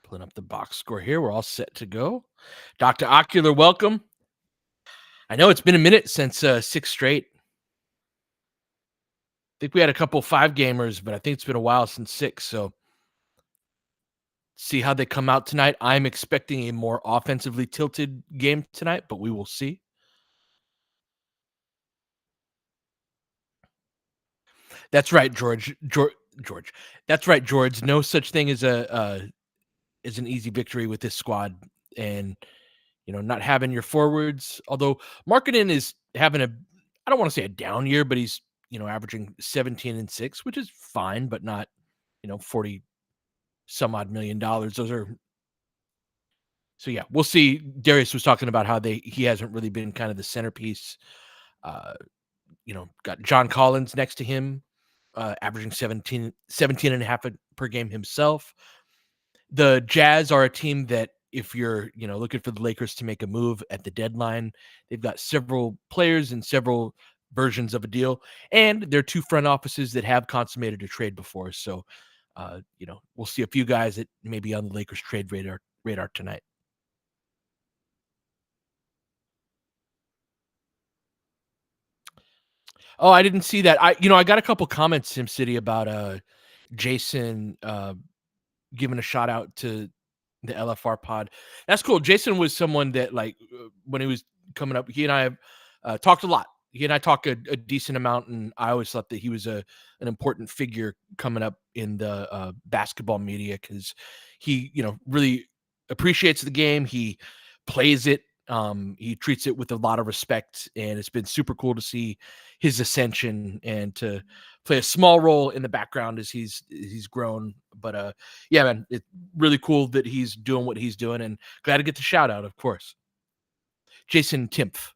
Pulling up the box score here. We're all set to go. Dr. Ocular, welcome. I know it's been a minute since six straight. I think we had a couple five gamers, but I think it's been a while since six. So see how they come out tonight. I'm expecting a more offensively tilted game tonight, but we will see. That's right, George. George. That's right, George. No such thing as an easy victory with this squad, and not having your forwards. Although Markkinen is having I don't want to say a down year, but he's averaging 17 and 6, which is fine, but not 40 some odd $1 million. Those are so yeah. We'll see. Darius was talking about how he hasn't really been kind of the centerpiece. Uh, got John Collins next to him, averaging 17 and a half per game himself. The Jazz are a team that if you're, looking for the Lakers to make a move at the deadline, they've got several players and several versions of a deal, and they're two front offices that have consummated a trade before. So, we'll see a few guys that may be on the Lakers trade radar tonight. Oh, I didn't see that. I got a couple comments, SimCity, about Jason giving a shout out to the LFR pod. That's cool. Jason was someone that, like, when he was coming up, he and I have talked a lot. He and I talk a decent amount, and I always thought that he was an important figure coming up in the basketball media because he, really appreciates the game. He plays it. He treats it with a lot of respect, and it's been super cool to see his ascension and to play a small role in the background as he's grown. But yeah, man, it's really cool that he's doing what he's doing, and glad to get the shout out, of course. Jason Timpf.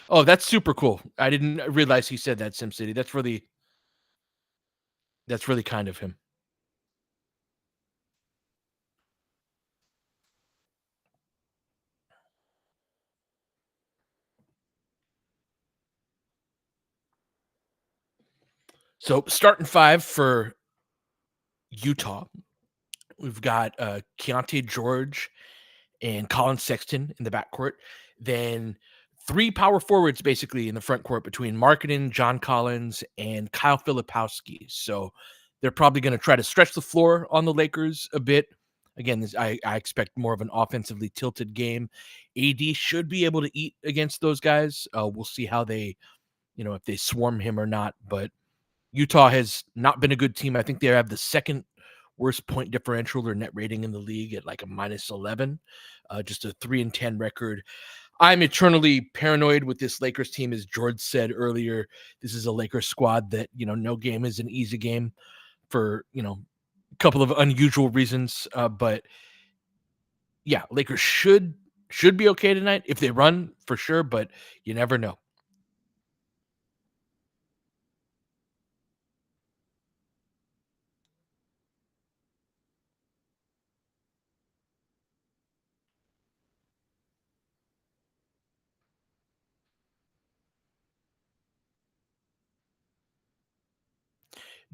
Oh, that's super cool. I didn't realize he said that, SimCity. That's really kind of him. So starting five for Utah, we've got Keontae George and Colin Sexton in the backcourt. Then three power forwards basically in the front court between Markkinen, John Collins, and Kyle Filipowski. So they're probably going to try to stretch the floor on the Lakers a bit. Again, I expect more of an offensively tilted game. AD should be able to eat against those guys. We'll see how they, if they swarm him or not. But Utah has not been a good team. I think they have the second worst point differential or net rating in the league at like a -11, just a 3-10 record. I'm eternally paranoid with this Lakers team. As George said earlier, this is a Lakers squad that, no game is an easy game for, a couple of unusual reasons. But yeah, Lakers should be okay tonight if they run for sure, but you never know.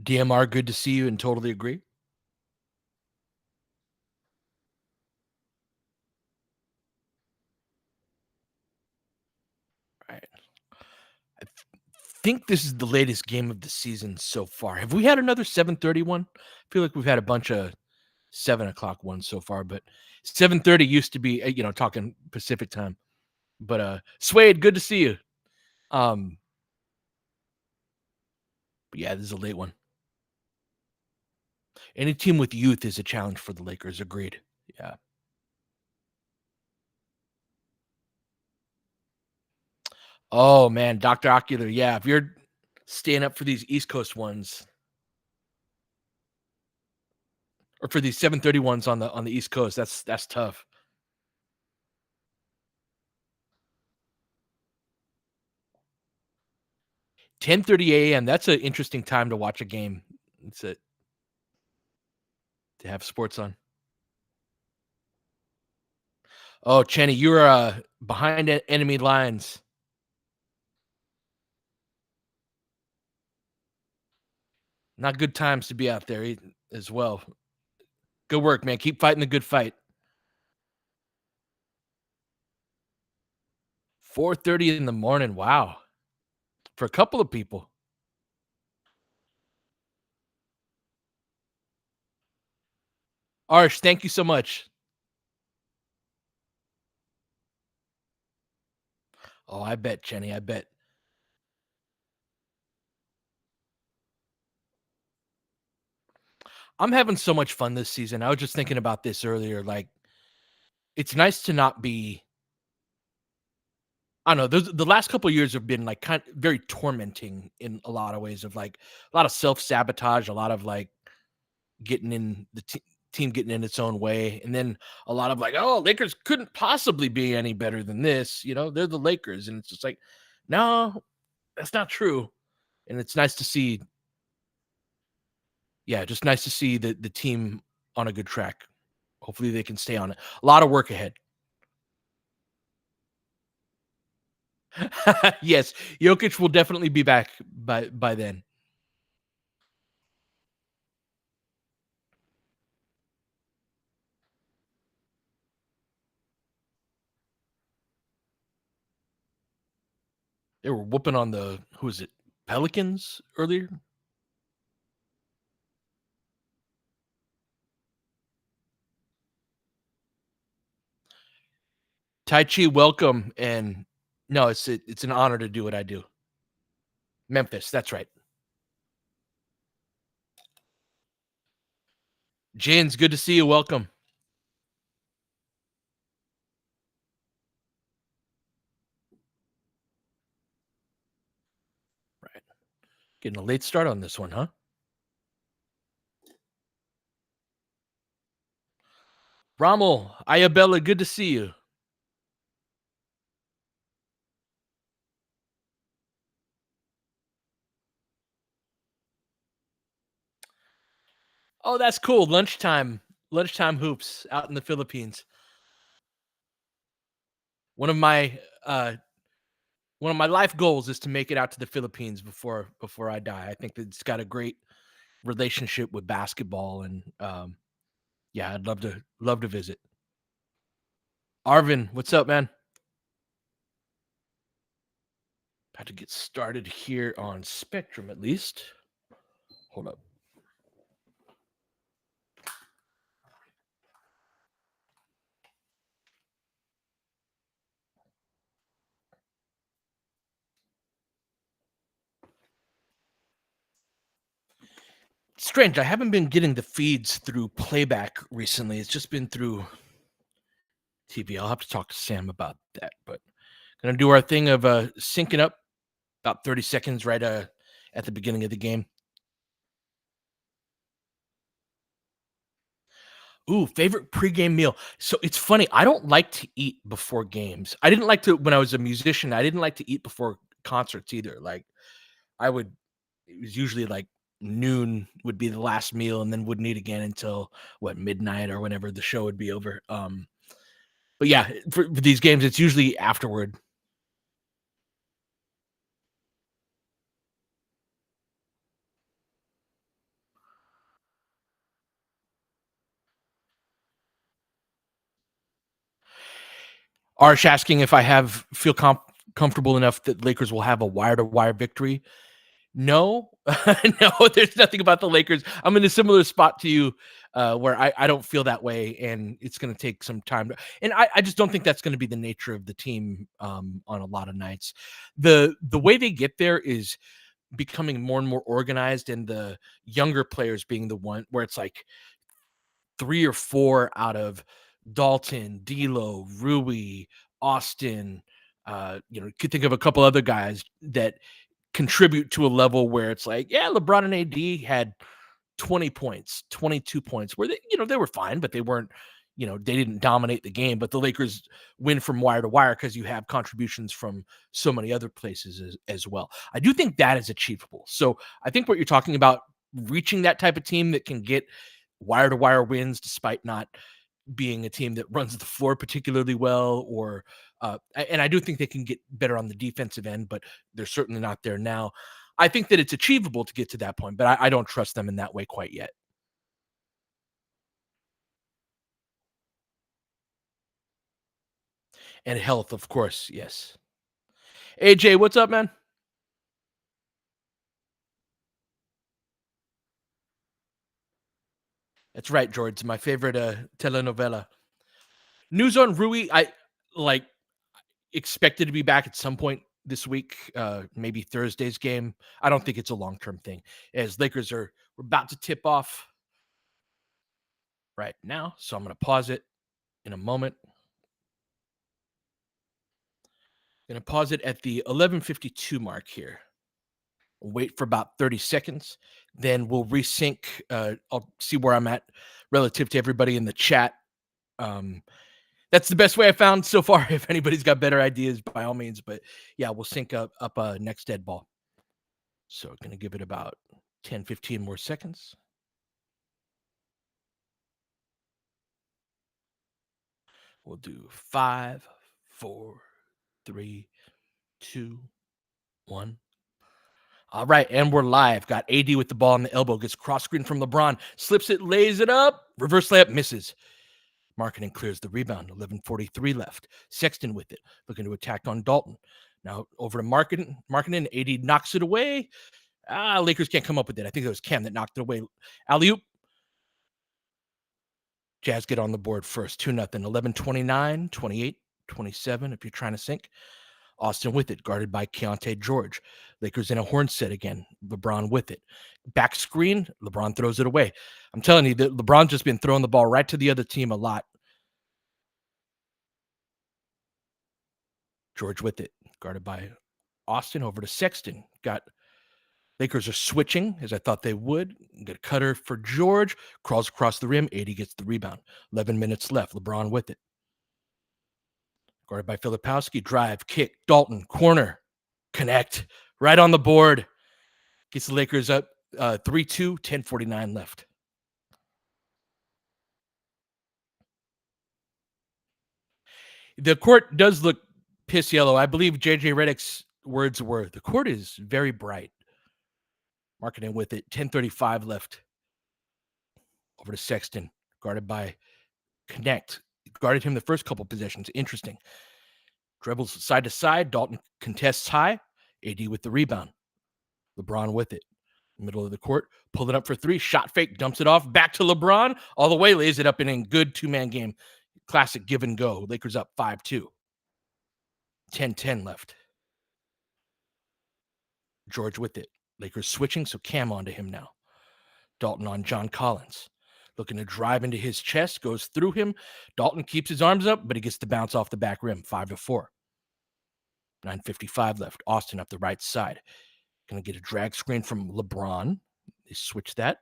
DMR, good to see you and totally agree. Right. I think this is the latest game of the season so far. Have we had another 7:31? I feel like we've had a bunch of 7 o'clock ones so far, but 7:30 used to be, talking Pacific time. But Suede, good to see you. Um, but yeah, this is a late one. Any team with youth is a challenge for the Lakers. Agreed. Yeah. Oh man, Dr. Ocular. Yeah, if you're staying up for these East Coast ones or for these 7:30 ones on the East Coast, that's tough. 10:30 a.m. That's an interesting time to watch a game. It's a to have sports on. Oh, Chenny, you're behind enemy lines. Not good times to be out there. as well. Good work, man. Keep fighting the good fight. 4:30 in the morning. Wow. For a couple of people. Arsh, thank you so much. Oh, I bet, Jenny. I bet. I'm having so much fun this season. I was just thinking about this earlier. Like, it's nice to not be. I don't know. The last couple of years have been like kind of very tormenting in a lot of ways. Of like a lot of self sabotage, a lot of like getting in the team getting in its own way, and then a lot of like, oh, Lakers couldn't possibly be any better than this. They're the Lakers, and it's just like, no, that's not true. And it's nice to see, yeah, just nice to see the team on a good track. Hopefully, they can stay on it. A lot of work ahead. Yes, Jokic will definitely be back by then. They were whooping on the who is it? Pelicans earlier. Tai Chi, welcome, and no, it's an honor to do what I do. Memphis, that's right. Jins, good to see you. Welcome. Right, getting a late start on this one, huh? Rommel, Ayabella, good to see you. Oh, that's cool. Lunchtime hoops out in the Philippines. One of my uh one of my life goals is to make it out to the Philippines before I die. I think that it's got a great relationship with basketball, and yeah, I'd love to visit. Arvin, what's up, man? About to get started here on Spectrum at least. Hold up. Strange. I haven't been getting the feeds through playback recently. It's just been through TV. I'll have to talk to Sam about that. But gonna do our thing of syncing up about 30 seconds right at the beginning of the game. Ooh, favorite pregame meal. So it's funny. I don't like to eat before games. I didn't like to when I was a musician. I didn't like to eat before concerts either. Like I would. It was usually like noon would be the last meal, and then wouldn't eat again until what midnight or whenever the show would be over. But yeah, for these games, it's usually afterward. Arsh asking if I have feel comfortable enough that Lakers will have a wire to wire victory. No, no, there's nothing about the Lakers. I'm in a similar spot to you, where I don't feel that way, and it's going to take some time. And I just don't think that's going to be the nature of the team on a lot of nights. The way they get there is becoming more and more organized, and the younger players being the one where it's like 3 or 4 out of Dalton, D'Lo, Rui, Austin. Could think of a couple other guys that contribute to a level where it's like, yeah, LeBron and AD had 20 points, 22 points, where they were fine, but they weren't, they didn't dominate the game. But the Lakers win from wire to wire because you have contributions from so many other places as well. I do think that is achievable. So I think what you're talking about, reaching that type of team that can get wire to wire wins despite not being a team that runs the floor particularly well, or and I do think they can get better on the defensive end, but they're certainly not there now. I think that it's achievable to get to that point, but I don't trust them in that way quite yet. And health, of course. Yes. AJ, what's up, man? That's right, George. My favorite telenovela. News on Rui. I like expected to be back at some point this week, maybe Thursday's game. I don't think it's a long term thing, as Lakers are we're about to tip off right now. So I'm going to pause it in a moment. Going to pause it at the 11:52 mark here. We'll wait for about 30 seconds. Then we'll resync. I'll see where I'm at relative to everybody in the chat. Um, that's the best way I found so far. If anybody's got better ideas, by all means. But yeah, we'll sync up next dead ball. So going to give it about 10, 15 more seconds. We'll do 5, 4, 3, 2, 1. All right, and we're live. Got AD with the ball on the elbow. Gets cross screen from LeBron. Slips it, lays it up. Reverse layup, misses. Marketing clears the rebound. 11:43 left. Sexton with it, looking to attack on Dalton. Now over to Marketing. AD knocks it away. Lakers can't come up with it. I think it was Cam that knocked it away. Alley-oop. Jazz get on the board first. 2-0. 11:29, 28, 27 if you're trying to sync. Austin with it, guarded by Keontae George. Lakers in a horn set again. LeBron with it. Back screen, LeBron throws it away. I'm telling you that LeBron's just been throwing the ball right to the other team a lot. George with it, guarded by Austin over to Sexton. Lakers are switching, as I thought they would. Get a cutter for George. Crawls across the rim. 80 gets the rebound. 11 minutes left. LeBron with it. Guarded by Filipowski. Drive, kick, Dalton, corner, connect. Right on the board. Gets the Lakers up 3-2, 10:49 left. The court does look piss yellow. I believe JJ Redick's words were, the court is very bright. Marketing with it. 10:35 left. Over to Sexton. Guarded by Knecht. Guarded him the first couple possessions. Interesting. Dribbles side to side. Dalton contests high. AD with the rebound. LeBron with it. Middle of the court. Pulled it up for three. Shot fake. Dumps it off. Back to LeBron. All the way. Lays it up in a good two-man game. Classic give and go. Lakers up 5-2. 10:10 left. George with it. Lakers switching, so Cam onto him now. Dalton on John Collins. Looking to drive into his chest. Goes through him. Dalton keeps his arms up, but he gets the bounce off the back rim. 5-4. 9:55 left. Austin up the right side. Going to get a drag screen from LeBron. They switch that.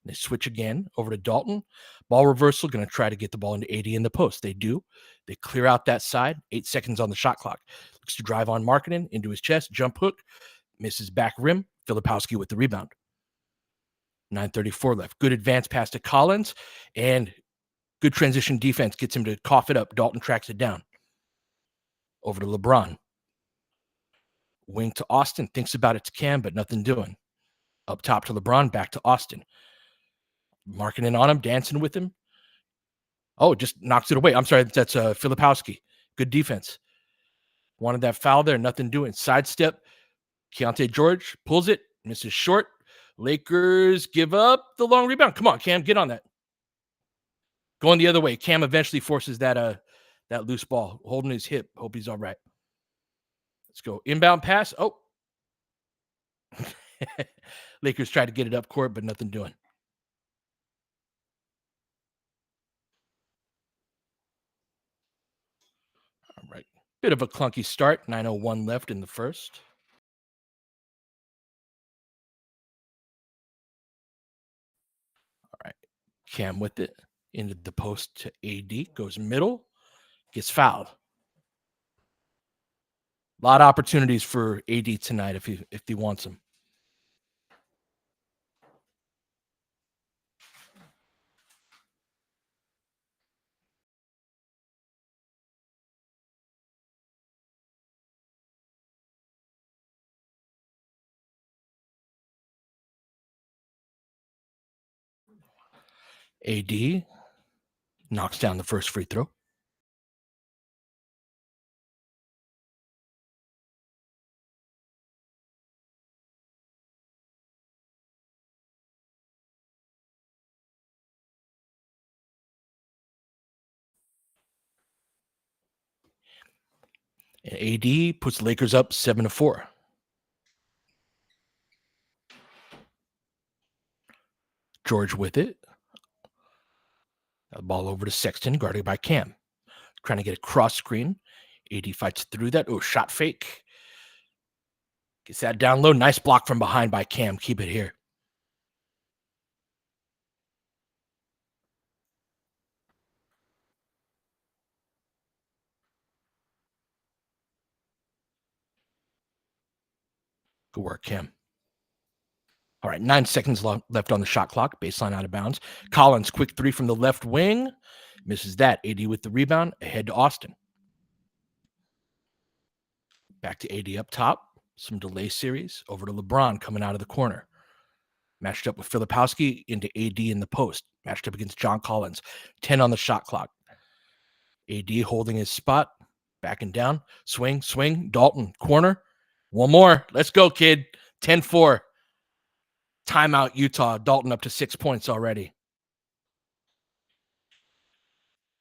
They switch again over to Dalton. Ball reversal. Going to try to get the ball into AD in the post. They do. They clear out that side. 8 seconds on the shot clock. Looks to drive on Markkanen into his chest. Jump hook. Misses back rim. Filipowski with the rebound. 9:34 left. Good advance pass to Collins. And good transition defense gets him to cough it up. Dalton tracks it down. Over to LeBron. Wing to Austin. Thinks about it to Cam, but nothing doing. Up top to LeBron. Back to Austin. Markkanen on him. Dancing with him. Oh, just knocks it away. I'm sorry. That's Filipowski. Good defense. Wanted that foul there. Nothing doing. Sidestep. Keontae George pulls it. Misses short. Lakers give up the long rebound. Come on, Cam. Get on that. Going the other way. Cam eventually forces that loose ball. Holding his hip. Hope he's all right. Let's go. Inbound pass. Oh. Lakers tried to get it up court, but nothing doing. All right. Bit of a clunky start. 9:01 left in the first. All right. Cam with it. Into the post to AD. Goes middle. Gets fouled. A lot of opportunities for AD tonight if he wants them. AD knocks down the first free throw. And AD puts the Lakers up 7-4. George with it. The ball over to Sexton, guarded by Cam. Trying to get a cross screen. AD fights through that. Oh, shot fake. Gets that down low. Nice block from behind by Cam. Keep it here. Good work, Cam. All right, 9 seconds left on the shot clock. Baseline out of bounds. Collins, quick three from the left wing. Misses that. AD with the rebound. Ahead to Austin. Back to AD up top. Some delay series. Over to LeBron coming out of the corner. Matched up with Filipowski into AD in the post. Matched up against John Collins. 10 on the shot clock. AD holding his spot. Backing down. Swing, swing. Dalton, corner. One more. Let's go, kid. 10-4. Timeout, Utah. Dalton up to 6 points already.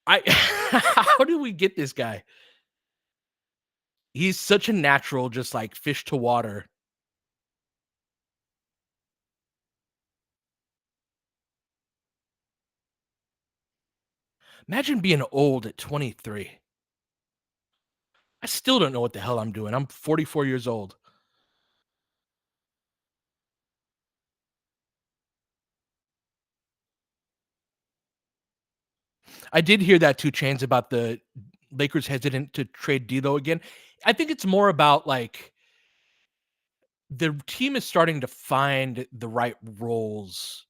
How do we get this guy? He's such a natural, just like fish to water. Imagine being old at 23. I still don't know what the hell I'm doing. I'm 44 years old. I did hear that 2 Chains about the Lakers hesitant to trade D'Lo again. I think it's more about like the team is starting to find the right roles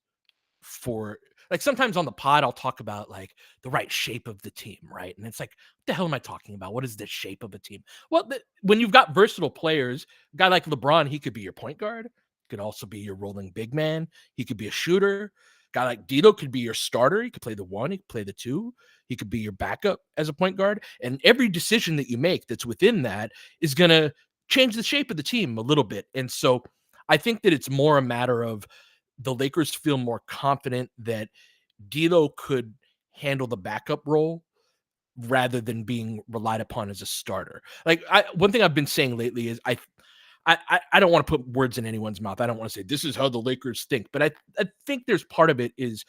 for like sometimes on the pod I'll talk about like the right shape of the team, right? And it's like, what the hell am I talking about? What is the shape of a team? Well, when you've got versatile players, a guy like LeBron, he could be your point guard, could also be your rolling big man. He could be a shooter. Guy like Dito could be your starter. He could play the one, he could play the two. He could be your backup as a point guard. And every decision that you make that's within that is going to change the shape of the team a little bit. And so I think that it's more a matter of the Lakers feel more confident that D'Lo could handle the backup role rather than being relied upon as a starter. Like one thing I've been saying lately is I don't want to put words in anyone's mouth. I don't want to say this is how the Lakers think, but I think there's part of it is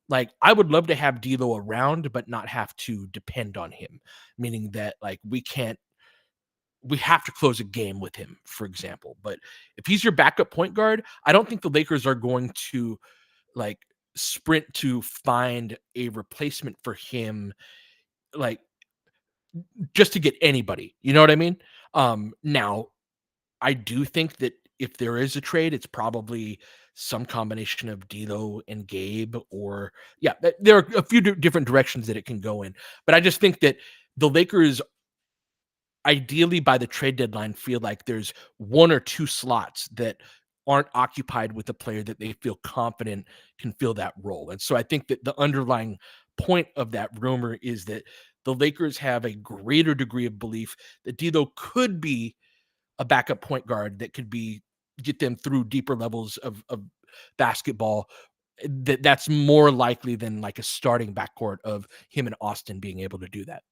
like I would love to have D'Lo around, but not have to depend on him. Meaning that like we have to close a game with him, for example. But if he's your backup point guard, I don't think the Lakers are going to like sprint to find a replacement for him, like just to get anybody. You know what I mean? Now I do think that if there is a trade, it's probably some combination of D'Lo and Gabe, or yeah, there are a few different directions that it can go in. But I just think that the Lakers ideally by the trade deadline feel like there's one or two slots that aren't occupied with a player that they feel confident can fill that role. And so I think that the underlying point of that rumor is that the Lakers have a greater degree of belief that D'Lo could be a backup point guard that could be get them through deeper levels of basketball. That's more likely than like a starting backcourt of him and Austin being able to do that.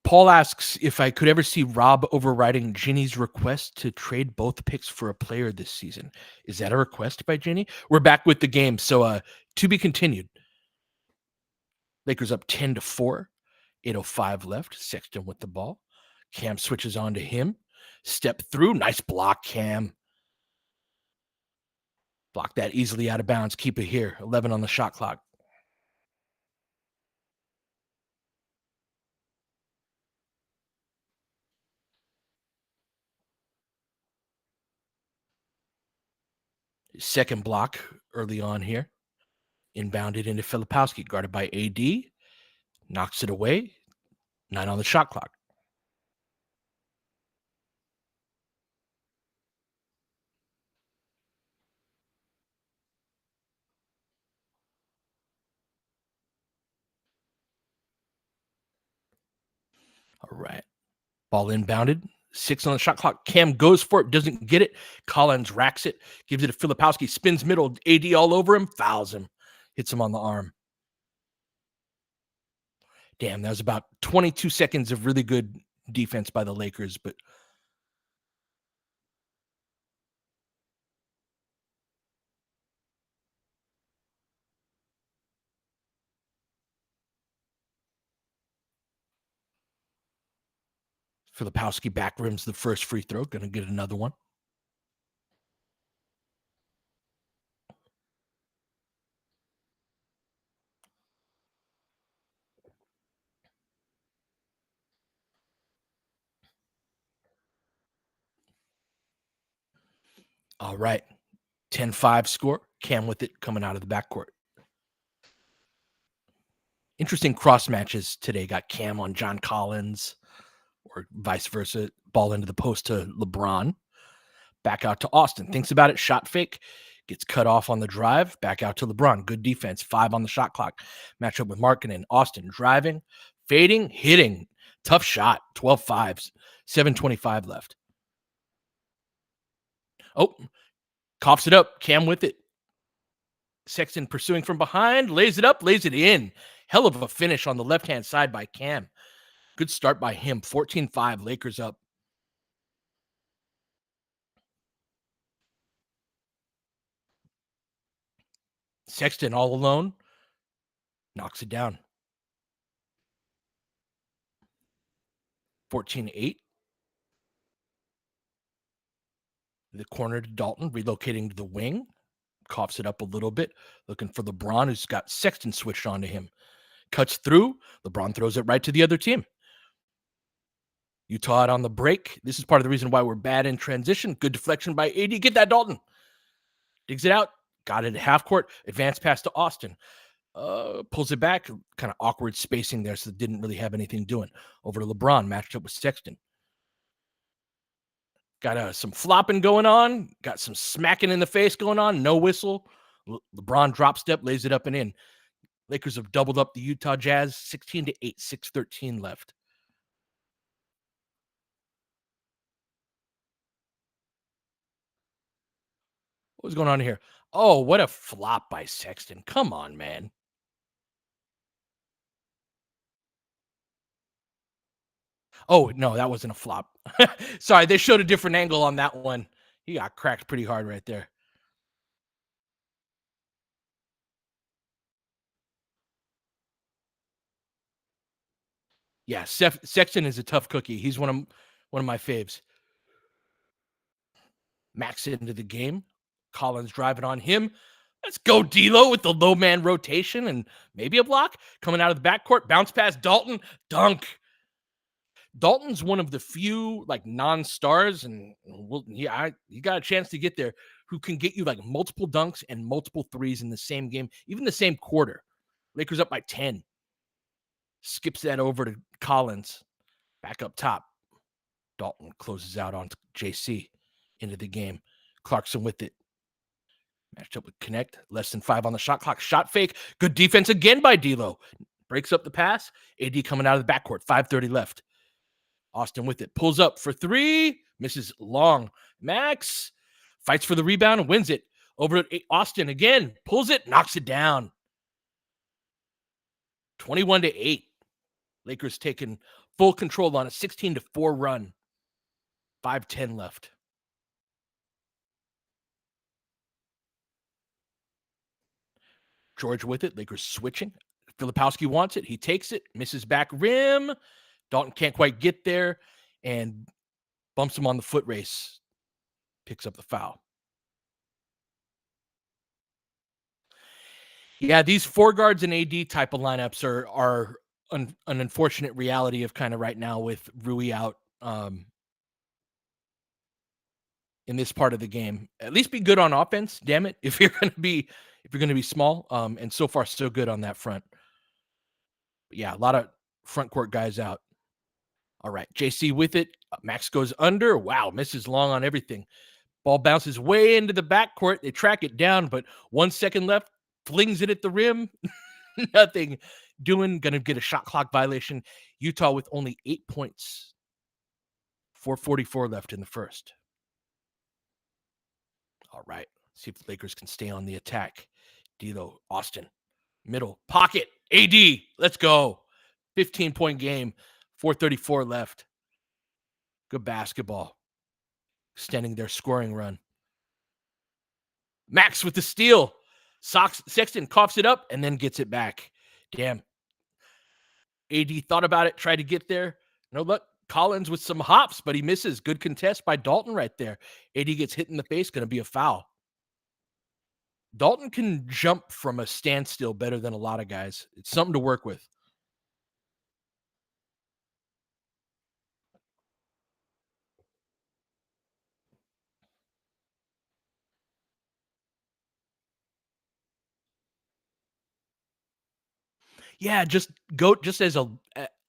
Paul asks if I could ever see Rob overriding Ginny's request to trade both picks for a player this season. Is that a request by Ginny? We're back with the game, so to be continued. Lakers up 10-4, 8:05 left. Sexton with the ball. Cam switches on to him. Step through. Nice block, Cam. Block that easily out of bounds. Keep it here. 11 on the shot clock. Second block early on here. Inbounded into Filipowski, guarded by AD. Knocks it away. 9 on the shot clock. All right. Ball inbounded. 6 on the shot clock. Cam goes for it, doesn't get it. Collins racks it, gives it to Filipowski, spins middle, AD all over him, fouls him, hits him on the arm. Damn, that was about 22 seconds of really good defense by the Lakers, but Filipowski back rims the first free throw, gonna get another one. All right. 10-5 score. Cam with it coming out of the backcourt. Interesting cross matches today. Got Cam on John Collins or vice versa. Ball into the post to LeBron. Back out to Austin. Thinks about it. Shot fake. Gets cut off on the drive. Back out to LeBron. Good defense. 5 on the shot clock. Matchup with Markkanen. Austin driving, fading, hitting. Tough shot. 12-5. 7:25 left. Oh, coughs it up. Cam with it. Sexton pursuing from behind. Lays it up. Lays it in. Hell of a finish on the left-hand side by Cam. Good start by him. 14-5. Lakers up. Sexton all alone. Knocks it down. 14-8. The corner to Dalton, relocating to the wing. Coughs it up a little bit. Looking for LeBron, who's got Sexton switched onto him. Cuts through. LeBron throws it right to the other team. Utah out on the break. This is part of the reason why we're bad in transition. Good deflection by AD. Get that, Dalton. Digs it out. Got it at half court. Advance pass to Austin. Pulls it back. Kind of awkward spacing there, so didn't really have anything doing. Over to LeBron, matched up with Sexton. Got some flopping going on. Got some smacking in the face going on. No whistle. LeBron drop step, lays it up and in. Lakers have doubled up the Utah Jazz 16-8, 6:13 left. What was going on here? Oh, what a flop by Sexton. Come on, man. Oh, no, that wasn't a flop. Sorry, they showed a different angle on that one. He got cracked pretty hard right there. Yeah, Sexton is a tough cookie. He's one of my faves. Max into the game. Collins driving on him. Let's go, D'Lo, with the low man rotation and maybe a block. Coming out of the backcourt, bounce pass, Dalton, dunk. Dalton's one of the few like non-stars, and he got a chance to get there, who can get you like multiple dunks and multiple threes in the same game, even the same quarter. Lakers up by 10. Skips that over to Collins. Back up top. Dalton closes out on JC into the game. Clarkson with it. Matched up with Knecht. Less than 5 on the shot clock. Shot fake. Good defense again by D'Lo. Breaks up the pass. AD coming out of the backcourt. 5:30 left. Austin with it. Pulls up for 3. Misses long. Max fights for the rebound and wins it. Over to Austin again. Pulls it. Knocks it down. 21-8. Lakers taking full control on a 16-4 run. 5:10 left. George with it. Lakers switching. Filipowski wants it. He takes it. Misses back rim. Dalton can't quite get there and bumps him on the foot race. Picks up the foul. Yeah, these 4 guards and AD type of lineups are an unfortunate reality of kind of right now with Rui out in this part of the game. At least be good on offense, damn it, if you're going to be small. And so far so good on that front. But yeah, a lot of front court guys out. All right, JC with it. Max goes under. Wow, misses long on everything. Ball bounces way into the backcourt. They track it down, but 1 second left. Flings it at the rim. Nothing doing. Going to get a shot clock violation. Utah with only 8 points. 4:44 left in the first. All right. See if the Lakers can stay on the attack. D'Lo, Austin, middle, pocket, AD. Let's go. 15-point game. 4:34 left. Good basketball. Extending their scoring run. Max with the steal. Sexton coughs it up and then gets it back. Damn. AD thought about it, tried to get there. No luck. Collins with some hops, but he misses. Good contest by Dalton right there. AD gets hit in the face. Going to be a foul. Dalton can jump from a standstill better than a lot of guys. It's something to work with. Yeah, just go just as a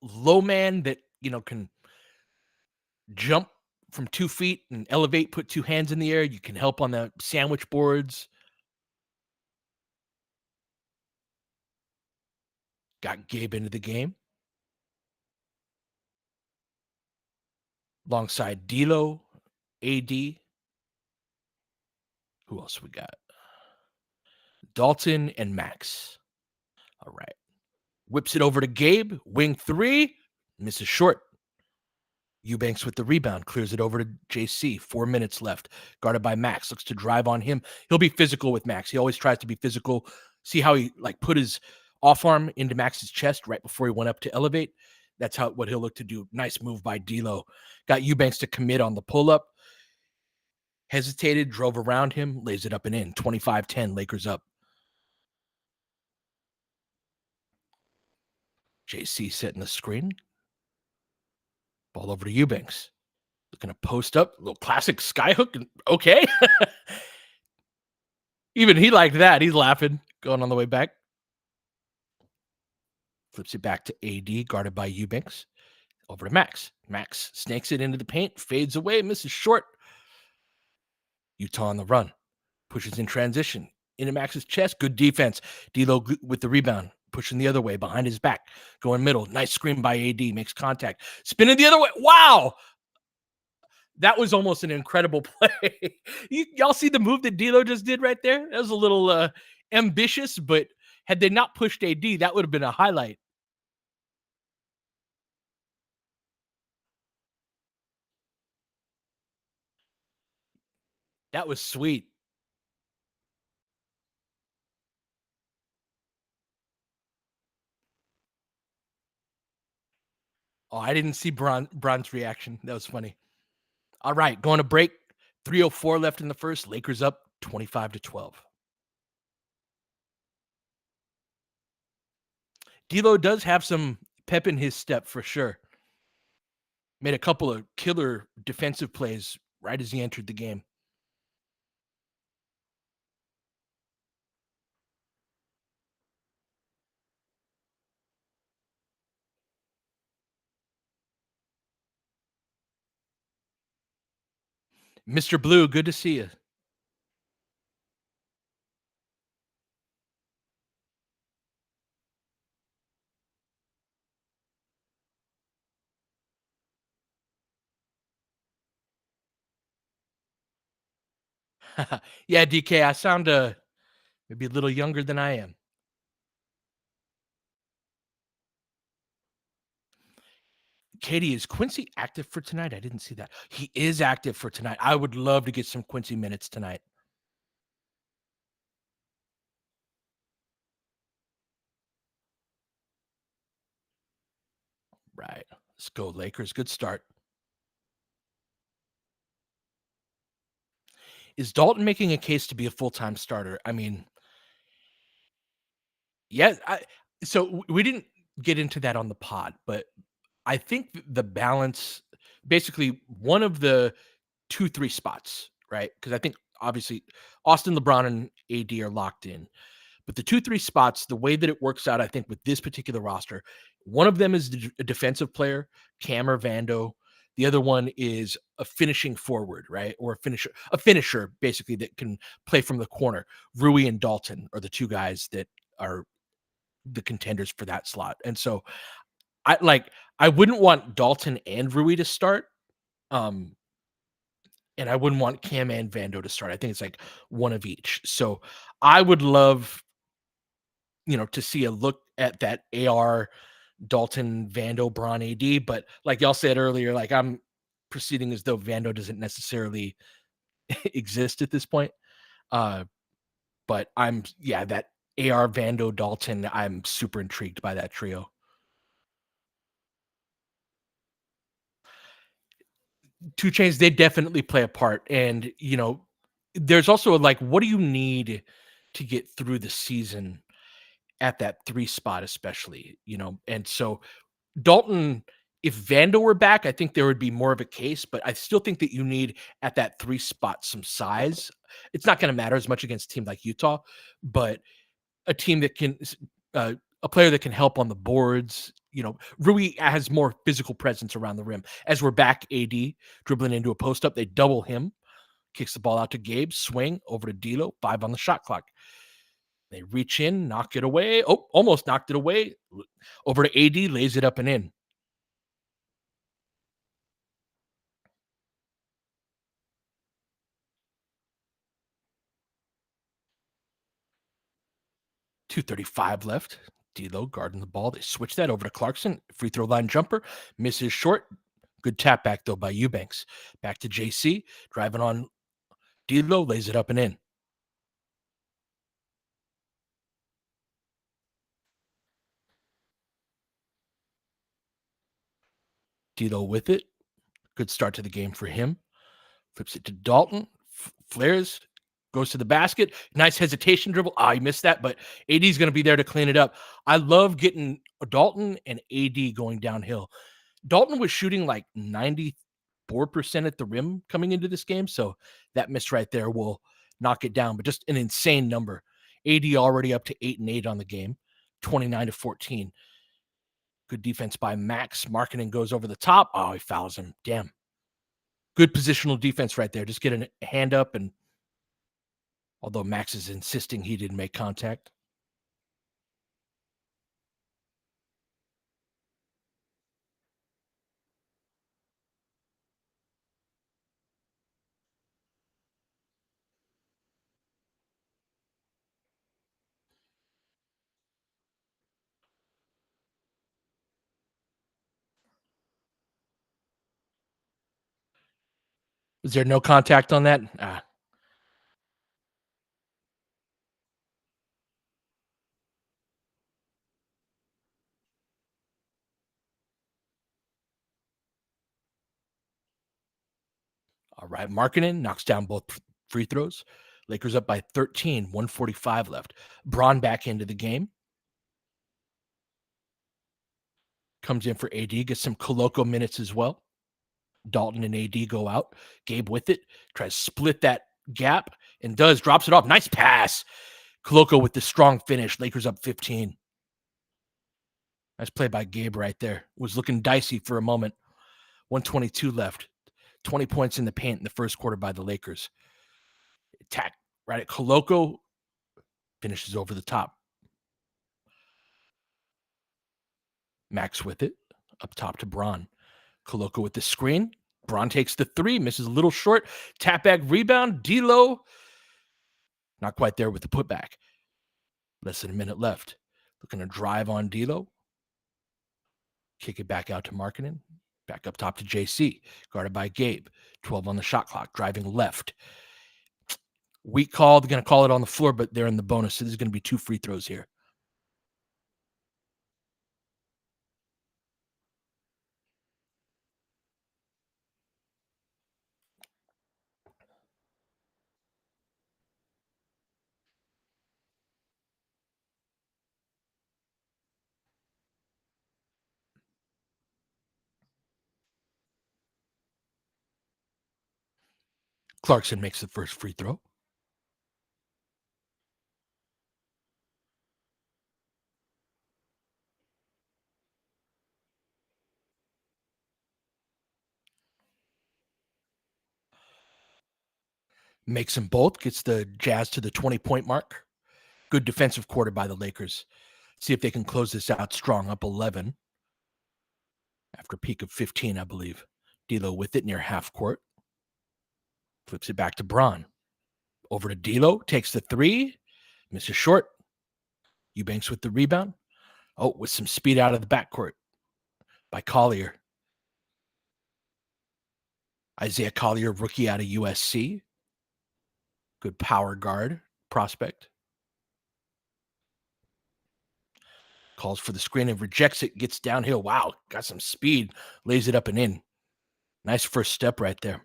low man that, can jump from 2 feet and elevate, put 2 hands in the air. You can help on the sandwich boards. Got Gabe into the game alongside D'Lo, AD. Who else we got? Dalton and Max. All right. Whips it over to Gabe. Wing 3. Misses short. Eubanks with the rebound. Clears it over to JC. 4 minutes left. Guarded by Max. Looks to drive on him. He'll be physical with Max. He always tries to be physical. See how he put his off arm into Max's chest right before he went up to elevate? That's what he'll look to do. Nice move by D'Lo. Got Eubanks to commit on the pull-up. Hesitated, drove around him, lays it up and in. 25-10, Lakers up. JC setting the screen. Ball over to Eubanks. Looking to post up. A little classic skyhook. Okay. Even he liked that. He's laughing. Going on the way back. Flips it back to AD, guarded by Eubanks. Over to Max. Max snakes it into the paint. Fades away. Misses short. Utah on the run. Pushes in transition. Into Max's chest. Good defense. D'Lo with the rebound. Pushing the other way behind his back. Going middle. Nice screen by AD. Makes contact. Spinning the other way. Wow. That was almost an incredible play. Y'all see the move that D'Lo just did right there? That was a little ambitious, but had they not pushed AD, that would have been a highlight. That was sweet. Oh, I didn't see Bron's reaction. That was funny. All right, going to break. 3:04 left in the first. Lakers up 25-12. D'Lo does have some pep in his step for sure. Made a couple of killer defensive plays right as he entered the game. Mr. Blue, good to see you. Yeah, DK, I sound maybe a little younger than I am. Katie, is Quincy active for tonight? I didn't see that. He is active for tonight. I would love to get some Quincy minutes tonight. Right. Let's go, Lakers. Good start. Is Dalton making a case to be a full-time starter? I mean, yeah, so we didn't get into that on the pod, but I think the balance, basically one of the 2-3 spots, right? Because I think obviously Austin, LeBron, and AD are locked in. But the 2-3 spots, the way that it works out, I think, with this particular roster, one of them is a defensive player, Cam or Vando. The other one is a finishing forward, right? Or a finisher, basically, that can play from the corner. Rui and Dalton are the two guys that are the contenders for that slot. And so I wouldn't want Dalton and Rui to start, Um, and I wouldn't want Cam and Vando to start. I think it's like one of each. So I would love, to see a look at that AR Dalton Vando Braun AD. But like y'all said earlier, like I'm proceeding as though Vando doesn't necessarily exist at this point. Uh, but that AR Vando Dalton, I'm super intrigued by that trio. 2 Chains, they definitely play a part. And, there's also like, what do you need to get through the season at that 3 spot, especially, And so Dalton, if Vando were back, I think there would be more of a case, but I still think that you need at that 3 spot some size. It's not going to matter as much against a team like Utah, but a team that can, uh, a player that can help on the boards. Rui has more physical presence around the rim. As we're back, AD dribbling into a post up, they double him, kicks the ball out to Gabe, swing over to D'Lo, 5 on the shot clock. They reach in, knock it away. Oh, almost knocked it away. Over to AD, lays it up and in. 2:35 left. D'Lo guarding the ball. They switch that over to Clarkson. Free throw line jumper. Misses short. Good tap back, though, by Eubanks. Back to JC. Driving on D'Lo. Lays it up and in. D'Lo with it. Good start to the game for him. Flips it to Dalton. Flares. Goes to the basket. Nice hesitation dribble. He missed that, but AD's going to be there to clean it up. I love getting Dalton and AD going downhill. Dalton was shooting like 94% at the rim coming into this game, so that miss right there will knock it down, but just an insane number. AD already up to 8 and 8 on the game, 29-14. Good defense by Max. Markkanen goes over the top. He fouls him. Damn. Good positional defense right there. Just get a hand up, and although Max is insisting he didn't make contact. Is there no contact on that? All right. Markkanen knocks down both free throws. Lakers up by 13, 145 left. Braun back into the game. Comes in for AD, gets some Koloko minutes as well. Dalton and AD go out. Gabe with it, tries to split that gap and drops it off. Nice pass. Koloko with the strong finish. Lakers up 15. Nice play by Gabe right there. Was looking dicey for a moment. 122 left. 20 points in the paint in the first quarter by the Lakers. Attack right at Koloko. Finishes over the top. Max with it. Up top to Braun. Koloko with the screen. Braun takes the 3, misses a little short. Tap back rebound. D'Lo. Not quite there with the putback. Less than a minute left. Looking to drive on D'Lo. Kick it back out to Markkanen. Back up top to JC. Guarded by Gabe. 12 on the shot clock. Driving left. Weak call. They're going to call it on the floor, but they're in the bonus. So there's going to be 2 free throws here. Clarkson makes the first free throw. Makes them both. Gets the Jazz to the 20-point mark. Good defensive quarter by the Lakers. See if they can close this out strong, up 11. After a peak of 15, I believe. D'Lo with it near half court. Flips it back to Braun. Over to D'Lo. Takes the three. Misses short. Eubanks with the rebound. Oh, with some speed out of the backcourt by Collier. Isaiah Collier, rookie out of USC. Good power guard prospect. Calls for the screen and rejects it. Gets downhill. Wow, got some speed. Lays it up and in. Nice first step right there.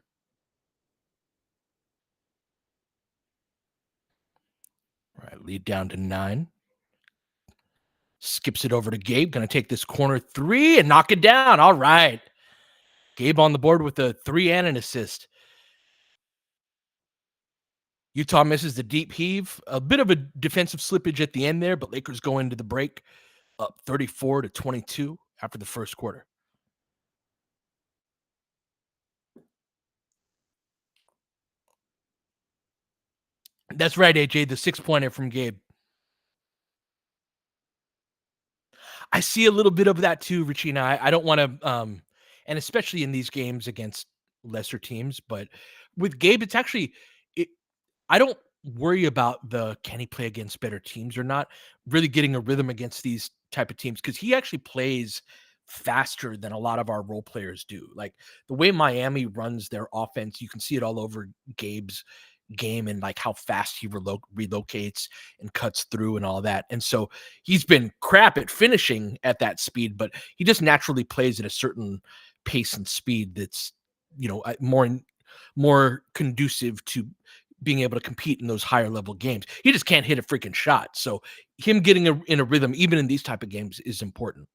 All right, lead down to 9. Skips it over to Gabe. Going to take this corner three and knock it down. All right. Gabe on the board with a 3 and an assist. Utah misses the deep heave. A bit of a defensive slippage at the end there, but Lakers go into the break up 34-22 after the first quarter. That's right, AJ, the 6-pointer from Gabe. I see a little bit of that too, Regina. I don't want to, and especially in these games against lesser teams, but with Gabe, it's actually, I don't worry about can he play against better teams or not, really getting a rhythm against these type of teams, because he actually plays faster than a lot of our role players do. Like the way Miami runs their offense, you can see it all over Gabe's game and like how fast he relocates and cuts through and all that. And so he's been crap at finishing at that speed, but he just naturally plays at a certain pace and speed that's, more conducive to being able to compete in those higher level games. He just can't hit a freaking shot. So him getting in a rhythm, even in these type of games, is important.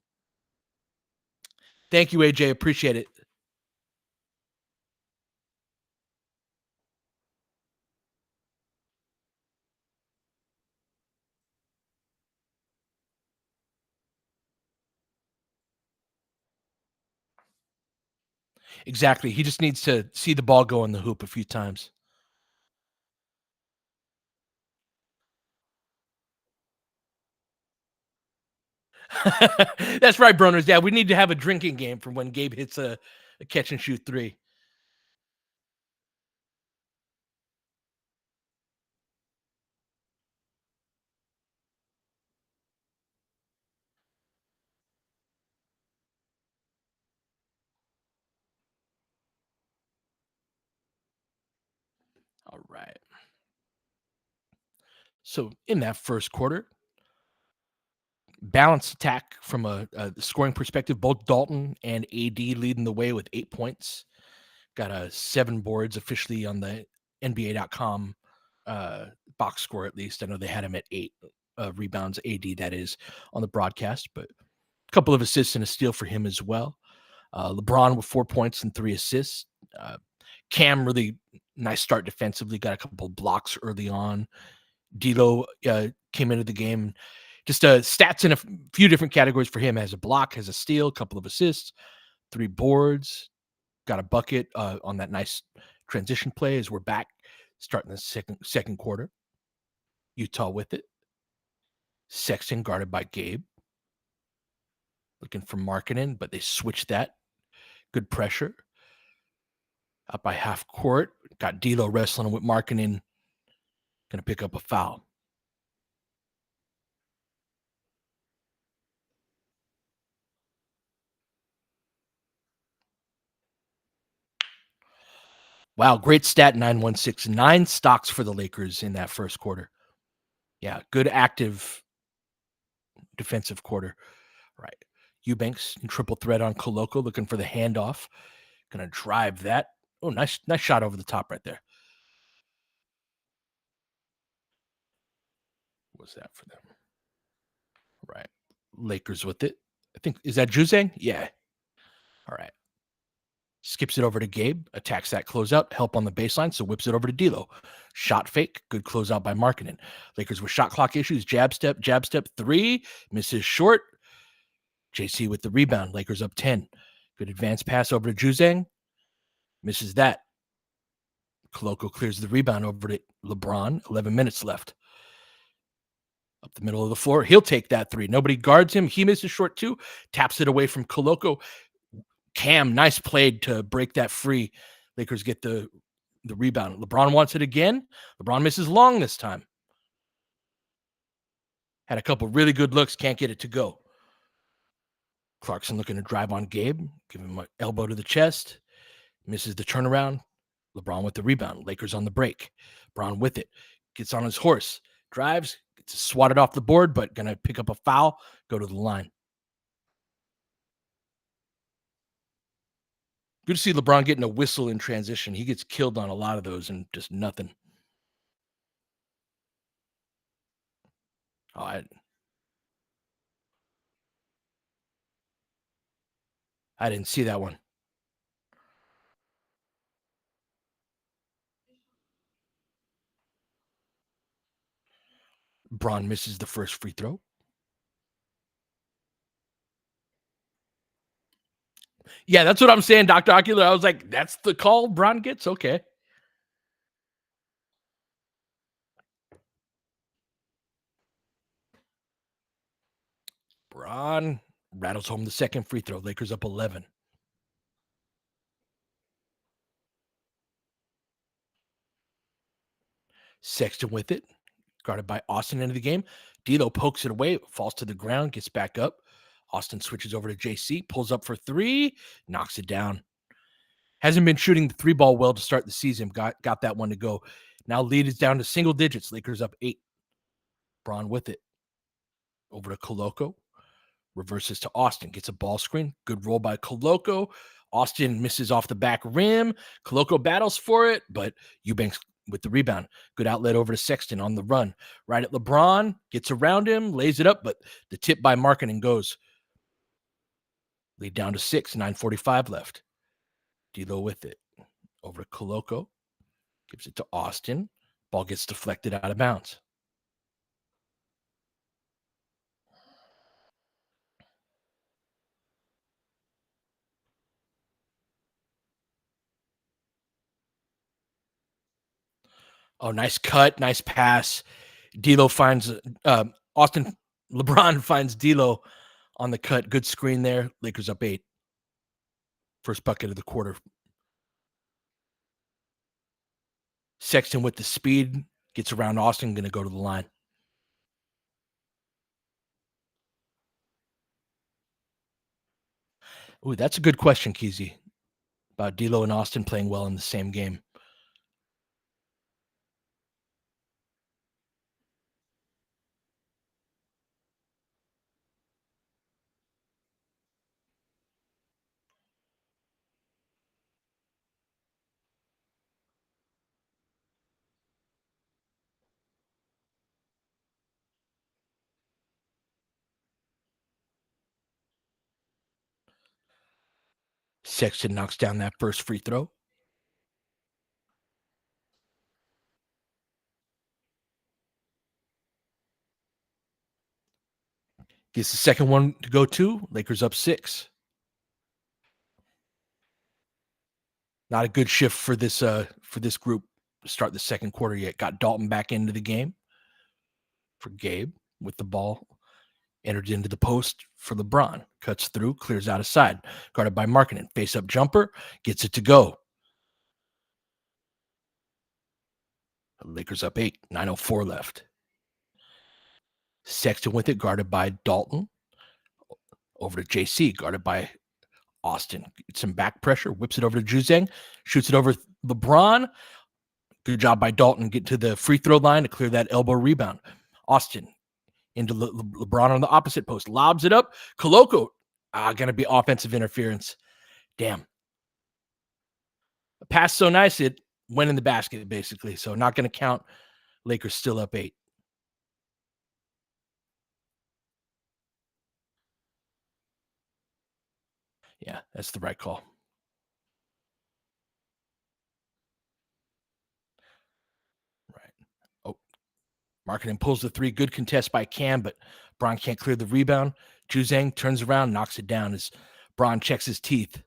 Thank you, AJ. Appreciate it. Exactly. He just needs to see the ball go in the hoop a few times. That's right, Broners. Yeah, we need to have a drinking game from when Gabe hits a catch and shoot three. All right. So in that first quarter, balanced attack from a scoring perspective. Both Dalton and AD leading the way with 8 points. Got 7 boards officially on the NBA.com box score, at least. I know they had him at 8 rebounds, AD, that is, on the broadcast, but a couple of assists and a steal for him as well. LeBron with 4 points and 3 assists. Cam, really nice start defensively, got a couple of blocks early on. D'Lo came into the game. Just stats in a few different categories for him. Has a block, has a steal, a couple of assists, 3 boards, got a bucket on that nice transition play as we're back starting the second quarter. Utah with it. Sexton guarded by Gabe. Looking for Markkanen, but they switched that. Good pressure. Up by half court. Got D'Lo wrestling with Markkanen. Going to pick up a foul. Wow, great stat, 916. 9 stocks for the Lakers in that first quarter. Yeah, good active defensive quarter. Right. Eubanks in triple threat on Koloko, looking for the handoff. Going to drive that. Oh, nice shot over the top right there. What was that for them? Right. Lakers with it. I think, is that Juzang? Yeah. All right. Skips it over to Gabe, attacks that closeout, help on the baseline, so whips it over to D'Lo. Shot fake, good closeout by Markkanen. Lakers with shot clock issues, jab step, 3, misses short. JC with the rebound, Lakers up 10. Good advance pass over to Juzang, misses that. Koloko clears the rebound over to LeBron, 11 minutes left. Up the middle of the floor, he'll take that 3. Nobody guards him, he misses short too, taps it away from Koloko. Cam, nice play to break that free. Lakers get the rebound. LeBron wants it again. LeBron misses long this time. Had a couple really good looks, can't get it to go. Clarkson looking to drive on Gabe, give him an elbow to the chest, misses the turnaround. LeBron with the rebound. Lakers on the break. Bron with it, gets on his horse, drives, gets swatted off the board, but gonna pick up a foul, go to the line. Good to see LeBron getting a whistle in transition. He gets killed on a lot of those and just nothing. Oh, I didn't see that one. Bron misses the first free throw. Yeah, that's what I'm saying, Dr. Ocular. I was like, that's the call Bron gets? Okay. Bron rattles home the second free throw. Lakers up 11. Sexton with it, guarded by Austin into the game. D'Lo pokes it away, falls to the ground, gets back up. Austin switches over to JC, pulls up for three, knocks it down. Hasn't been shooting the three ball well to start the season. Got that one to go. Now lead is down to single digits. Lakers up 8. Bron with it. Over to Koloko. Reverses to Austin. Gets a ball screen. Good roll by Koloko. Austin misses off the back rim. Koloko battles for it, but Eubanks with the rebound. Good outlet over to Sexton on the run. Right at LeBron. Gets around him. Lays it up, but the tip by Markkanen goes. Lead down to 6. 9:45 left. D'Lo with it. Over to Koloko. Gives it to Austin. Ball gets deflected out of bounds. Oh, nice cut. Nice pass. D'Lo finds Austin. LeBron finds D'Lo on the cut. Good screen there. Lakers up 8. First bucket of the quarter. Sexton with the speed. Gets around Austin. Going to go to the line. Ooh, that's a good question, Keezy, about D'Lo and Austin playing well in the same game. Sexton knocks down that first free throw. Gets the second one to go to. Lakers up 6. Not a good shift for this group to start the second quarter yet. Got Dalton back into the game for Gabe with the ball. Entered into the post for LeBron. Cuts through, clears out a side. Guarded by Markkanen. Face up jumper. Gets it to go. Lakers up 8. 9:04 left. Sexton with it. Guarded by Dalton. Over to JC. Guarded by Austin. Gets some back pressure. Whips it over to Juzang. Shoots it over LeBron. Good job by Dalton. Get to the free throw line to clear that elbow rebound. Austin into LeBron on the opposite post. Lobs it up. Koloko. Going to be offensive interference. Damn. The pass so nice, it went in the basket, basically. So not going to count. Lakers still up 8. Yeah, that's the right call. Right. Oh, Markkanen pulls the 3. Good contest by Cam, but Bron can't clear the rebound. Juzang turns around, knocks it down as Bron checks his teeth.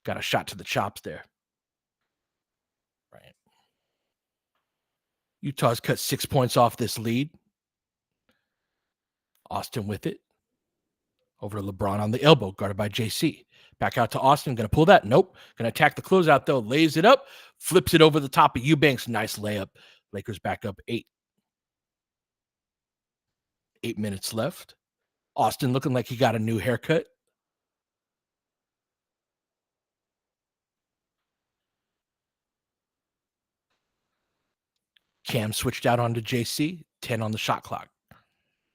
Got a shot to the chops there. Right. Utah's cut 6 points off this lead. Austin with it. Over to LeBron on the elbow, guarded by JC. Back out to Austin. Going to pull that. Nope. Going to attack the closeout, though. Lays it up. Flips it over the top of Eubanks. Nice layup. Lakers back up 8. 8 minutes left. Austin looking like he got a new haircut. Cam switched out onto JC. 10 on the shot clock.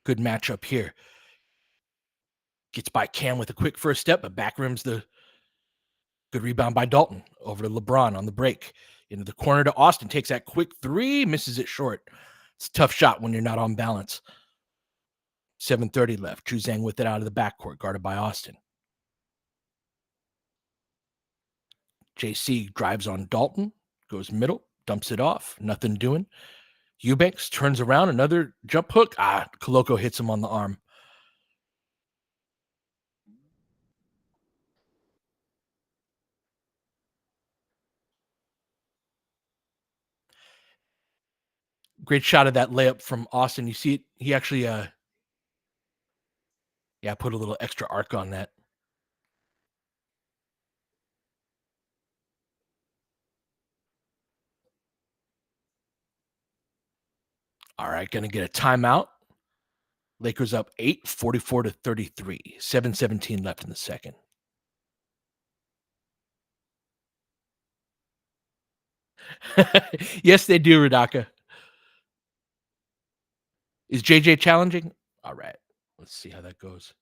Good matchup here. Gets by Cam with a quick first step, but back rims the good rebound by Dalton. Over to LeBron on the break. Into the corner to Austin. Takes that quick 3. Misses it short. It's a tough shot when you're not on balance. 7:30 left. Juzang with it out of the backcourt, guarded by Austin. JC drives on Dalton. Goes middle. Dumps it off. Nothing doing. Eubanks turns around. Another jump hook. Koloko hits him on the arm. Great shot of that layup from Austin. You see it? He actually, put a little extra arc on that. All right, going to get a timeout. Lakers up 8, 44-33. 7:17 left in the second. Yes, they do, Radaka. Is JJ challenging? All right. Let's see how that goes.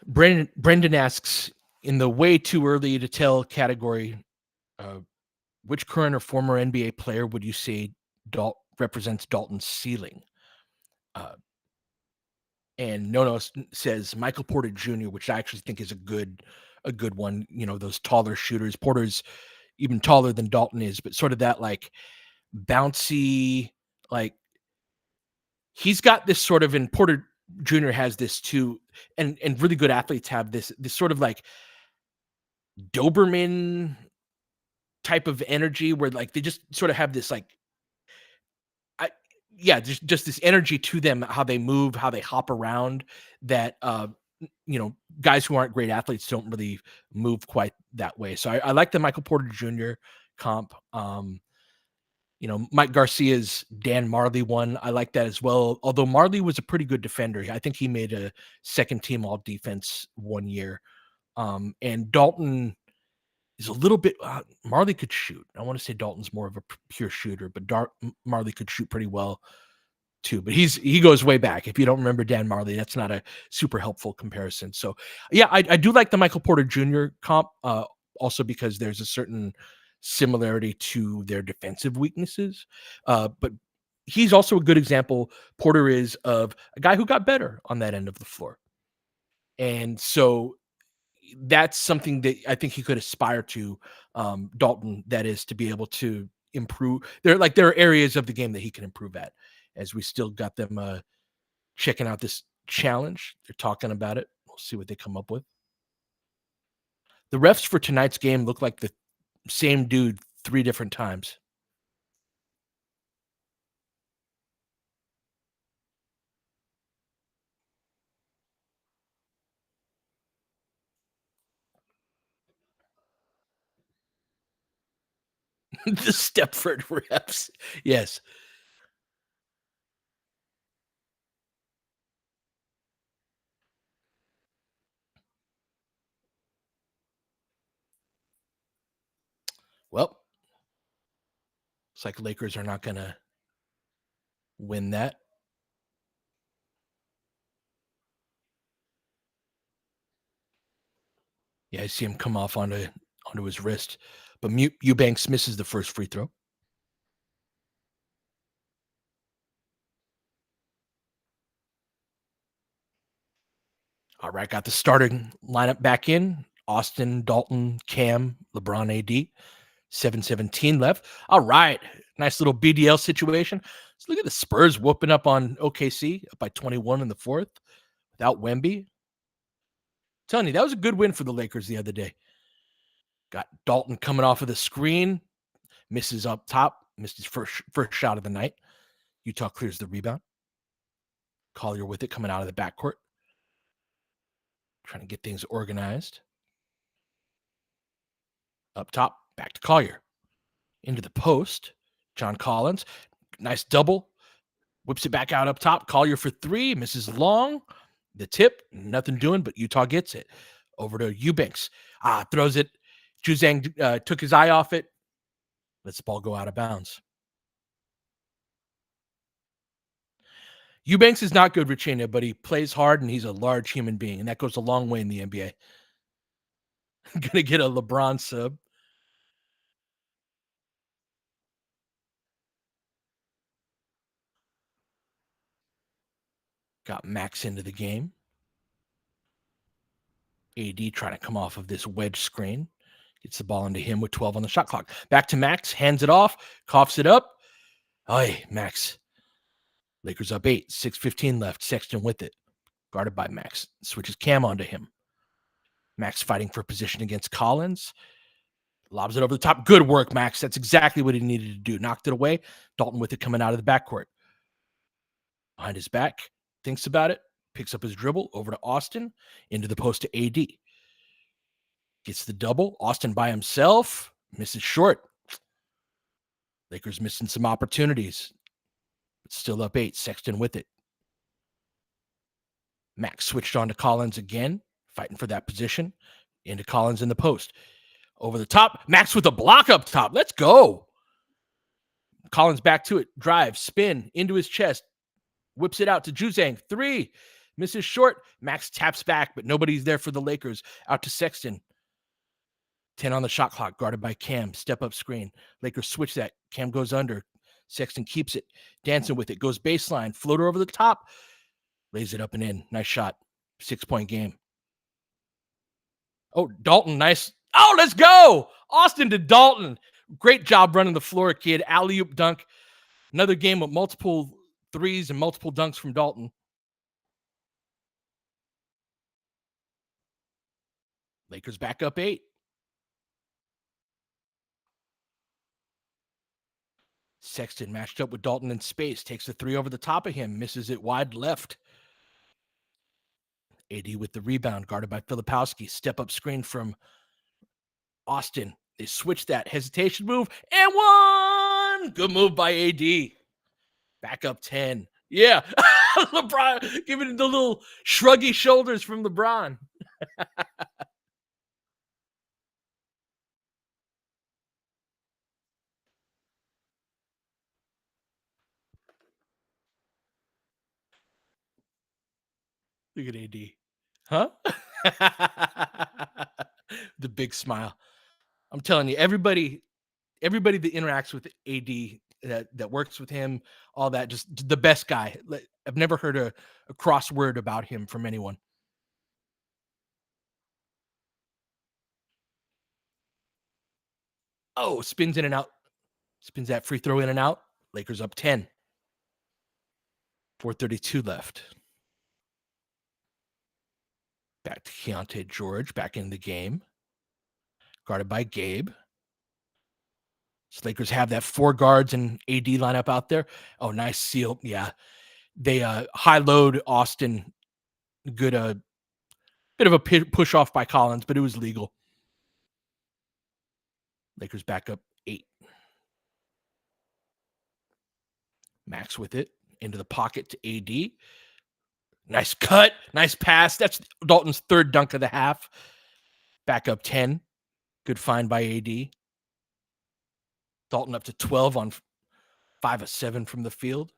Brendan asks, in the way too early to tell category, which current or former NBA player would you say represents Dalton's ceiling? And Nono says Michael Porter Jr., which I actually think is a good one. You know, those taller shooters. Porter's even taller than Dalton is, but sort of that like bouncy, like he's got this sort of, and Porter Jr. has this too, and really good athletes have this sort of like Doberman type of energy where like they just sort of have this like just this energy to them, how they move, how they hop around, that guys who aren't great athletes don't really move quite that way. So I like the Michael Porter Jr. comp. Mike Garcia's Dan Marley one, I like that as well. Although Marley was a pretty good defender. I think he made a second team all defense one year. And Dalton is a little bit, Marley could shoot. I want to say Dalton's more of a pure shooter, but Marley could shoot pretty well too. But he goes way back. If you don't remember Dan Marley, that's not a super helpful comparison. So yeah, I do like the Michael Porter Jr. comp, also because there's a certain similarity to their defensive weaknesses. But he's also a good example, Porter is, of a guy who got better on that end of the floor. And so that's something that I think he could aspire to, Dalton, that is, to be able to improve. There are areas of the game that he can improve at, as we still got them checking out this challenge. They're talking about it. We'll see what they come up with. The refs for tonight's game look like the same dude 3 different times. The Stepford refs. Yes. Well, looks like Lakers are not going to win that. Yeah, I see him come off onto his wrist. But Eubanks misses the first free throw. All right, got the starting lineup back in. Austin, Dalton, Cam, LeBron, AD. 7:17 left. All right, nice little BDL situation. Let's look at the Spurs whooping up on OKC up by 21 in the fourth without Wemby. Telling you, that was a good win for the Lakers the other day. Got Dalton coming off of the screen, misses up top, missed his first shot of the night. Utah clears the rebound. Collier with it coming out of the backcourt, trying to get things organized. Up top, back to Collier. Into the post, John Collins. Nice double. Whips it back out up top. Collier for three, misses long. The tip, nothing doing, but Utah gets it. Over to Eubanks. Throws it. Juzang took his eye off it. Lets the ball go out of bounds. Eubanks is not good, Regina, but he plays hard and he's a large human being, and that goes a long way in the NBA. Gonna get a LeBron sub. Got Max into the game. AD trying to come off of this wedge screen. Gets the ball into him with 12 on the shot clock. Back to Max, hands it off, coughs it up. Hey, Max. Lakers up 8, 6:15 left. Sexton with it. Guarded by Max. Switches Cam onto him. Max fighting for position against Collins. Lobs it over the top. Good work, Max. That's exactly what he needed to do. Knocked it away. Dalton with it coming out of the backcourt. Behind his back. Thinks about it. Picks up his dribble. Over to Austin. Into the post to AD. Gets the double. Austin by himself. Misses short. Lakers missing some opportunities. But still up 8. Sexton with it. Max switched on to Collins again. Fighting for that position. Into Collins in the post. Over the top. Max with a block up top. Let's go. Collins back to it. Drive. Spin. Into his chest. Whips it out to Juzang. 3. Misses short. Max taps back, but nobody's there for the Lakers. Out to Sexton. 10 on the shot clock. Guarded by Cam. Step up screen. Lakers switch that. Cam goes under. Sexton keeps it. Dancing with it. Goes baseline. Floater over the top. Lays it up and in. Nice shot. 6-point game. Oh, Dalton. Nice. Oh, let's go. Austin to Dalton. Great job running the floor, kid. Alley-oop dunk. Another game with multiple threes and multiple dunks from Dalton. Lakers back up 8. Sexton matched up with Dalton in space. Takes the 3 over the top of him. Misses it wide left. AD with the rebound. Guarded by Filipowski. Step up screen from Austin. They switch that. Hesitation move. And 1. Good move by AD. Back up 10. Yeah. LeBron giving the little shruggy shoulders from LeBron. Look at AD. Huh? The big smile. I'm telling you, everybody that interacts with AD, that works with him, all that, just the best guy. I've never heard a crossword about him from anyone. Oh, spins in and out. Spins that free throw in and out. Lakers up 10. 4:32 left. Back to Keontae George, back in the game. Guarded by Gabe. So Lakers have that 4 guards and AD lineup out there. Oh, nice seal. Yeah. They high load Austin. Good bit of a push off by Collins, but it was legal. Lakers back up 8. Max with it into the pocket to AD. Nice cut. Nice pass. That's Dalton's 3rd dunk of the half. Back up 10. Good find by AD. Dalton up to 12 on 5 of 7 from the field.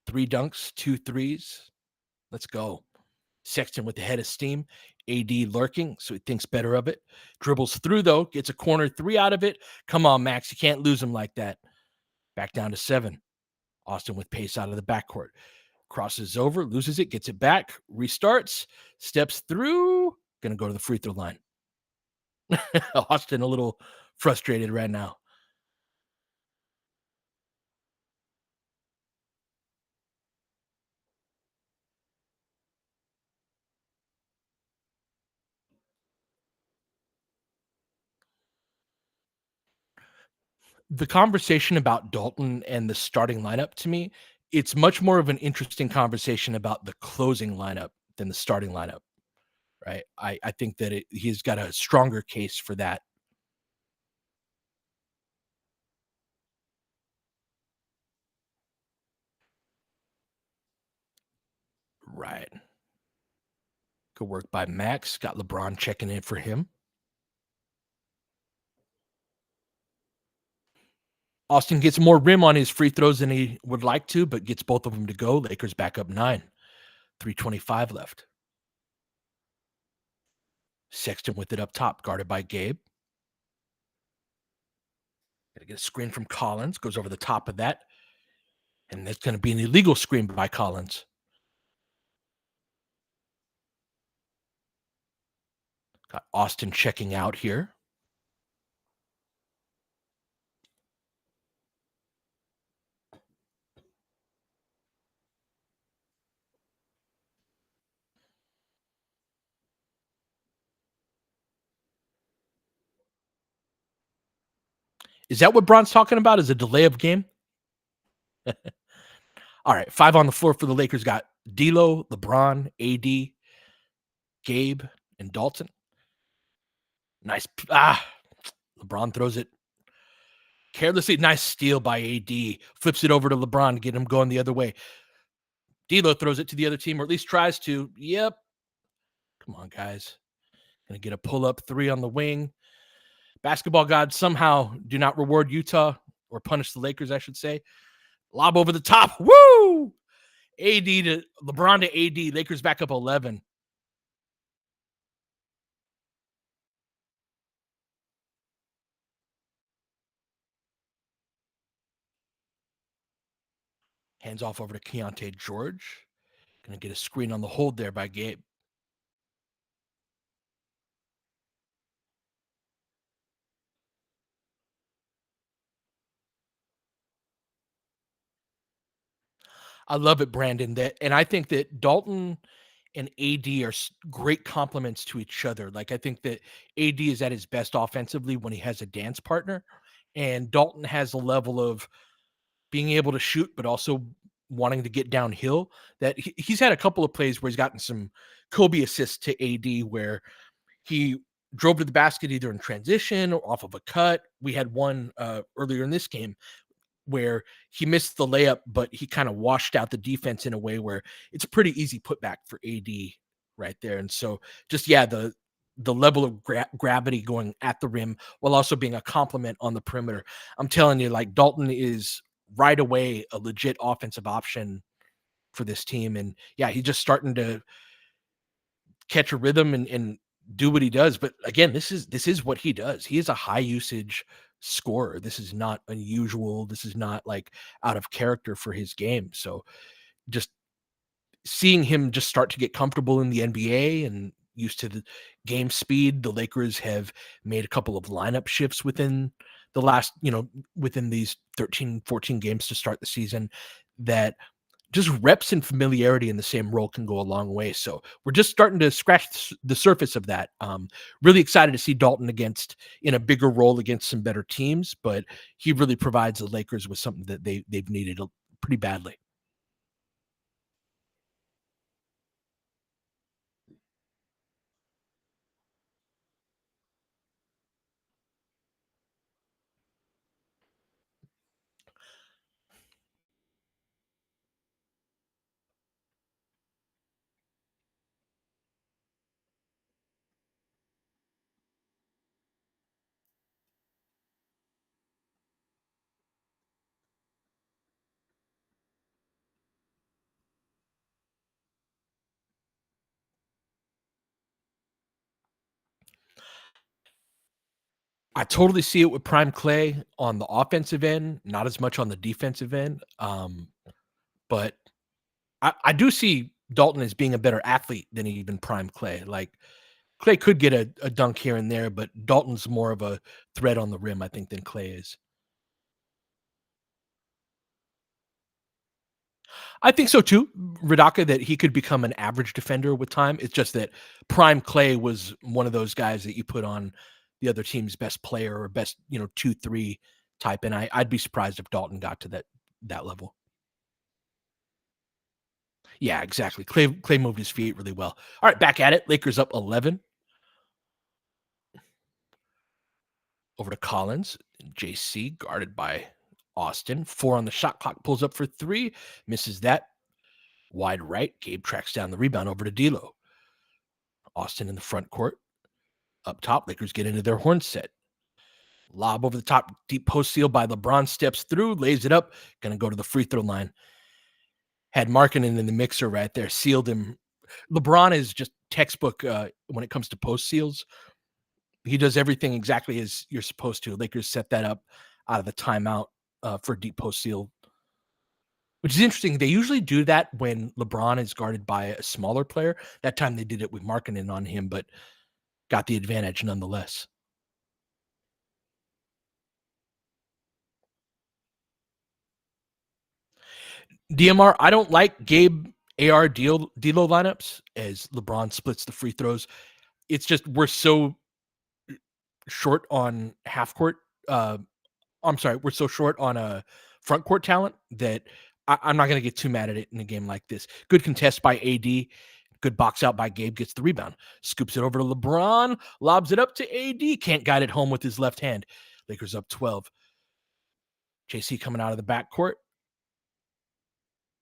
3 dunks, 2 threes. Let's go. Sexton with the head of steam. AD lurking, so he thinks better of it. Dribbles through, though. Gets a corner 3 out of it. Come on, Max. You can't lose him like that. Back down to 7. Austin with pace out of the backcourt. Crosses over, loses it, gets it back, restarts, steps through. Going to go to the free throw line. Austin a little frustrated right now. The conversation about Dalton and the starting lineup to me, it's much more of an interesting conversation about the closing lineup than the starting lineup, right? I think that he's got a stronger case for that. Right. Good work by Max. Got LeBron checking in for him. Austin gets more rim on his free throws than he would like to, but gets both of them to go. Lakers back up 9. 3:25 left. Sexton with it up top, guarded by Gabe. Gonna get a screen from Collins. Goes over the top of that. And that's going to be an illegal screen by Collins. Got Austin checking out here. Is that what Bron's talking about? Is a delay of game? All right, 5 on the floor for the Lakers. Got D'Lo, LeBron, AD, Gabe, and Dalton. Nice. LeBron throws it carelessly. Nice steal by AD. Flips it over to LeBron to get him going the other way. D'Lo throws it to the other team, or at least tries to. Yep. Come on, guys. Gonna get a pull-up 3 on the wing. Basketball gods somehow do not reward Utah or punish the Lakers, I should say. Lob over the top. Woo! AD to LeBron to AD. Lakers back up 11. Hands off over to Keontae George. Gonna get a screen on the hold there by Gabe. I love it, Brandon. That, and I think that Dalton and AD are great complements to each other. Like I think that AD is at his best offensively when he has a dance partner, and Dalton has a level of being able to shoot, but also wanting to get downhill. That he's had a couple of plays where he's gotten some Kobe assists to AD where he drove to the basket either in transition or off of a cut. We had one earlier in this game where he missed the layup, but he kind of washed out the defense in a way where it's a pretty easy putback for AD right there. And so just the level of gravity going at the rim while also being a complement on the perimeter. I'm telling you, like Dalton is right away a legit offensive option for this team. And yeah, he's just starting to catch a rhythm and do what he does. But again, this is what he does. He is a high usage scorer. This is not unusual. This is not like out of character for his game. So just seeing him just start to get comfortable in the NBA and used to the game speed, the Lakers have made a couple of lineup shifts within the last, within these 13, 14 games to start the season that just reps and familiarity in the same role can go a long way. So we're just starting to scratch the surface of that. Really excited to see Dalton in a bigger role against some better teams, but he really provides the Lakers with something that they've needed pretty badly. I totally see it with Prime Clay on the offensive end, not as much on the defensive end. But I do see Dalton as being a better athlete than even Prime Clay. Like Clay could get a dunk here and there, but Dalton's more of a threat on the rim, I think, than Clay is. I think so too, Radaka, that he could become an average defender with time. It's just that Prime Clay was one of those guys that you put on the other team's best player or best, 2, 3 type, and I'd be surprised if Dalton got to that level. Yeah, exactly. Clay moved his feet really well. All right, back at it. Lakers up 11 over to Collins. JC guarded by Austin. 4 on the shot clock. Pulls up for 3. Misses that. Wide right. Gabe tracks down the rebound over to D'Lo. Austin in the front court. Up top, Lakers get into their horn set. Lob over the top, deep post seal by LeBron. Steps through, lays it up. Going to go to the free throw line. Had Markkanen in the mixer right there. Sealed him. LeBron is just textbook when it comes to post seals. He does everything exactly as you're supposed to. Lakers set that up out of the timeout for a deep post seal, which is interesting. They usually do that when LeBron is guarded by a smaller player. That time they did it with Markkanen on him, but got the advantage nonetheless. DMR, I don't like Gabe AR D'Lo lineups as LeBron splits the free throws. It's just we're so short on half court. I'm sorry, we're so short on a front court talent that I'm not going to get too mad at it in a game like this. Good contest by AD. Good box out by Gabe. Gets the rebound. Scoops it over to LeBron. Lobs it up to AD. Can't guide it home with his left hand. Lakers up 12. JC coming out of the backcourt.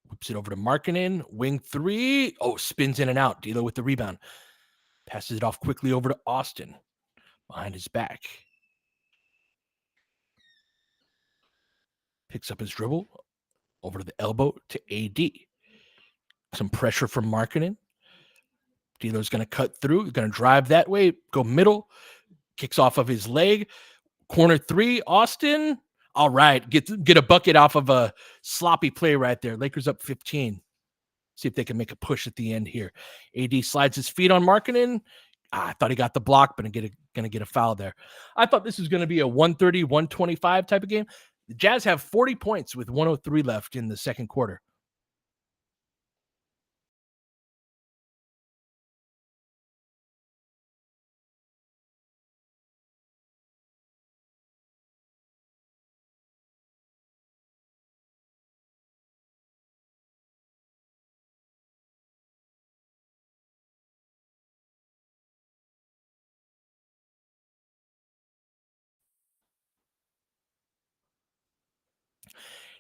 Whips it over to Markkanen. Wing 3. Oh, spins in and out. D'Lo with the rebound. Passes it off quickly over to Austin. Behind his back. Picks up his dribble. Over to the elbow to AD. Some pressure from Markkanen. D'Lo's going to cut through. He's going to drive that way. Go middle. Kicks off of his leg. Corner 3. Austin. All right. Get a bucket off of a sloppy play right there. Lakers up 15. See if they can make a push at the end here. AD slides his feet on Markkanen. I thought he got the block, but going to get a foul there. I thought this was going to be a 130, 125 type of game. The Jazz have 40 points with 103 left in the second quarter.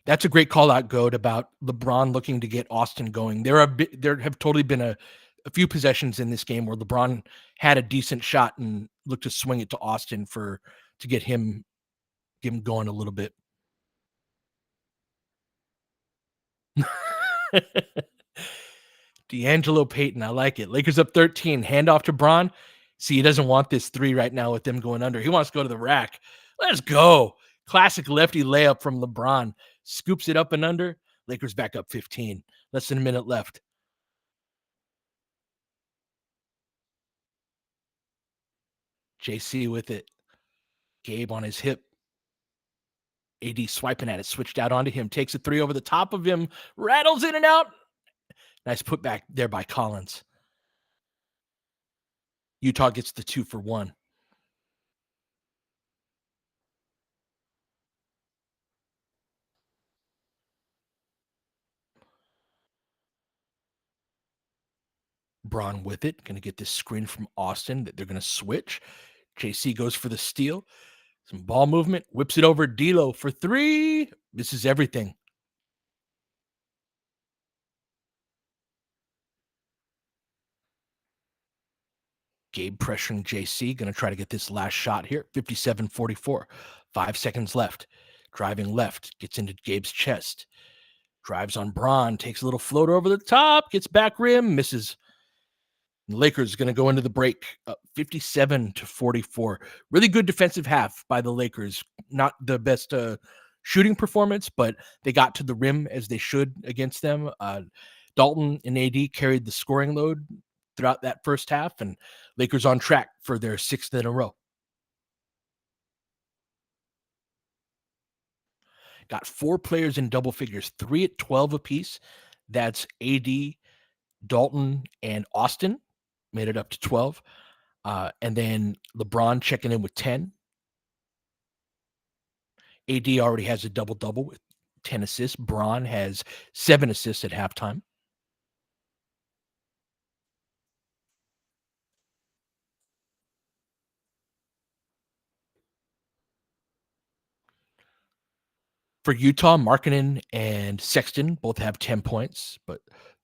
That's a great call out, Goat, about LeBron looking to get Austin going. There have totally been a few possessions in this game where LeBron had a decent shot and looked to swing it to Austin to get him going a little bit. D'Angelo Payton, I like it. Lakers up 13. Handoff to Bron. See, he doesn't want this 3 right now with them going under. He wants to go to the rack. Let's go. Classic lefty layup from LeBron. Scoops it up and under. Lakers back up 15. Less than a minute left. JC with it. Gabe on his hip. AD swiping at it. Switched out onto him. Takes a 3 over the top of him. Rattles in and out. Nice putback there by Collins. Utah gets the 2 for 1. Braun with it. Going to get this screen from Austin that they're going to switch. JC goes for the steal. Some ball movement. Whips it over D'Lo for 3. This is everything. Gabe pressuring JC. Going to try to get this last shot here. 57-44. 5 seconds left. Driving left. Gets into Gabe's chest. Drives on Braun. Takes a little floater over the top. Gets back rim. Misses. The Lakers going to go into the break 57-44. Really good defensive half by the Lakers. Not the best shooting performance, but they got to the rim as they should against them. Dalton and AD carried the scoring load throughout that first half, and Lakers on track for their 6th in a row. Got 4 players in double figures, 3 at 12 apiece. That's AD, Dalton, and Austin. Made it up to 12. And then LeBron checking in with 10. AD already has a double-double with 10 assists. Braun has 7 assists at halftime. For Utah, Markkanen and Sexton both have 10 points, but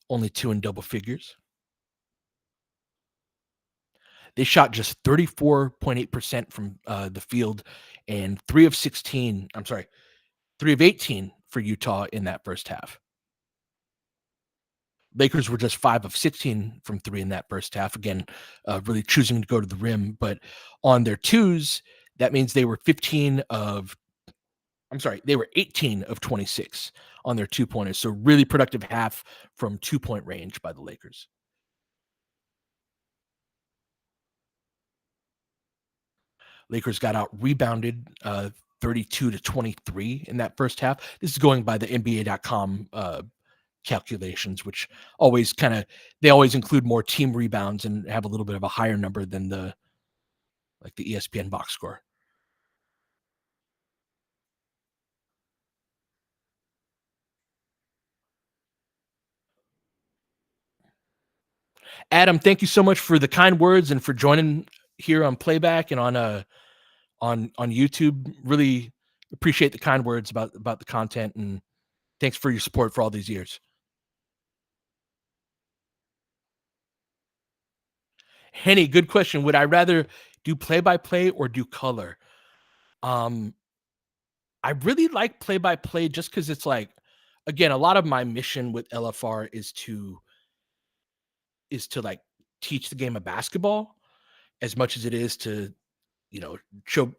only 2 in double figures. They shot just 34.8% from, the field and 3 of 16 I'm sorry, 3 of 18 for Utah in that first half. Lakers were just 5 of 16 from 3 in that first half, again, really choosing to go to the rim, but on their twos, that means they were 15 of I'm sorry, they were 18 of 26 on their two-pointers, so really productive half from two-point range by the Lakers. Lakers got out rebounded 32 to 23 in that first half. This is going by the NBA.com calculations, which always they always include more team rebounds and have a little bit of a higher number than the ESPN box score. Adam, thank you so much for the kind words and for joining here on playback and on YouTube. Really appreciate the kind words about the content, and thanks for your support for all these years. Henny, good question. Would I rather do play by play or do color? Um, I really like play by play just because it's like, again, a lot of my mission with LFR is to like teach the game of basketball as much as it is to you know show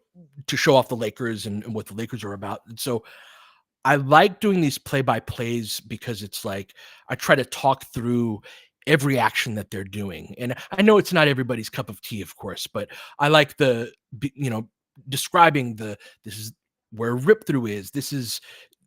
show off the Lakers and what the Lakers are about. And so I like doing these play by plays because it's like I try to talk through every action that they're doing. And I know it's not everybody's cup of tea, of course, but I like describing this is where rip through is. This is,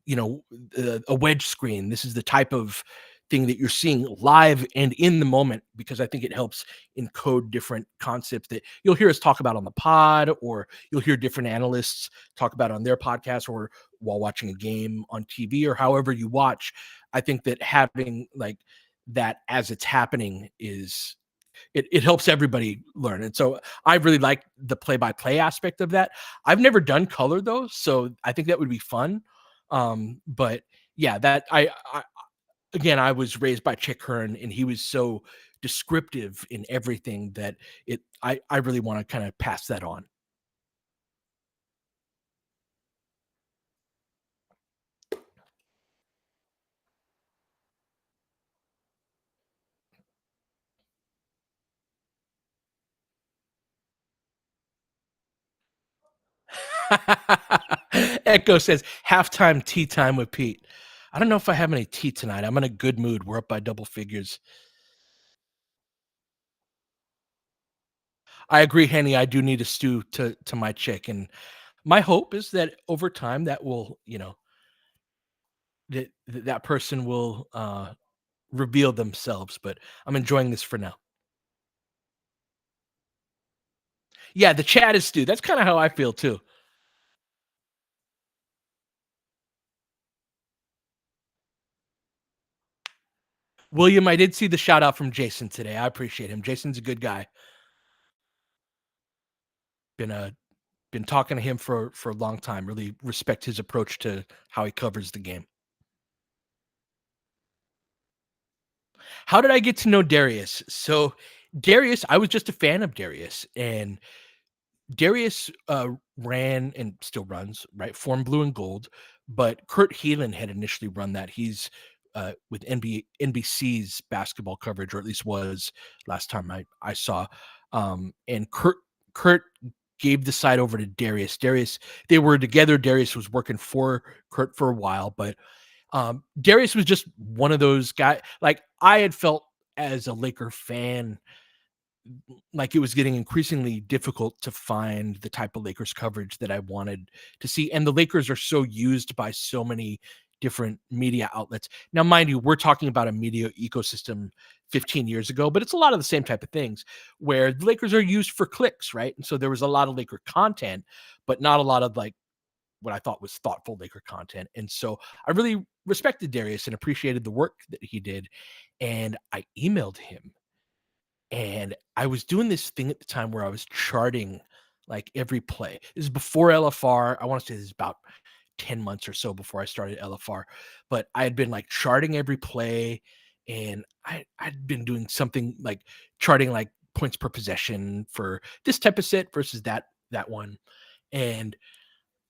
a wedge screen. This is the type of thing that you're seeing live and in the moment because I think it helps encode different concepts that you'll hear us talk about on the pod, or you'll hear different analysts talk about on their podcast, or while watching a game on TV, or however you watch. I think that having like that as it's happening it helps everybody learn. And so I really like the play by play aspect of that. I've never done color though, so I think that would be fun. But yeah, that I again, I was raised by Chick Hearn, and he was so descriptive in everything that I really want to kind of pass that on. Echo says halftime tea time with Pete. I don't know if I have any tea tonight. I'm in a good mood. We're up by double figures. I agree, Henny. I do need a stew to my chick, and my hope is that over time that will, that person will reveal themselves. But I'm enjoying this for now. Yeah, the chat is stew. That's kind of how I feel too. William, I did see the shout out from Jason today. I appreciate him. Jason's a good guy. Been been talking to him for a long time. Really respect his approach to how he covers the game. How did I get to know Darius? So Darius, I was just a fan of Darius, and Darius ran and still runs, right? Form Blue and Gold, but Kurt Heelan had initially run that. He's with NBC's basketball coverage, or at least was last time I saw. And Kurt gave the side over to Darius. Darius, they were together. Darius was working for Kurt for a while, but Darius was just one of those guys. Like I had felt as a Laker fan, like it was getting increasingly difficult to find the type of Lakers coverage that I wanted to see. And the Lakers are so used by so many different media outlets. Now, mind you, we're talking about a media ecosystem 15 years ago, but it's a lot of the same type of things where the Lakers are used for clicks, right? And so there was a lot of Laker content, but not a lot of like what I thought was thoughtful Laker content. And so I really respected Darius and appreciated the work that he did. And I emailed him, and I was doing this thing at the time where I was charting like every play. This is before LFR. I want to say this is about 10 months or so before I started LFR, but I had been like charting every play, and I'd been doing something like charting like points per possession for this type of set versus that one. And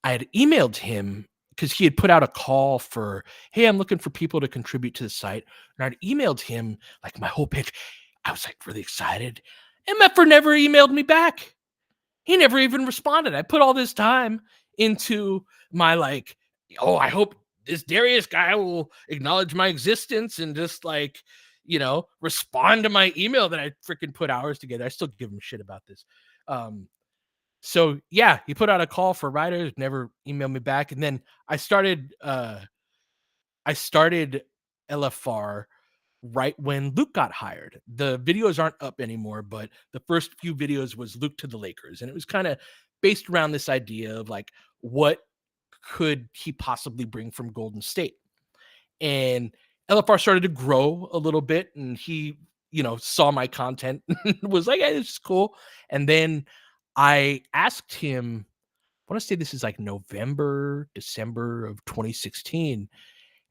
I had emailed him because he had put out a call for, hey, I'm looking for people to contribute to the site. And I'd emailed him like my whole pitch. I was like really excited. MFR never emailed me back. He never even responded. I put all this time into my like, oh, I hope this Darius guy will acknowledge my existence and just like, respond to my email that I freaking put hours together. I still give him shit about this. So yeah, he put out a call for writers, never emailed me back. And then I started LFR right when Luke got hired. The videos aren't up anymore, but the first few videos was Luke to the Lakers. And it was kind of based around this idea of like, what could he possibly bring from Golden State? And LFR started to grow a little bit, and he, saw my content and was like, hey, this is cool. And then I asked him, I want to say this is like November, December of 2016.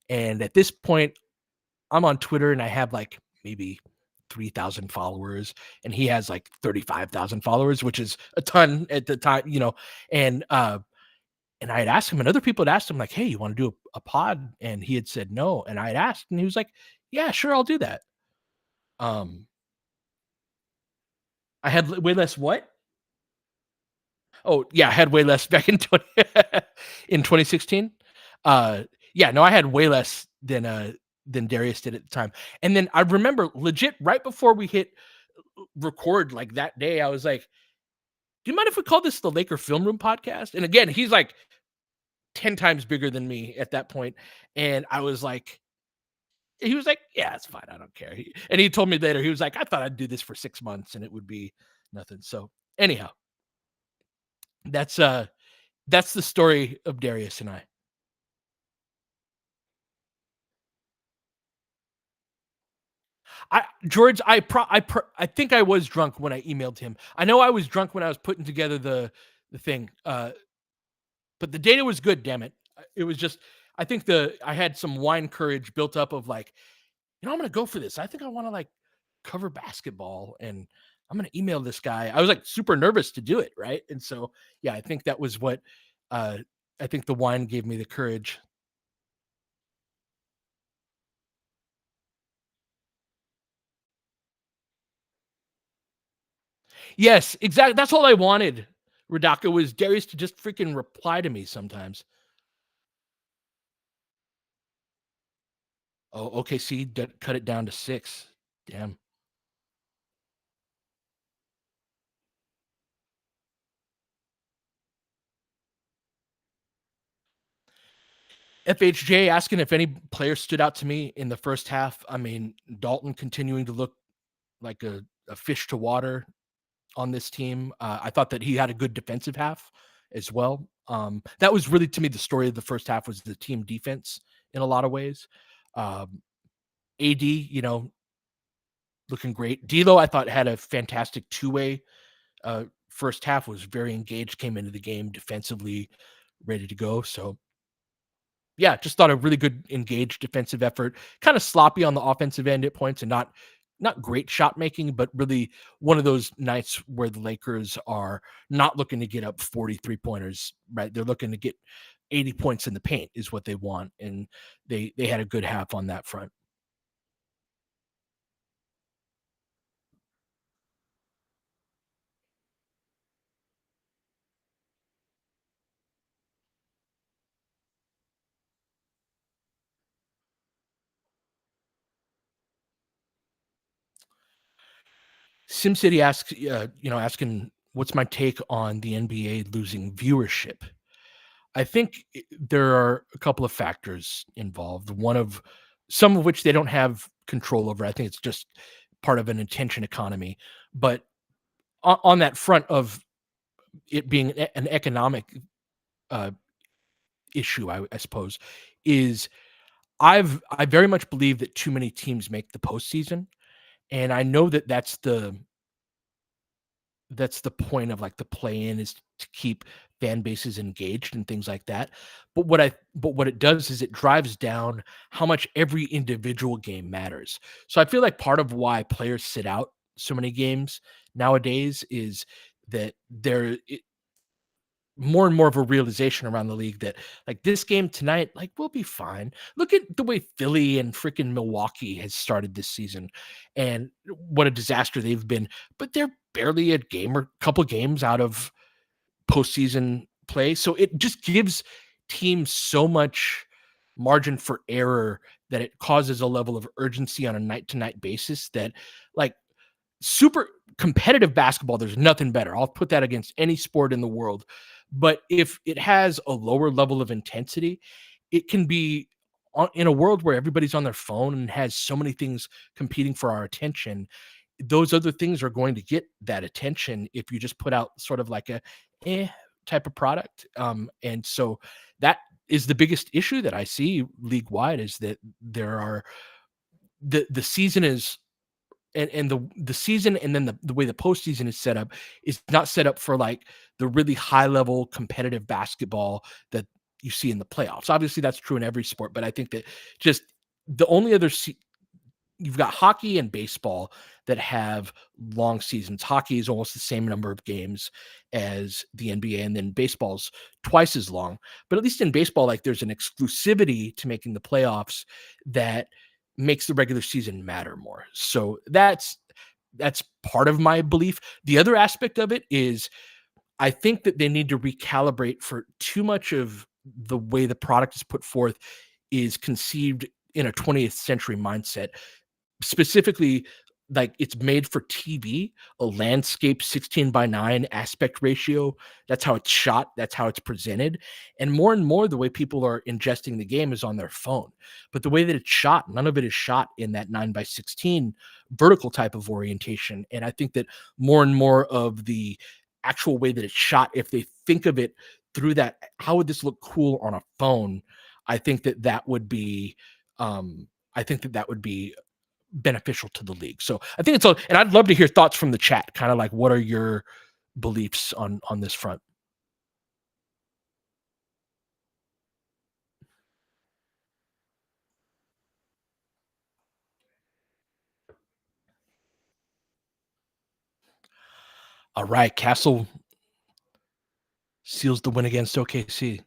And at this point, I'm on Twitter and I have like maybe 3,000 followers, and he has like 35,000 followers, which is a ton at the time. And I had asked him, and other people had asked him, like, hey, you want to do a pod? And he had said no. And I had asked, and he was like, yeah, sure, I'll do that. I had way less what? Oh, yeah, I had way less back in 2016. Yeah, no, I had way less than Darius did at the time. And then I remember legit right before we hit record like that day, I was like, do you mind if we call this the Laker Film Room podcast? And again, he's like 10 times bigger than me at that point. And I was like, he was like, yeah, it's fine. I don't care. And he told me later, he was like, I thought I'd do this for 6 months and it would be nothing. So anyhow, that's that's the story of Darius and I. George, I think I was drunk when I emailed him. I know I was drunk when I was putting together the thing. But the data was good, damn it. It was just, I think I had some wine courage built up of like, I'm gonna go for this. I think I want to like cover basketball, and I'm gonna email this guy. I was like super nervous to do it, right? And so yeah, I think that was what I think the wine gave me the courage. Yes, exactly. That's all I wanted. Radaka was Darius to just freaking reply to me sometimes. Oh, OKC cut it down to 6. Damn. FHJ asking if any player stood out to me in the first half. I mean, Dalton continuing to look like a fish to water on this team. I thought that he had a good defensive half as well. That was really, to me, the story of the first half was the team defense in a lot of ways. AD, looking great. D'Lo, I thought, had a fantastic two-way first half, was very engaged, came into the game defensively, ready to go. So yeah, just thought a really good engaged defensive effort. Kind of sloppy on the offensive end at points, and not great shot making, but really one of those nights where the Lakers are not looking to get up 43 pointers, right? They're looking to get 80 points in the paint is what they want, and they had a good half on that front. SimCity asks, asking what's my take on the NBA losing viewership. I think there are a couple of factors involved. Some of which they don't have control over. I think it's just part of an attention economy. But on that front of it being an economic uh, issue, I suppose, is I very much believe that too many teams make the postseason, and I know that that's the point of like the play in is to keep fan bases engaged and things like that. But what it does is it drives down how much every individual game matters. So I feel like part of why players sit out so many games nowadays is that more and more of a realization around the league that like this game tonight, like we'll be fine. Look at the way Philly and freaking Milwaukee has started this season and what a disaster they've been, but they're barely a game or couple games out of postseason play. So it just gives teams so much margin for error that it causes a level of urgency on a night to night basis that like super competitive basketball, there's nothing better. I'll put that against any sport in the world. But if it has a lower level of intensity, it can be in a world where everybody's on their phone and has so many things competing for our attention. Those other things are going to get that attention if you just put out sort of like a type of product. And so that is the biggest issue that I see league wide is that there are the season is and the season and then the way the postseason is set up is not set up for like the really high level competitive basketball that you see in the playoffs. Obviously, that's true in every sport, but I think that just the only other you've got hockey and baseball that have long seasons. Hockey is almost the same number of games as the NBA, and then baseball's twice as long. But at least in baseball, like there's an exclusivity to making the playoffs that makes the regular season matter more. So that's part of my belief. The other aspect of it is I think that they need to recalibrate for too much of the way the product is put forth is conceived in a 20th century mindset, specifically like it's made for TV, a landscape 16:9 aspect ratio. That's how it's shot. That's how it's presented. And more, the way people are ingesting the game is on their phone. But the way that it's shot, none of it is shot in that 9:16 vertical type of orientation. And I think that more and more of the actual way that it's shot, if they think of it through that, how would this look cool on a phone? I think that that would be, I think that that would be beneficial to the league. So I think it's all, and I'd love to hear thoughts from the chat. Kind of like, what are your beliefs on this front? All right, Castle seals the win against OKC.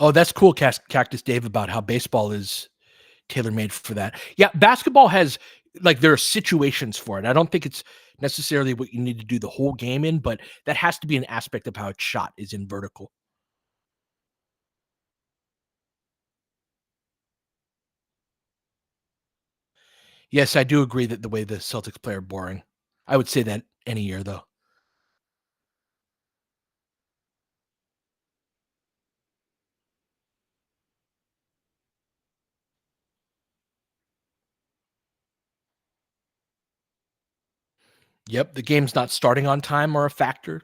Oh, that's cool, Cactus Dave, about how baseball is tailor made for that. Yeah, basketball has like there are situations for it. I don't think it's necessarily what you need to do the whole game in, but that has to be an aspect of how it's shot is in vertical. Yes, I do agree that the way the Celtics play are boring. I would say that any year though. Yep, the game's not starting on time are a factor.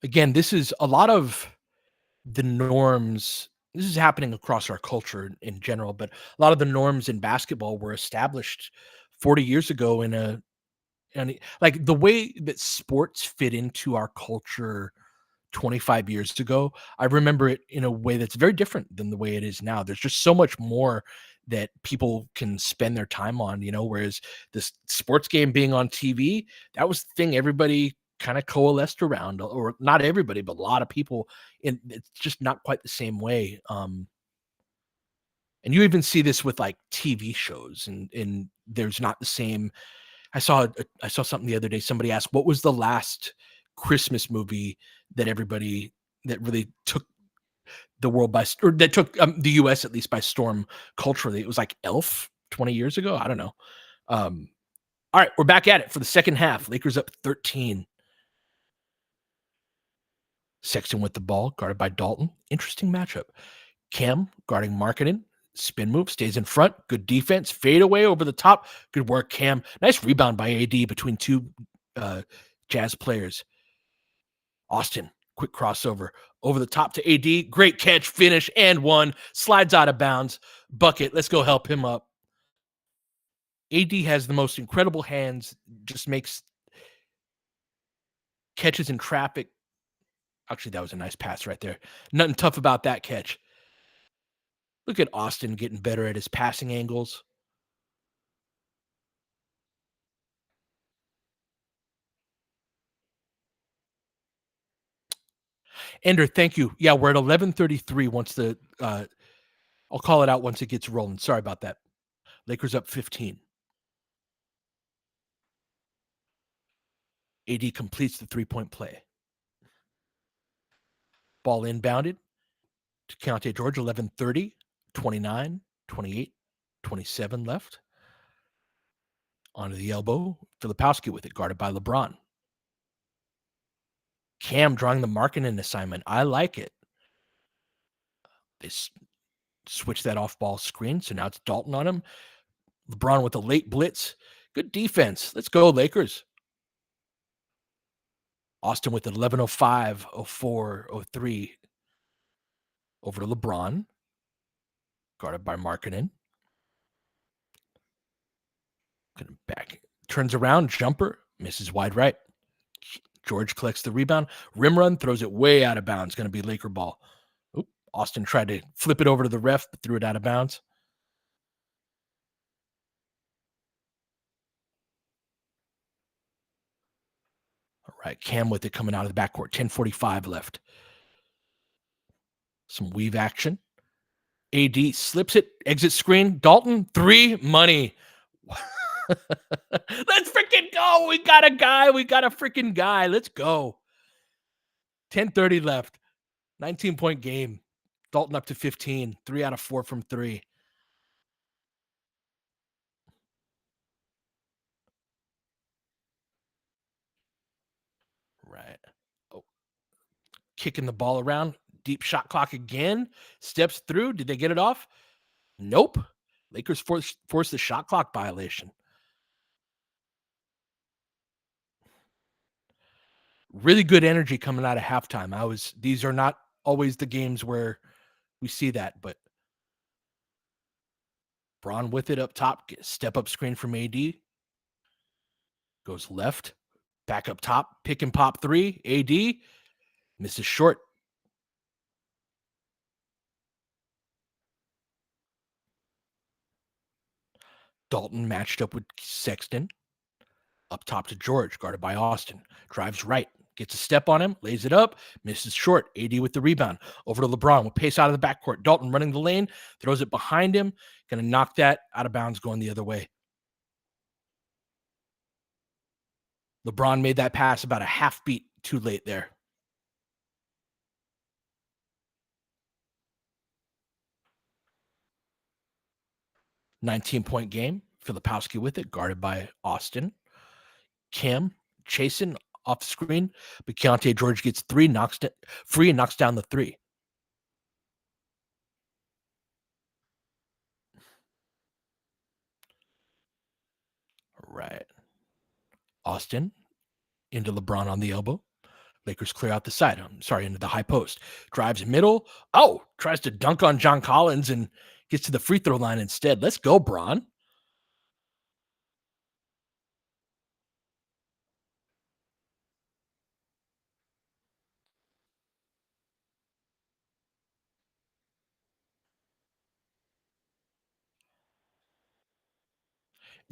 Again, this is a lot of the norms. This is happening across our culture in general, but a lot of the norms in basketball were established 40 years ago in a and like the way that sports fit into our culture 25 years ago, I remember it in a way that's very different than the way it is now. There's just so much more that people can spend their time on, whereas this sports game being on TV, that was the thing everybody kind of coalesced around, or not everybody, but a lot of people. And it's just not quite the same way. And you even see this with like TV shows, and there's not the same. I saw something the other day. Somebody asked, "What was the last Christmas movie that everybody that really took the world by or that took the U.S. at least by storm culturally?" It was like Elf 20 years ago. I don't know. Um, all right, we're back at it for the second half. Lakers up 13. Sexton with the ball, guarded by Dalton. Interesting matchup. Cam guarding Markkinen. Spin move, stays in front. Good defense. Fade away over the top. Good work, Cam. Nice rebound by AD between two Jazz players. Austin, quick crossover. Over the top to AD. Great catch, finish, and one. Slides out of bounds. Bucket. Let's go help him up. AD has the most incredible hands. Just makes catches in traffic. Actually, that was a nice pass right there. Nothing tough about that catch. Look at Austin getting better at his passing angles. Ender, thank you. Yeah, we're at 11:33 once the I'll call it out once it gets rolling. Sorry about that. Lakers up 15. AD completes the three-point play. Ball inbounded to Keontae George, 11:30, 29, 28, 27 left. Onto the elbow. Filipowski with it, guarded by LeBron. Cam drawing the Markkanen assignment. I like it. They switch that off-ball screen, so now it's Dalton on him. LeBron with a late blitz. Good defense. Let's go, Lakers. Austin with 11:05, 04, 03. Over to LeBron. Guarded by Markkanen. Back. Turns around, jumper. Misses wide right. George collects the rebound. Rim run, throws it way out of bounds. Going to be Laker ball. Oop, Austin tried to flip it over to the ref, but threw it out of bounds. All right, Cam with it coming out of the backcourt. 10:45 left. Some weave action. AD slips it, exit screen. Dalton, three, money. Let's freaking go. We got a guy. We got a freaking guy. Let's go. 10:30 left. 19-point game. Dalton up to 15. 3 out of 4 from 3. Right. Oh. Kicking the ball around. Deep shot clock again. Steps through. Did they get it off? Nope. Lakers force the shot clock violation. Really good energy coming out of halftime. These are not always the games where we see that, but Braun with it up top, step up screen from AD. Goes left, back up top, pick and pop three. AD misses short. Dalton matched up with Sexton. Up top to George, guarded by Austin. Drives right, gets a step on him, lays it up, misses short. AD with the rebound. Over to LeBron with pace out of the backcourt. Dalton running the lane, throws it behind him. Going to knock that out of bounds going the other way. LeBron made that pass about a half beat too late there. $19-point game. Filipowski with it, guarded by Austin. Cam chasing off the screen, but Keontae George gets free and knocks down the three. Right. Austin into LeBron on the elbow. Lakers clear out the side. Into the high post. Drives middle. Oh, tries to dunk on John Collins and gets to the free throw line instead. Let's go, Bron.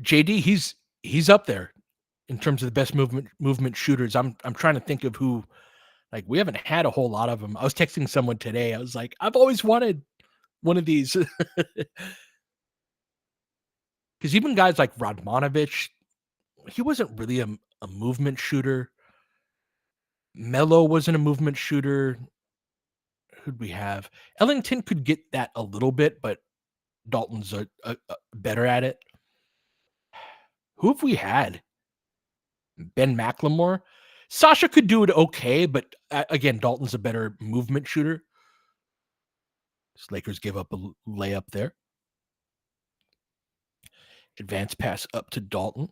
JD, he's up there in terms of the best movement shooters. I'm trying to think of who. Like, we haven't had a whole lot of them. I was texting someone today. I was like, I've always wanted one of these. Because even guys like Radmanovich, he wasn't really a movement shooter. Melo wasn't a movement shooter. Who'd we have? Ellington could get that a little bit, but Dalton's a better at it. Who have we had? Ben McLemore. Sasha could do it okay, but again, Dalton's a better movement shooter. Lakers give up a layup there. Advance pass up to Dalton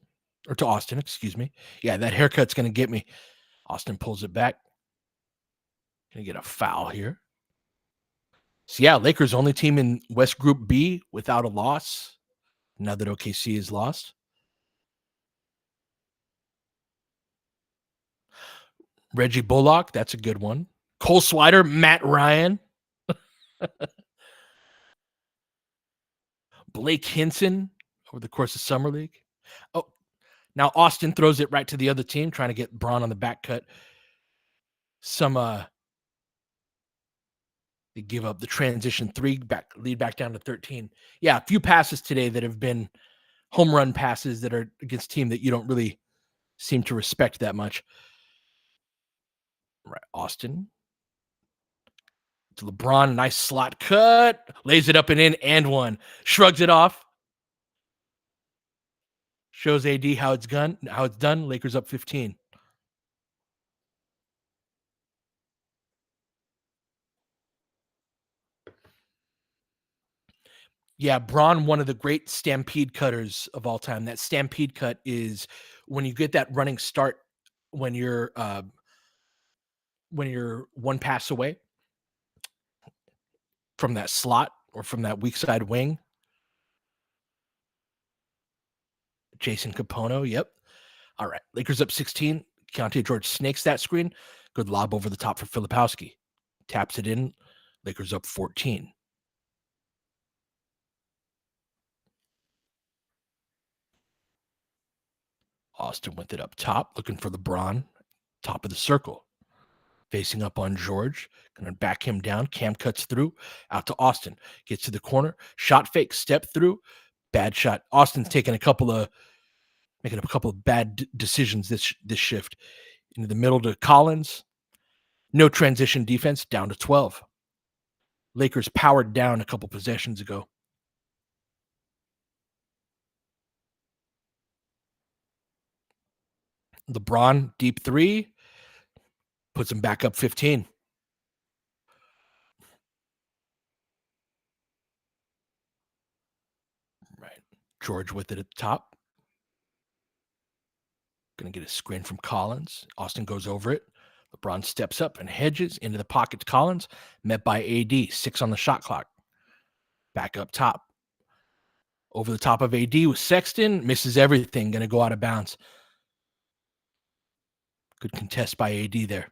or to Austin, excuse me. Yeah, that haircut's going to get me. Austin pulls it back. Going to get a foul here. So yeah, Lakers only team in West Group B without a loss. Now that OKC is lost. Reggie Bullock, that's a good one. Cole Swider, Matt Ryan, Blake Hinson over the course of Summer League. Oh, now Austin throws it right to the other team, trying to get Braun on the back cut. They give up the transition three, lead back down to 13. Yeah, a few passes today that have been home run passes that are against a team that you don't really seem to respect that much. Right, Austin to LeBron, nice slot cut, lays it up and in and one, shrugs it off. Shows AD how it's done. Lakers up 15. Yeah, Braun, one of the great stampede cutters of all time. That stampede cut is when you get that running start when you're one pass away from that slot or from that weak side wing. Jason Capono, yep. All right, Lakers up 16. Keontae George snakes that screen. Good lob over the top for Filipowski. Taps it in. Lakers up 14. Austin with it up top, looking for LeBron. Top of the circle. Facing up on George. Going to back him down. Cam cuts through. Out to Austin. Gets to the corner. Shot fake. Step through. Bad shot. Austin's making a couple of bad decisions this shift. Into the middle to Collins. No transition defense. Down to 12. Lakers powered down a couple possessions ago. LeBron, deep three. Puts him back up 15. Right. George with it at the top. Going to get a screen from Collins. Austin goes over it. LeBron steps up and hedges into the pocket to Collins. Met by AD. 6 on the shot clock. Back up top. Over the top of AD with Sexton. Misses everything. Going to go out of bounds. Good contest by AD there.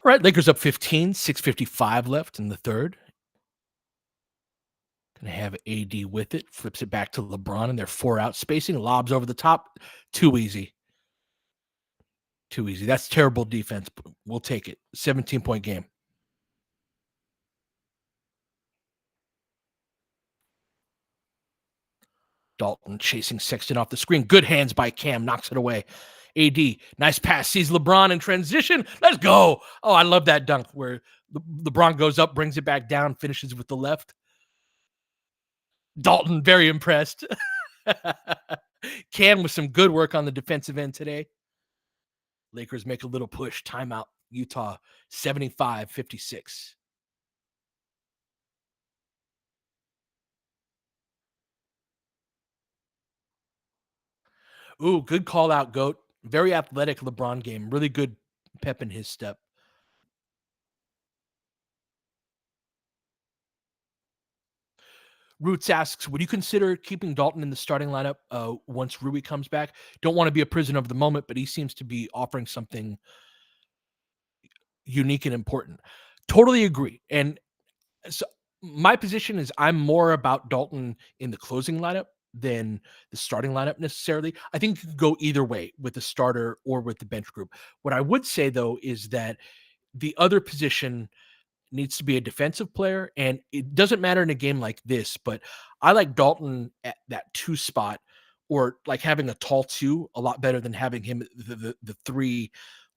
All right, Lakers up 15. 6:55 left in the third. Going to have AD with it. Flips it back to LeBron, and they're 4 out spacing. Lobs over the top. Too easy. Too easy. That's terrible defense. But we'll take it. 17-point game. Dalton chasing Sexton off the screen. Good hands by Cam. Knocks it away. AD, nice pass. Sees LeBron in transition. Let's go. Oh, I love that dunk where LeBron goes up, brings it back down, finishes with the left. Dalton, very impressed. Cam with some good work on the defensive end today. Lakers make a little push. Timeout. Utah, 75-56. Ooh, good call out, Goat. Very athletic LeBron game. Really good pep in his step. Roots asks, would you consider keeping Dalton in the starting lineup once Rui comes back? Don't want to be a prisoner of the moment, but he seems to be offering something unique and important. Totally agree. And so my position is I'm more about Dalton in the closing lineup than the starting lineup necessarily. I think you could go either way with the starter or with the bench group. What I would say though is that the other position needs to be a defensive player, and it doesn't matter in a game like this, but I like Dalton at that 2 spot or like having a tall 2 a lot better than having him the 3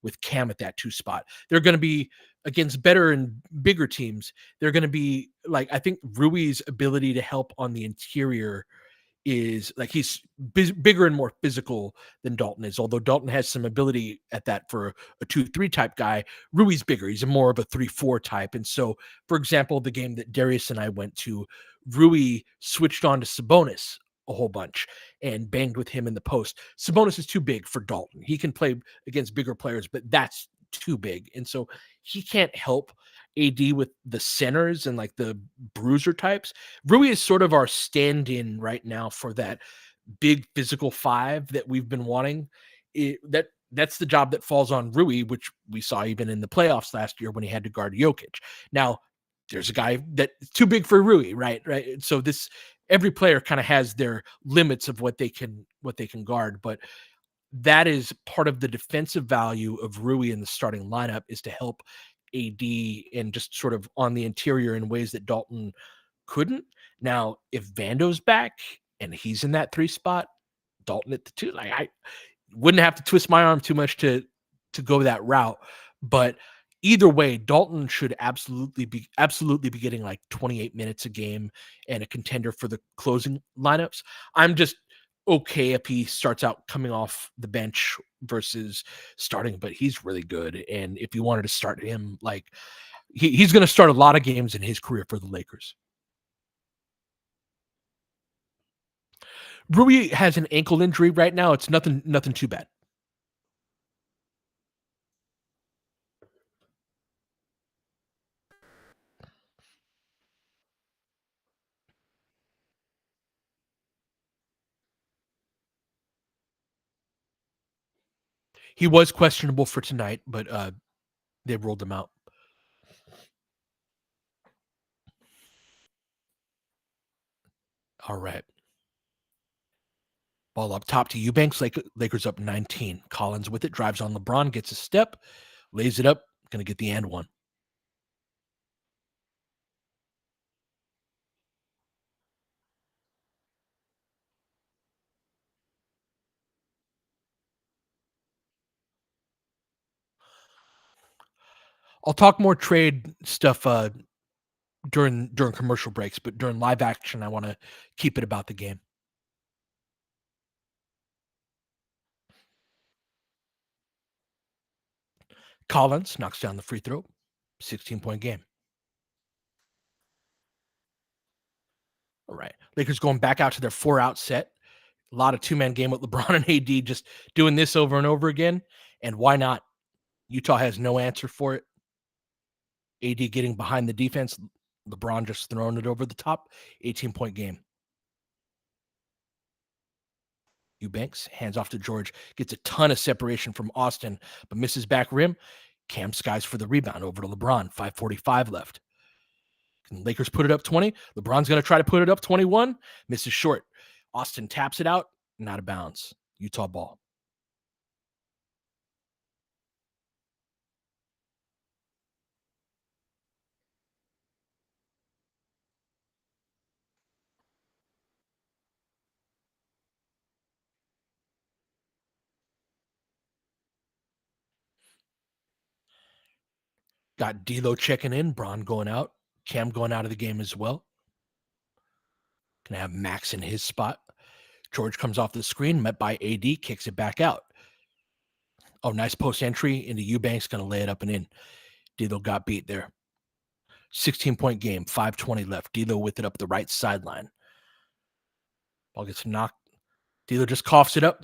with Cam at that 2 spot. They're going to be against better and bigger teams. They're going to be like I think Rui's ability to help on the interior is like he's bigger and more physical than Dalton is. Although Dalton has some ability at that for a 2-3 type guy, Rui's bigger. He's a more of a 3-4 type. And so, for example, the game that Darius and I went to, Rui switched on to Sabonis a whole bunch and banged with him in the post. Sabonis is too big for Dalton. He can play against bigger players, but that's too big. And so he can't help AD with the centers and like the bruiser types. Rui is sort of our stand-in right now for that big physical five that we've been wanting. That's the job that falls on Rui, which we saw even in the playoffs last year when he had to guard Jokic. Now, there's a guy that's too big for Rui, right? Right. So this every player kind of has their limits of what they can guard, but that is part of the defensive value of Rui in the starting lineup is to help AD and just sort of on the interior in ways that Dalton couldn't. Now, if Vando's back and he's in that 3 spot, Dalton at the 2, like I wouldn't have to twist my arm too much to go that route. But either way, Dalton should absolutely be getting like 28 minutes a game and a contender for the closing lineups. I'm just okay if he starts out coming off the bench versus starting, but he's really good. And if you wanted to start him, like he's going to start a lot of games in his career for the Lakers. Rui has an ankle injury right now. It's nothing too bad. He was questionable for tonight, but they ruled him out. All right. Ball up top to Eubanks. Lakers up 19. Collins with it, drives on LeBron, gets a step, lays it up, gonna get the and one. I'll talk more trade stuff during commercial breaks, but during live action, I want to keep it about the game. Collins knocks down the free throw, 16-point game. All right. Lakers going back out to their 4-out set. A lot of two-man game with LeBron and AD just doing this over and over again. And why not? Utah has no answer for it. AD getting behind the defense. LeBron just throwing it over the top. 18-point game. Eubanks hands off to George. Gets a ton of separation from Austin, but misses back rim. Cam skies for the rebound over to LeBron. 5:45 left. Can Lakers put it up 20? LeBron's going to try to put it up 21. Misses short. Austin taps it out. Not a bounds. Utah ball. Got D'Lo checking in. Braun going out. Cam going out of the game as well. Gonna have Max in his spot. George comes off the screen, met by AD, kicks it back out. Oh, nice post entry into Eubanks. Gonna lay it up and in. D'Lo got beat there. 16-point game, 5:20 left. D'Lo with it up the right sideline. Ball gets knocked. D'Lo just coughs it up.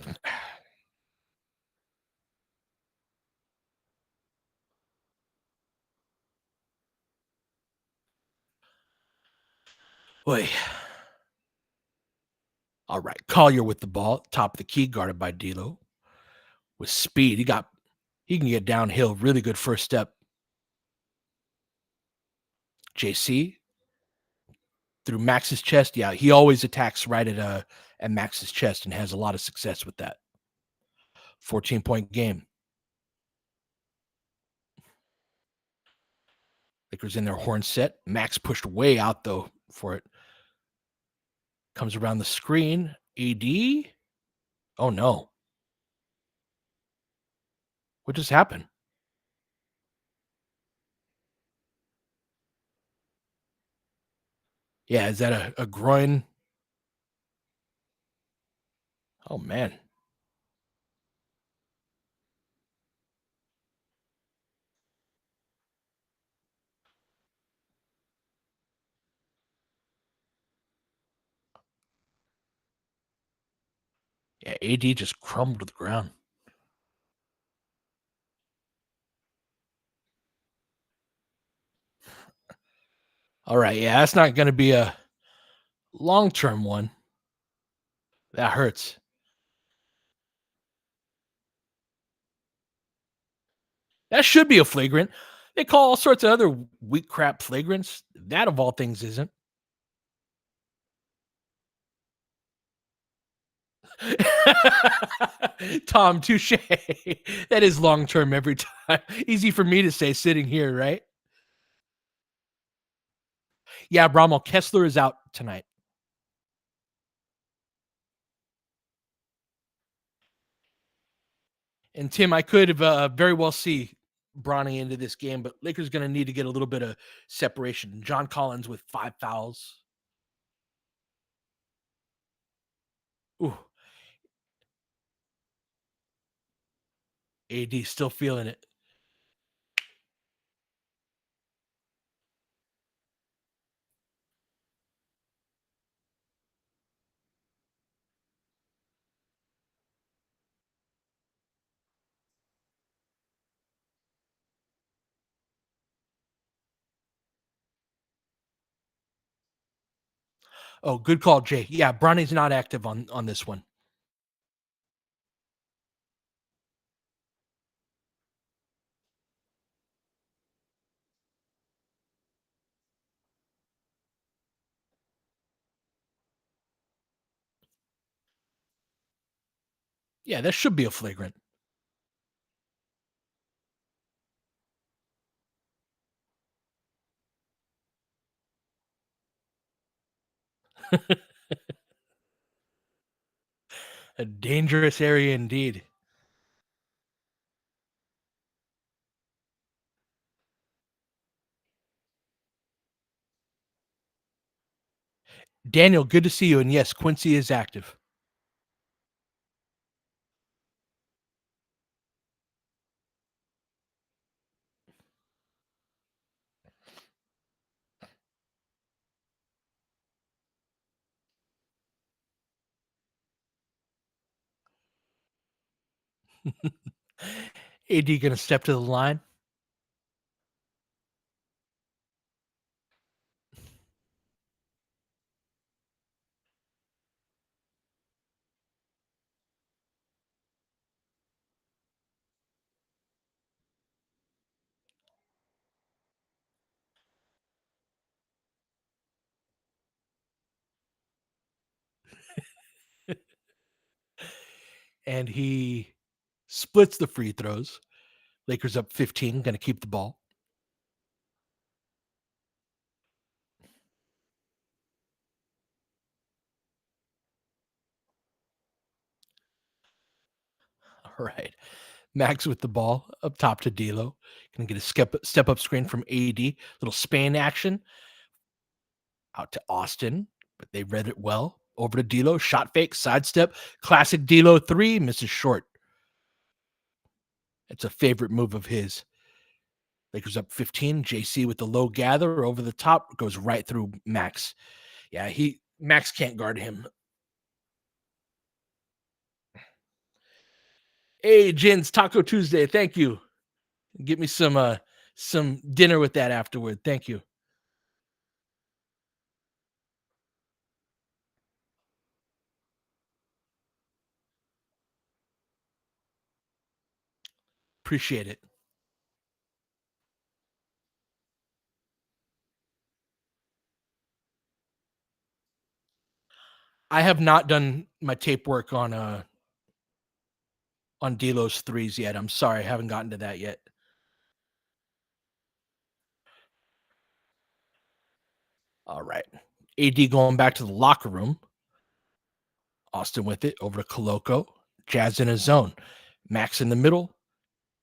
Boy. All right. Collier with the ball, top of the key, guarded by D'Lo. With speed, he can get downhill. Really good first step. JC through Max's chest. Yeah, he always attacks right at Max's chest and has a lot of success with that. 14-point game. Lakers in their horn set. Max pushed way out though for it. Comes around the screen. AD. Oh no. What just happened? Yeah, is that a groin? Oh man. Yeah, AD just crumbled to the ground. All right, yeah, that's not going to be a long-term one. That hurts. That should be a flagrant. They call all sorts of other weak crap flagrants. That of all things isn't. Tom, touche. That is long term every time. Easy for me to say sitting here, right? Yeah, Brommel Kessler is out tonight. And Tim, I could have very well see Bronny into this game, but Lakers going to need to get a little bit of separation. John Collins with 5 fouls. Ooh, AD still feeling it. Oh, good call, Jay. Yeah, Bronny's not active on this one. Yeah, that should be a flagrant. A dangerous area indeed. Daniel, good to see you. And yes, Quincy is active. AD going to step to the line. And he splits the free throws. Lakers up 15, going to keep the ball. All right. Max with the ball up top to D'Lo. Going to get a step up screen from AD. Little Spain action out to Austin, but they read it well. Over to D'Lo. Shot fake, sidestep. Classic D'Lo three. Misses short. It's a favorite move of his. Lakers up 15. JC with the low gather over the top. Goes right through Max. Yeah, Max can't guard him. Hey, Jins, Taco Tuesday. Thank you. Get me some dinner with that afterward. Thank you. Appreciate it. I have not done my tape work on D'Lo's threes yet. I'm sorry, I haven't gotten to that yet. All right. AD going back to the locker room. Austin with it over to Koloko. Jazz in his zone. Max in the middle.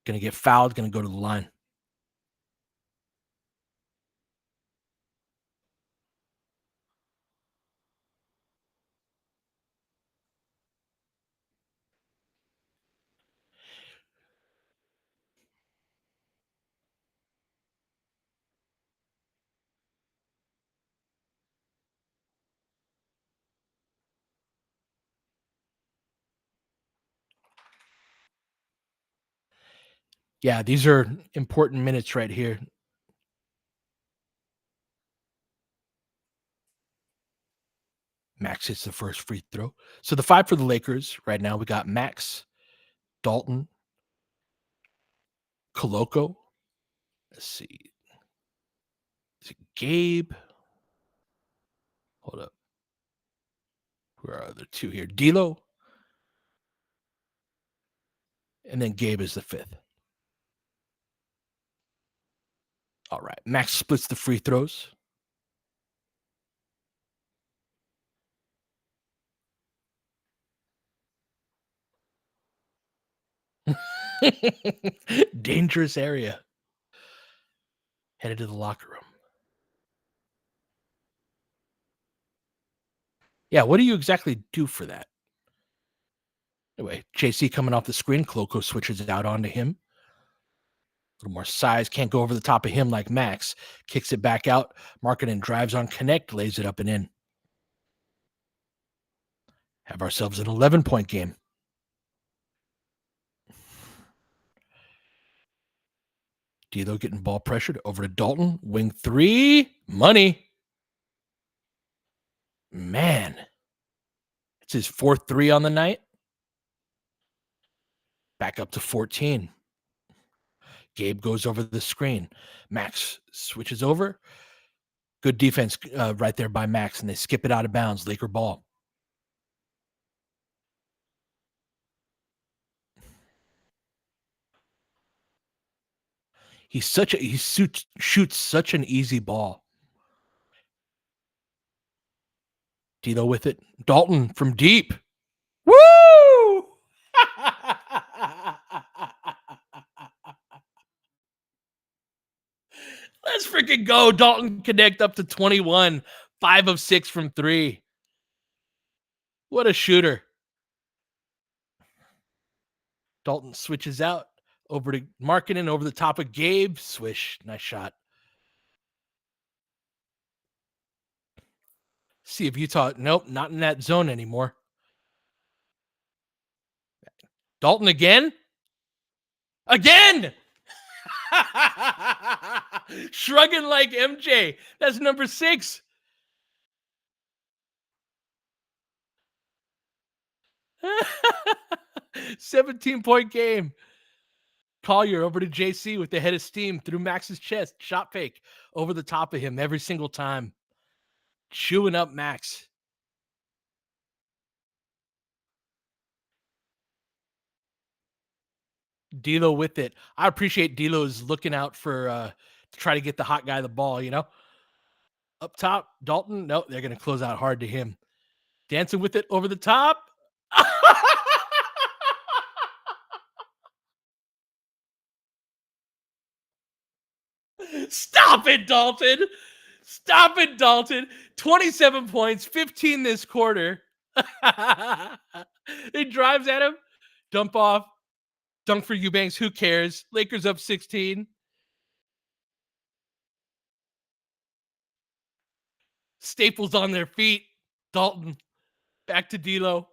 Gonna get fouled. Gonna go to the line. Yeah, these are important minutes right here. Max hits the first free throw. So the 5 for the Lakers right now, we got Max, Dalton, Koloko. Let's see. Is it Gabe? Hold up. Where are the 2 here? D'Lo, and then Gabe is the 5th. All right. Max splits the free throws. Dangerous area. Headed to the locker room. Yeah, what do you exactly do for that? Anyway, JC coming off the screen. Koloko switches it out onto him. A little more size. Can't go over the top of him like Max. Kicks it back out. Markkanen drives on Knecht. Lays it up and in. Have ourselves an 11-point game. D'Lo getting ball pressured over to Dalton. Wing 3. Money. Man. It's his 4th 3 on the night. Back up to 14. Gabe goes over the screen. Max switches over. Good defense right there by Max, and they skip it out of bounds. Laker ball. He shoots such an easy ball. D'Lo with it. Dalton from deep. Woo! Let's freaking go. Dalton Knecht up to 21. 5 of 6 from 3. What a shooter. Dalton switches out over to Markkanen over the top of Gabe. Swish. Nice shot. See if Utah. Nope, not in that zone anymore. Dalton again. Again. Shrugging like MJ. That's number 6. $17-point game. Collier over to JC with the head of steam through Max's chest. Shot fake over the top of him every single time. Chewing up Max. D'Lo with it. I appreciate D'Lo's looking out for to try to get the hot guy the ball, you know? Up top, Dalton. No, they're going to close out hard to him. Dancing with it over the top. Stop it, Dalton. Stop it, Dalton. 27 points, 15 this quarter. He drives at him. Dump off. Dunk for Eubanks. Who cares? Lakers up 16. Staples on their feet. Dalton. Back to D'Lo.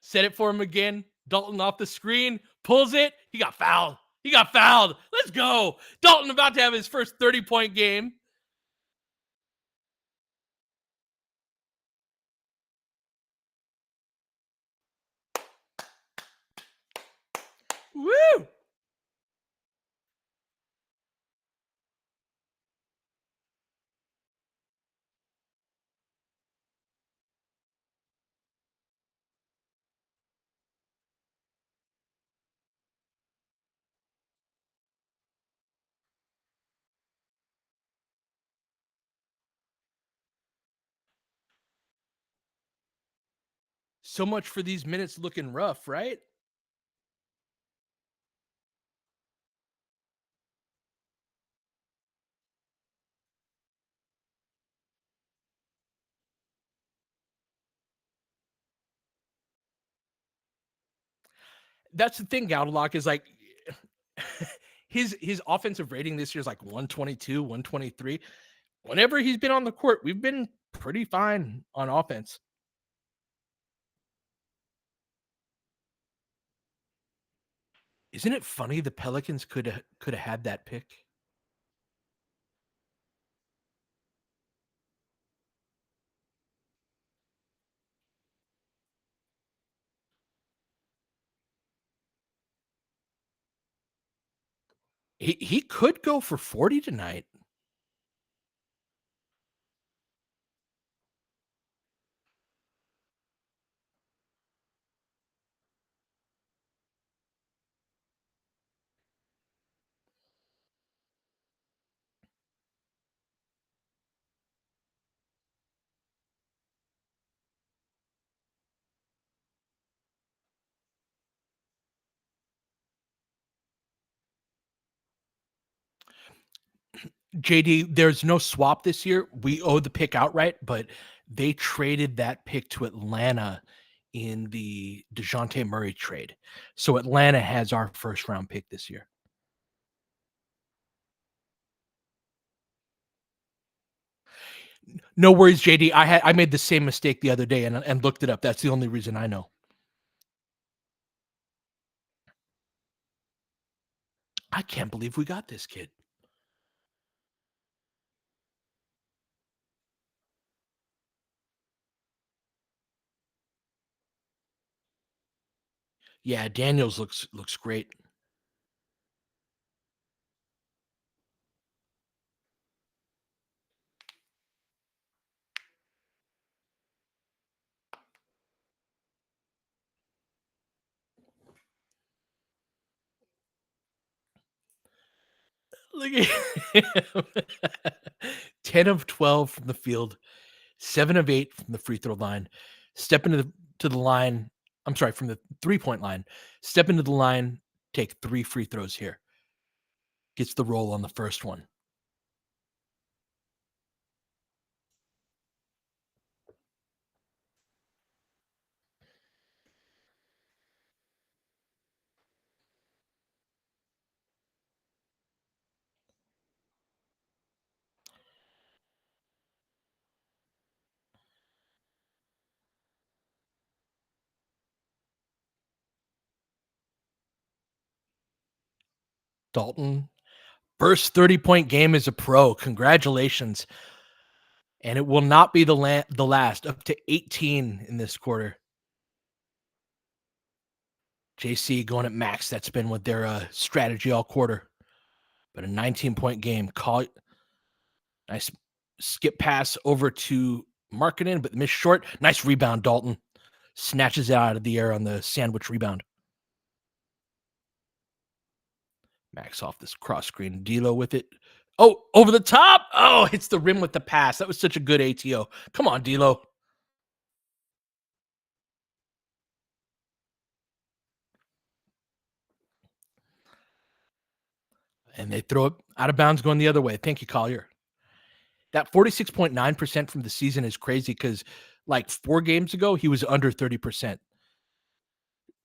Set it for him again. Dalton off the screen. Pulls it. He got fouled. He got fouled. Let's go. Dalton about to have his first 30-point game. Woo! So much for these minutes looking rough, right? That's the thing, Gaudelock, is like his offensive rating this year is like 122, 123. Whenever he's been on the court, we've been pretty fine on offense. Isn't it funny the Pelicans coulda had that pick? He could go for 40 tonight. JD, there's no swap this year. We owe the pick outright, but they traded that pick to Atlanta in the DeJounte Murray trade. So Atlanta has our first round pick this year. No worries, JD. I made the same mistake the other day and looked it up. That's the only reason I know. I can't believe we got this kid. Yeah, Daniels looks great. Look at him. 10 of 12 from the field, 7 of 8 from the free throw line. Step into the line. I'm sorry, from the 3-point line. Step into the line, take 3 free throws here. Gets the roll on the first one. Dalton, first 30-point game as a pro. Congratulations. And it will not be the last, up to 18 in this quarter. JC going at max. That's been what their strategy all quarter. But a 19-point game. Nice skip pass over to Markkinen, but missed short. Nice rebound, Dalton. Snatches it out of the air on the sandwich rebound. Max off this cross screen. D'Lo with it. Oh, over the top. Oh, hits the rim with the pass. That was such a good ATO. Come on, D'Lo. And they throw it out of bounds going the other way. Thank you, Collier. That 46.9% from the season is crazy because like 4 games ago, he was under 30%.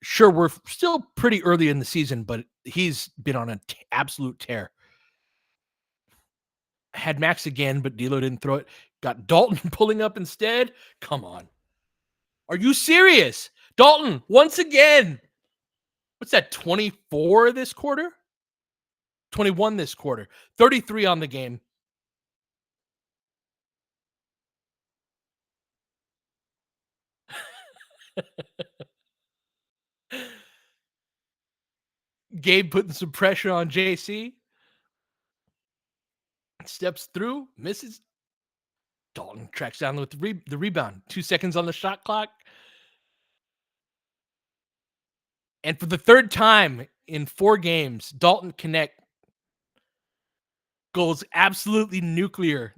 Sure, we're still pretty early in the season, but he's been on an absolute tear. Had Max again, but D'Lo didn't throw it. Got Dalton pulling up instead. Come on. Are you serious? Dalton, once again. What's that, 24 this quarter? 21 this quarter. 33 on the game. Gabe putting some pressure on JC. Steps through, misses. Dalton tracks down with the rebound. 2 seconds on the shot clock. And for the third time in 4 games, Dalton Knecht goes absolutely nuclear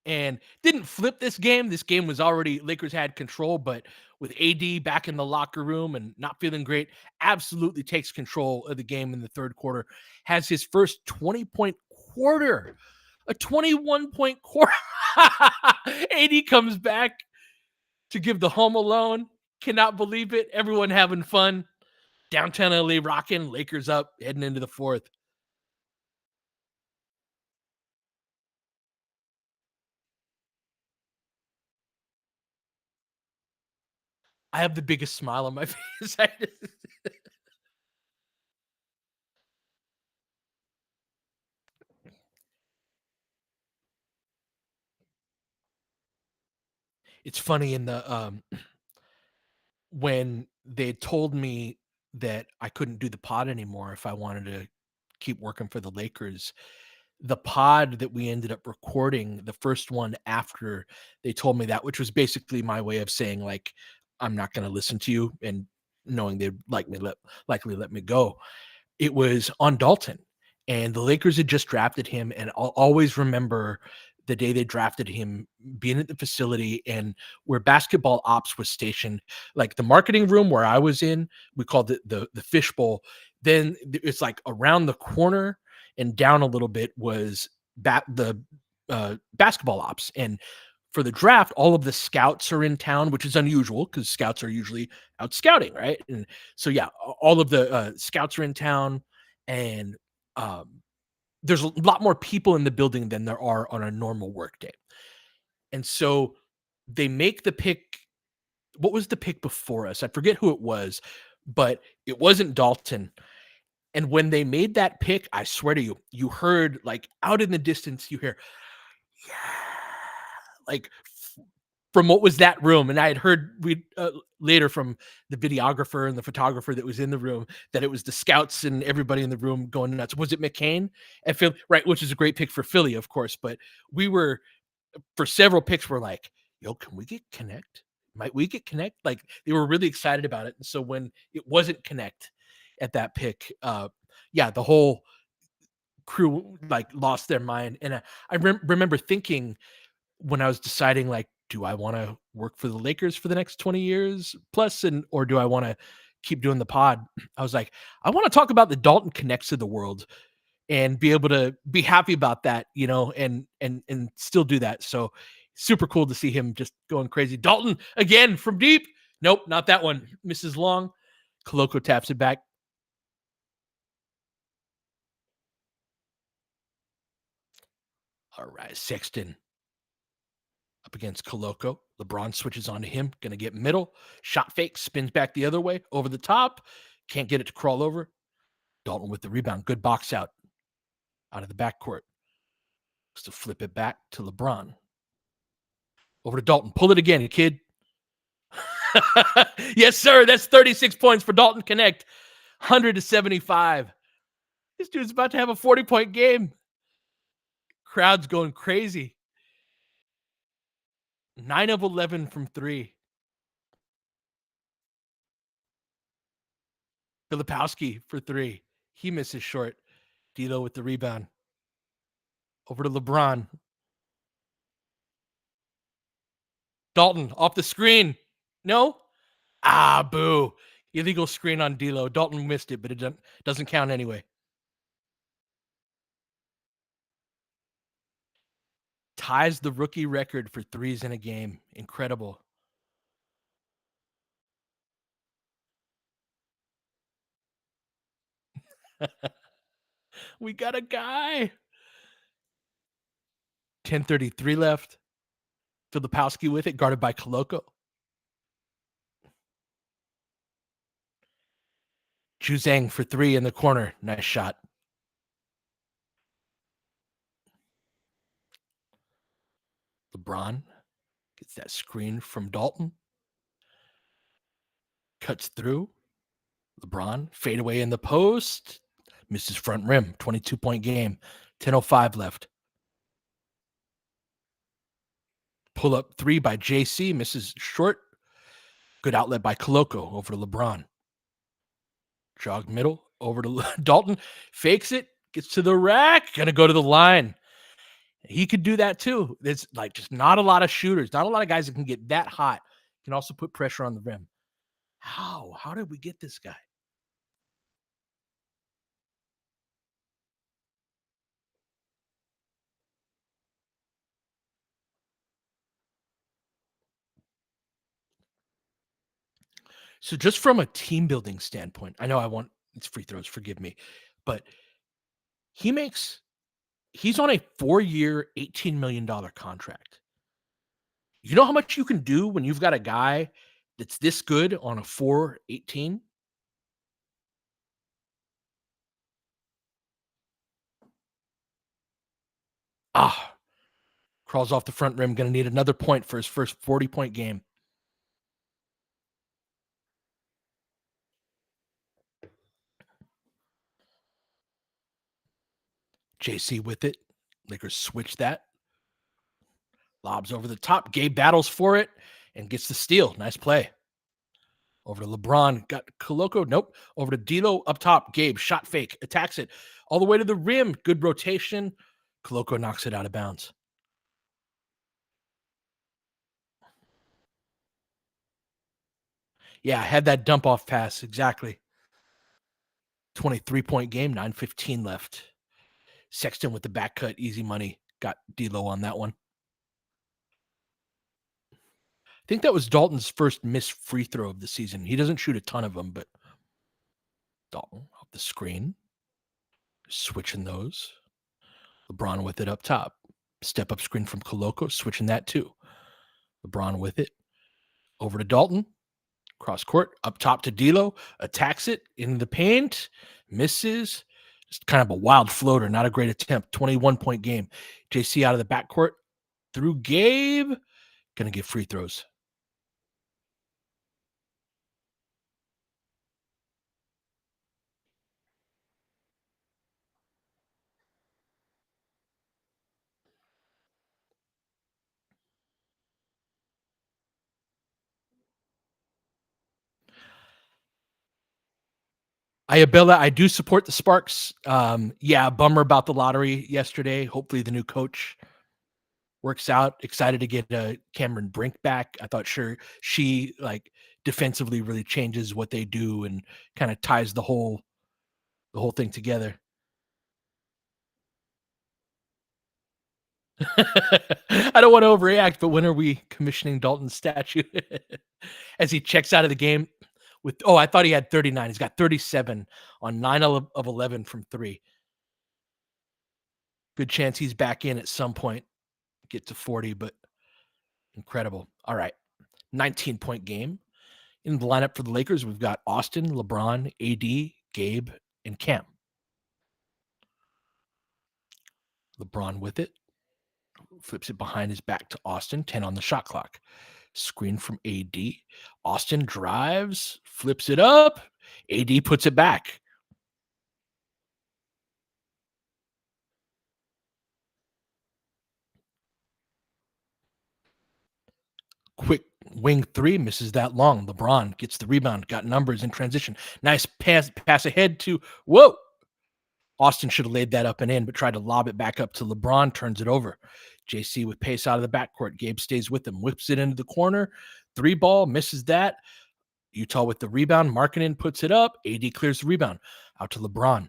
and didn't flip this game. This game was already Lakers had control, but with AD back in the locker room and not feeling great, absolutely takes control of the game in the third quarter. Has his first 20-point quarter, a 21-point quarter. AD comes back to give the home alone. Cannot believe it. Everyone having fun. Downtown LA rocking. Lakers up, heading into the fourth. I have the biggest smile on my face. It's funny in the, when they told me that I couldn't do the pod anymore if I wanted to keep working for the Lakers, the pod that we ended up recording, the first one after they told me that, which was basically my way of saying, like, "I'm not gonna listen to you," and knowing they'd likely let me go. It was on Dalton, and the Lakers had just drafted him, and I'll always remember the day they drafted him being at the facility and where basketball ops was stationed, like the marketing room where I was in, we called it the fishbowl. Then it's like around the corner and down a little bit was the basketball ops. And for the draft, all of the scouts are in town, which is unusual because scouts are usually out scouting, right? And so yeah, all of the scouts are in town, and um, there's a lot more people in the building than there are on a normal work day. And so they make the pick. What was the pick before us? I forget who it was, but it wasn't Dalton. And when they made that pick, I swear to you, you heard like out in the distance, you hear, yeah, like from what was that room. And I had heard later from the videographer and the photographer that was in the room that it was the scouts and everybody in the room going nuts. Was it McCain and Phil? Right, which is a great pick for Philly, of course. But we were for several picks. We're like, yo, can we get Connect? Might we get Connect? Like they were really excited about it. And so when it wasn't Connect at that pick, yeah, the whole crew like lost their mind. And I remember thinking when I was deciding, like, do I want to work for the Lakers for the next 20 years plus, and or do I want to keep doing the pod? I was like, I want to talk about the Dalton Connects of the world and be able to be happy about that, and still do that. So super cool to see him just going crazy. Dalton again from deep. Nope, not that one. Misses long. Koloko taps it back. All right, Sexton up against Koloko. LeBron switches on to him. Going to get middle. Shot fake. Spins back the other way. Over the top. Can't get it to crawl over. Dalton with the rebound. Good box out of the backcourt. Just to flip it back to LeBron. Over to Dalton. Pull it again, kid. Yes, sir. That's 36 points for Dalton Knecht. 100-75. This dude's about to have a 40-point game. Crowd's going crazy. 9 of 11 from 3. Filipowski for 3. He misses short. D'Lo with the rebound. Over to LeBron. Dalton off the screen. No? Ah, boo. Illegal screen on D'Lo. Dalton missed it, but it doesn't count anyway. Ties the rookie record for threes in a game. Incredible. We got a guy. 10:33 left. Filipowski with it, guarded by Koloko. Juzang for 3 in the corner. Nice shot. LeBron gets that screen from Dalton. Cuts through. LeBron fade away in the post. Misses front rim. 22-point game. 10:05 left. Pull up 3 by JC. Misses short. Good outlet by Koloko over to LeBron. Jog middle over to Dalton. Fakes it. Gets to the rack. Gonna go to the line. He could do that too. There's like just not a lot of shooters, not a lot of guys that can get that hot. Can also put pressure on the rim. How? How did we get this guy? So just from a team building standpoint, I know I want it's free throws, forgive me, but he makes he's on a 4-year, $18 million contract. You know how much you can do when you've got a guy that's this good on a 4-18? Ah, Crawls off the front rim, gonna need another point for his first 40-point game. JC with it. Lakers switch that. Lobs over the top. Gabe battles for it and gets the steal. Nice play. Over to LeBron. Got Koloko. Nope. Over to D'Lo up top. Gabe shot fake. Attacks it. All the way to the rim. Good rotation. Koloko knocks it out of bounds. Yeah, had that dump off pass. Exactly. 23-point game. 9:15 left. Sexton with the back cut. Easy money. Got D'Lo on that one. I think that was Dalton's first missed free throw of the season. He doesn't shoot a ton of them, but Dalton off the screen. Switching those. LeBron with it up top. Step up screen from Koloko. Switching that too. LeBron with it. Over to Dalton. Cross court. Up top to D'Lo. Attacks it. In the paint. Misses. Just kind of a wild floater. Not a great attempt. 21-point game. JC out of the backcourt. Through Gabe. Gonna get free throws. Ayabella, I do support the Sparks. Yeah, bummer about the lottery yesterday. Hopefully the new coach works out. Excited to get Cameron Brink back. I thought sure she like defensively really changes what they do and kind of ties the whole thing together. I don't want to overreact, but when are we commissioning Dalton's statue? As he checks out of the game with I thought he had 39. He's got 37 on 9 of 11 from 3. Good chance he's back in at some point. Get to 40, but incredible. All right. 19-point game. In the lineup for the Lakers, we've got Austin, LeBron, AD, Gabe, and Cam. LeBron with it. Flips it behind his back to Austin. 10 on the shot clock. Screen from AD. Austin drives, flips it up. AD puts it back. Quick wing three, misses that long. LeBron gets the rebound, got numbers in transition. Nice pass ahead to, whoa. Austin should have laid that up and in, but tried to lob it back up to LeBron, turns it over. JC with pace out of the backcourt. Gabe stays with him, whips it into the corner. 3-ball, misses that. Utah with the rebound. Markkanen puts it up. AD clears the rebound. Out to LeBron.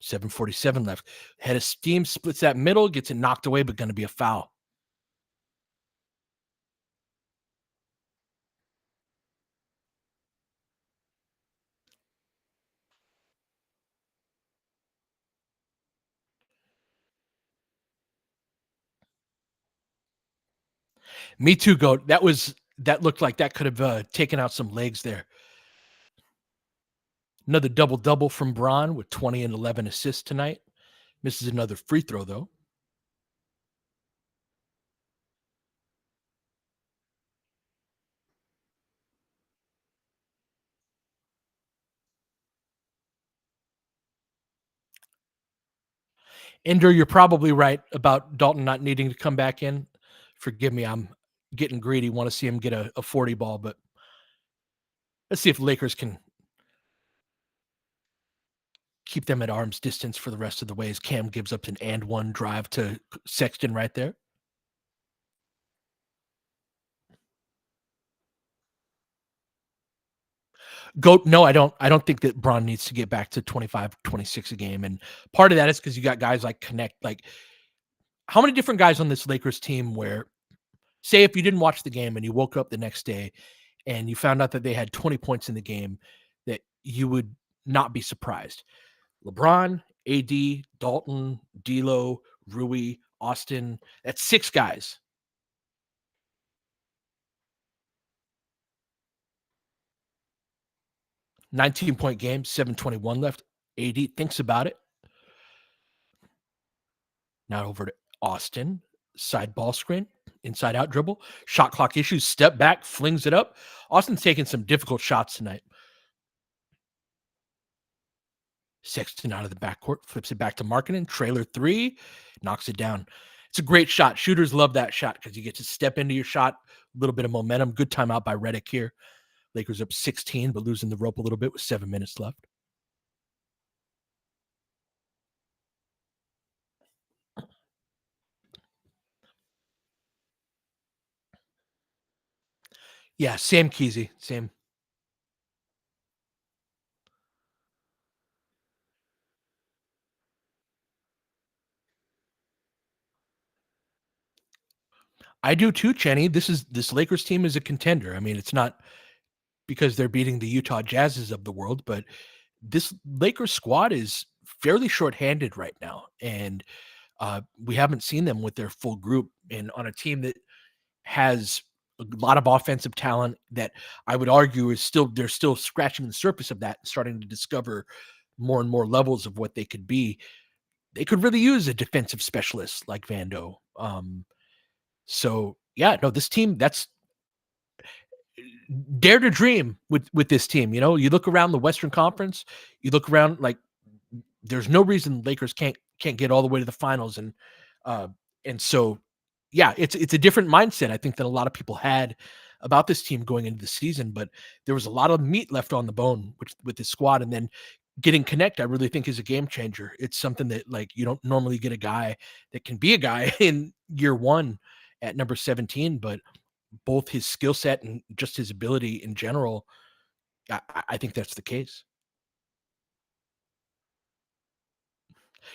7:47 left. Head of steam, splits that middle, gets it knocked away, but going to be a foul. Me too, Goat. That looked like that could have taken out some legs there. Another double-double from Bron with 20 and 11 assists tonight. Misses another free throw, though. Ender, you're probably right about Dalton not needing to come back in. Forgive me, I'm getting greedy. Want to see him get a 40 ball, but let's see if Lakers can keep them at arm's distance for the rest of the ways. Cam gives up an and one drive to Sexton right there. Goat, no, I don't. I don't think that Bron needs to get back to 25, 26 a game. And part of that is because you got guys like Knecht. Like, how many different guys on this Lakers team where, say, if you didn't watch the game and you woke up the next day and you found out that they had 20 points in the game, that you would not be surprised. LeBron, AD, Dalton, D'Lo, Rui, Austin. That's 6 guys. $19-point game, 7:21 left. AD thinks about it. Now over to Austin. Side ball screen, inside out dribble, shot clock issues, step back, flings it up. Austin's taking some difficult shots tonight. Sexton out of the backcourt, flips it back to Markkinen, trailer three, knocks it down. It's a great shot. Shooters love that shot because you get to step into your shot, a little bit of momentum. Good timeout by Redick here. Lakers up 16, but losing the rope a little bit with 7 minutes left. Yeah, Sam Kesey, same. I do too, Chenny. This Lakers team is a contender. I mean, it's not because they're beating the Utah Jazzes of the world, but this Lakers squad is fairly shorthanded right now, and we haven't seen them with their full group. And on a team that has a lot of offensive talent, that I would argue is still they're still scratching the surface of that, and starting to discover more and more levels of what they could be. They could really use a defensive specialist like Vando. So yeah, no, this team that's dare to dream with this team. You know, you look around the Western Conference, you look around like there's no reason Lakers can't get all the way to the finals, uh, and so yeah, it's a different mindset I think that a lot of people had about this team going into the season, but there was a lot of meat left on the bone with this squad, and then getting Connect, I really think is a game changer. It's something that like you don't normally get a guy that can be a guy in year one at number 17, but both his skill set and just his ability in general, I think that's the case.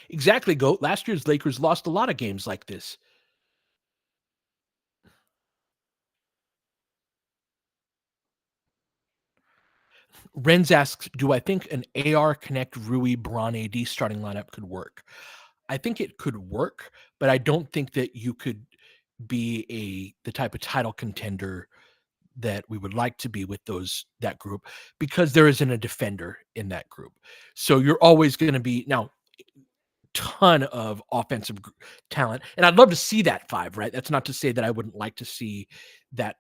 Exactly, GOAT. Last year's Lakers lost a lot of games like this. Renz asks, do I think an AR Connect Rui Braun AD starting lineup could work? I think it could work, but I don't think that you could be the type of title contender that we would like to be with that group, because there isn't a defender in that group. So you're always going to be now ton of offensive talent, and I'd love to see that five. Right, that's not to say that I wouldn't like to see that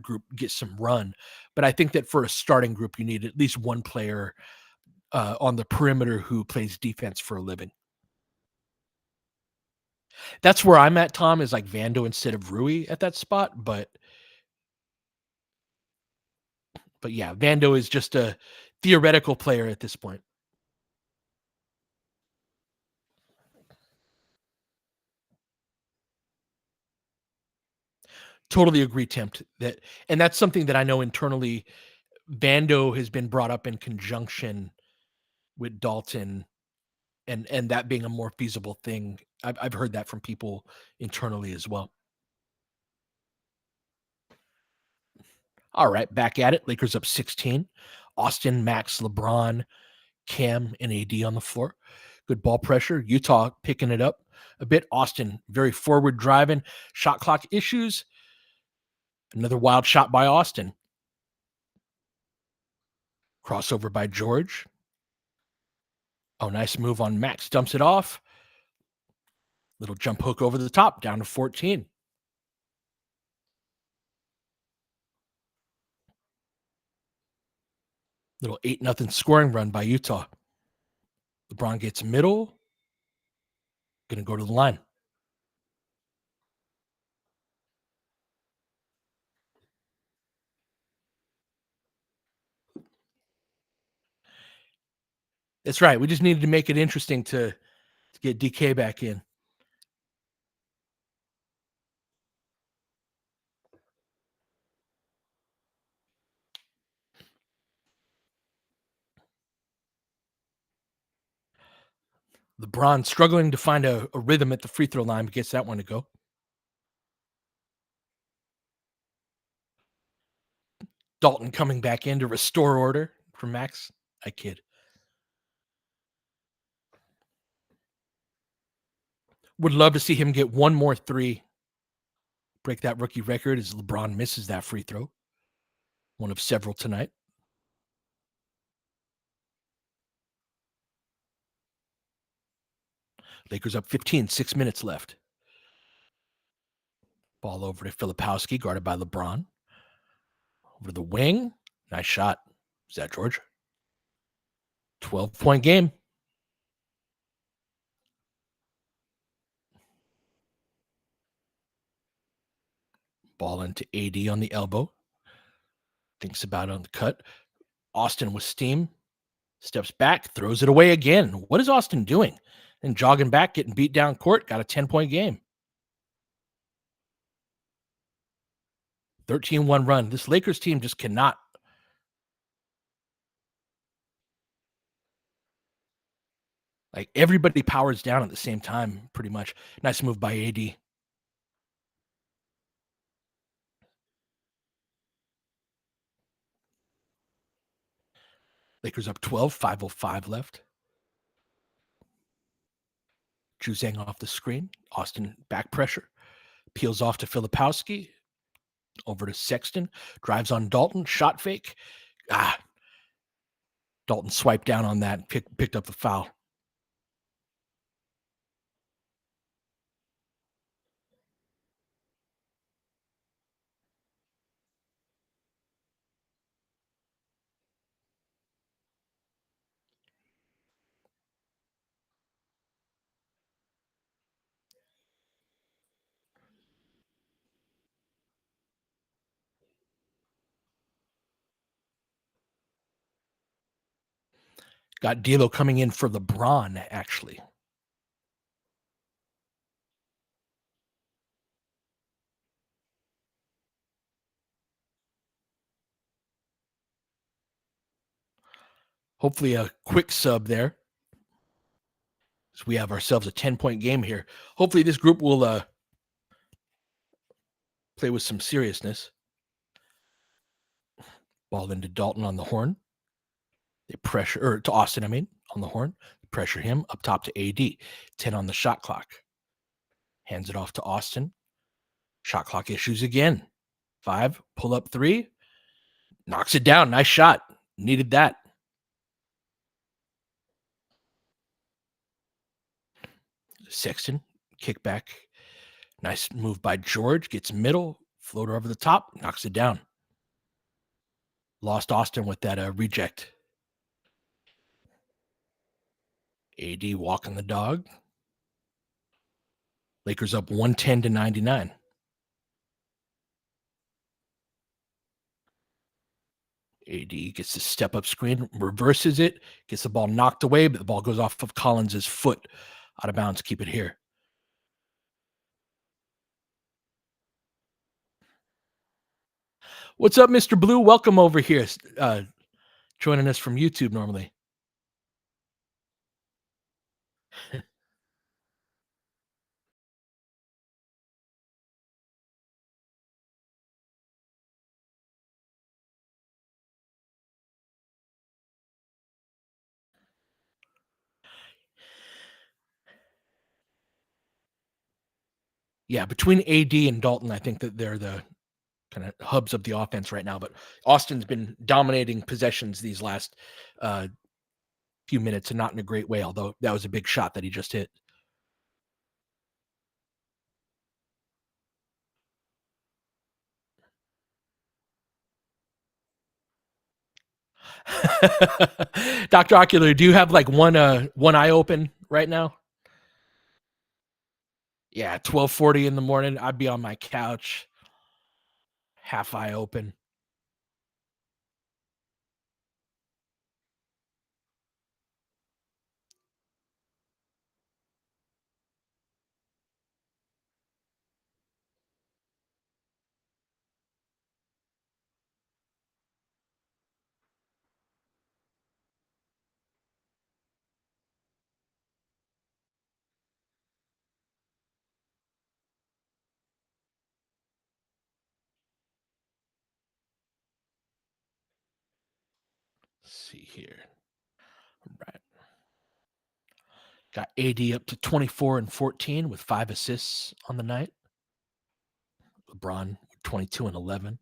group get some run, but I think that for a starting group, you need at least one player on the perimeter who plays defense for a living. That's where I'm at, Tom, is like Vando instead of Rui at that spot, but yeah, Vando is just a theoretical player at this point. Totally agree, Tempt. And that's something that I know internally. Vando has been brought up in conjunction with Dalton, and that being a more feasible thing. I've heard that from people internally as well. All right, back at it. Lakers up 16. Austin, Max, LeBron, Cam, and AD on the floor. Good ball pressure. Utah picking it up a bit. Austin very forward driving. Shot clock issues. Another wild shot by Austin. Crossover by George. Oh, nice move on Max. Dumps it off. Little jump hook over the top, down to 14. Little 8-0 scoring run by Utah. LeBron gets middle. Going to go to the line. That's right. We just needed to make it interesting to get DK back in. LeBron struggling to find a rhythm at the free throw line, but gets that one to go. Dalton coming back in to restore order for Max. I kid. Would love to see him get one more three, break that rookie record as LeBron misses that free throw. One of several tonight. Lakers up 15, 6 minutes left. Ball over to Filipowski, guarded by LeBron. Over the wing. Nice shot. Is that George? 12-point game. Ball into AD on the elbow. Thinks about it on the cut. Austin with steam. Steps back, throws it away again. What is Austin doing? And jogging back, getting beat down court, got a 10-point game. 13-1 run. This Lakers team just cannot. Like, everybody powers down at the same time, pretty much. Nice move by AD. Lakers up 12, 5:05 left. Juzang off the screen. Austin back pressure. Peels off to Filipowski. Over to Sexton. Drives on Dalton. Shot fake. Dalton swiped down on that and picked up the foul. Got D'Lo coming in for LeBron, actually. Hopefully a quick sub there. So we have ourselves a 10-point game here. Hopefully this group will play with some seriousness. Ball into Dalton on the horn. They pressure, or to Austin, on the horn. Pressure him up top to AD. 10 on the shot clock. Hands it off to Austin. Shot clock issues again. 5, pull up 3. Knocks it down. Nice shot. Needed that. Sexton, kick back. Nice move by George. Gets middle. Floater over the top. Knocks it down. Lost Austin with that reject. AD walking the dog. Lakers up 110-99. AD gets the step-up screen, reverses it, gets the ball knocked away, but the ball goes off of Collins' foot out of bounds. Keep it here. What's up, Mr. Blue? Welcome over here. Joining us from YouTube normally. Yeah, between AD and Dalton, I think that they're the kind of hubs of the offense right now. But Austin's been dominating possessions these last few minutes, and not in a great way, although that was a big shot that he just hit. Dr. Ocular, do you have like one eye open right now? Yeah, 12:40 in the morning. I'd be on my couch, half eye open. Let's see here. All right. Got AD up to 24 and 14 with 5 assists on the night. LeBron 22 and 11.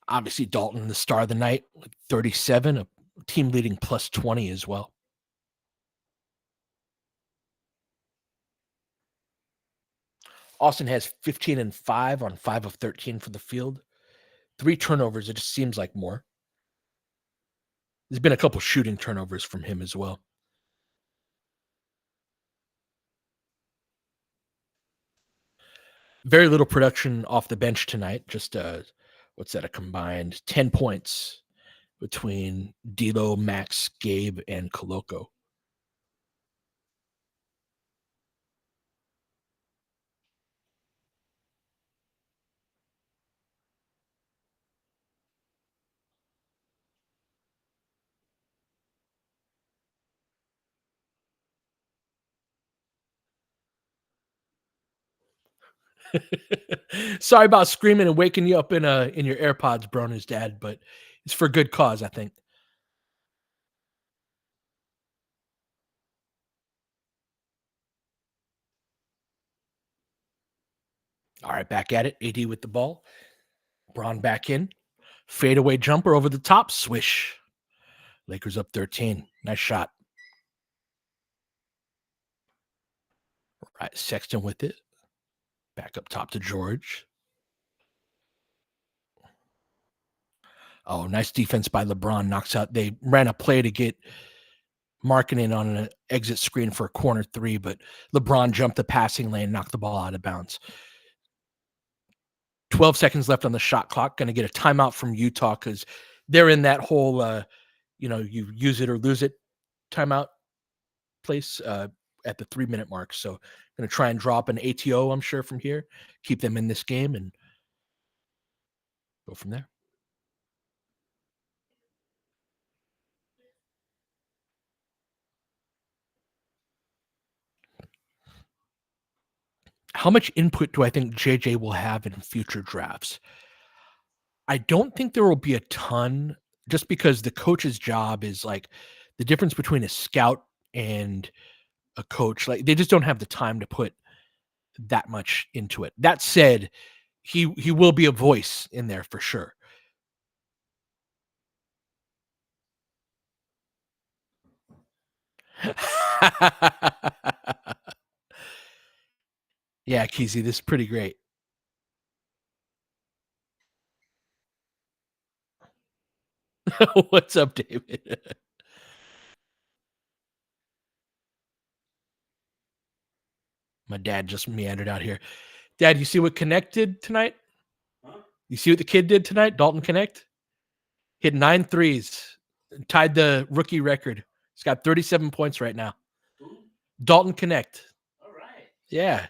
Obviously, Dalton, the star of the night, with 37, a team leading plus 20 as well. Austin has 15 and 5 on 5 of 13 for the field. 3 turnovers, it just seems like more. There's been a couple shooting turnovers from him as well. Very little production off the bench tonight. Just what's that? A combined 10 points between D'Lo, Max, Gabe, and Koloko. Sorry about screaming and waking you up in your AirPods, Broner's dad, but it's for good cause, I think. All right, back at it. AD with the ball. Braun back in. Fadeaway jumper over the top. Swish. Lakers up 13. Nice shot. All right, Sexton with it. Back up top to George. Oh, nice defense by LeBron. Knocks out. They ran a play to get Markkanen on an exit screen for a corner three, but LeBron jumped the passing lane, knocked the ball out of bounds. 12 seconds left on the shot clock. Going to get a timeout from Utah because they're in that whole, you use it or lose it timeout place at the 3-minute mark. So going to try and drop an ATO, I'm sure, from here, keep them in this game and go from there. How much input do I think JJ will have in future drafts? I don't think there will be a ton just because the coach's job is like the difference between a scout and a coach. Like they just don't have the time to put that much into it. That said, he will be a voice in there for sure. Yeah, Keezy, this is pretty great. What's up, David? My dad just meandered out here. Dad, you see what Knecht did tonight? Huh? You see what the kid did tonight? Dalton Knecht hit 9 threes, tied the rookie record. He's got 37 points right now. Who? Dalton Knecht. All right. Yeah.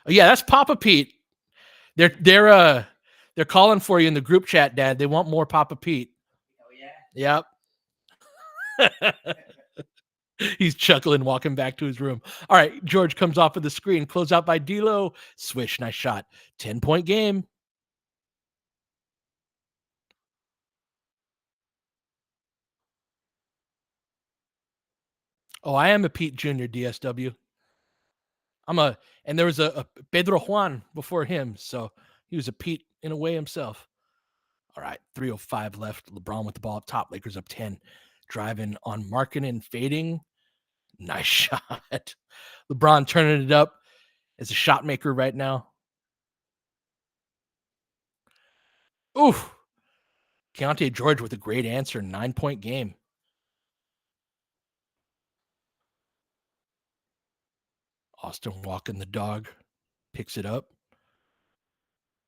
Oh, yeah, that's Papa Pete. They're calling for you in the group chat, Dad. They want more Papa Pete. Oh yeah. Yep. He's chuckling, walking back to his room. All right, George comes off of the screen, close out by D'Lo. Swish, nice shot. 10-point game. Oh, I am a Pete Jr. DSW. And there was a Pedro Juan before him, so he was a Pete in a way himself. All right, 3:05 left. LeBron with the ball up top. Lakers up 10. Driving on Markkanen, fading. Nice shot. LeBron turning it up as a shot maker right now. Oof. Keontae George with a great answer. 9-point game. Austin walking the dog. Picks it up.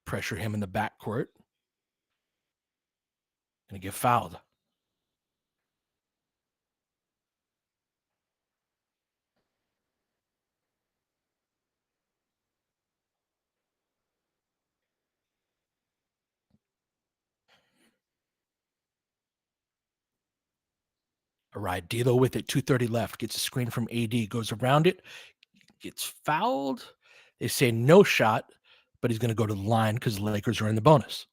Pressure him in the backcourt. Gonna get fouled. All right, D'Lo with it. 2:30 left. Gets a screen from AD. Goes around it. Gets fouled. They say no shot, but he's going to go to the line because the Lakers are in the bonus.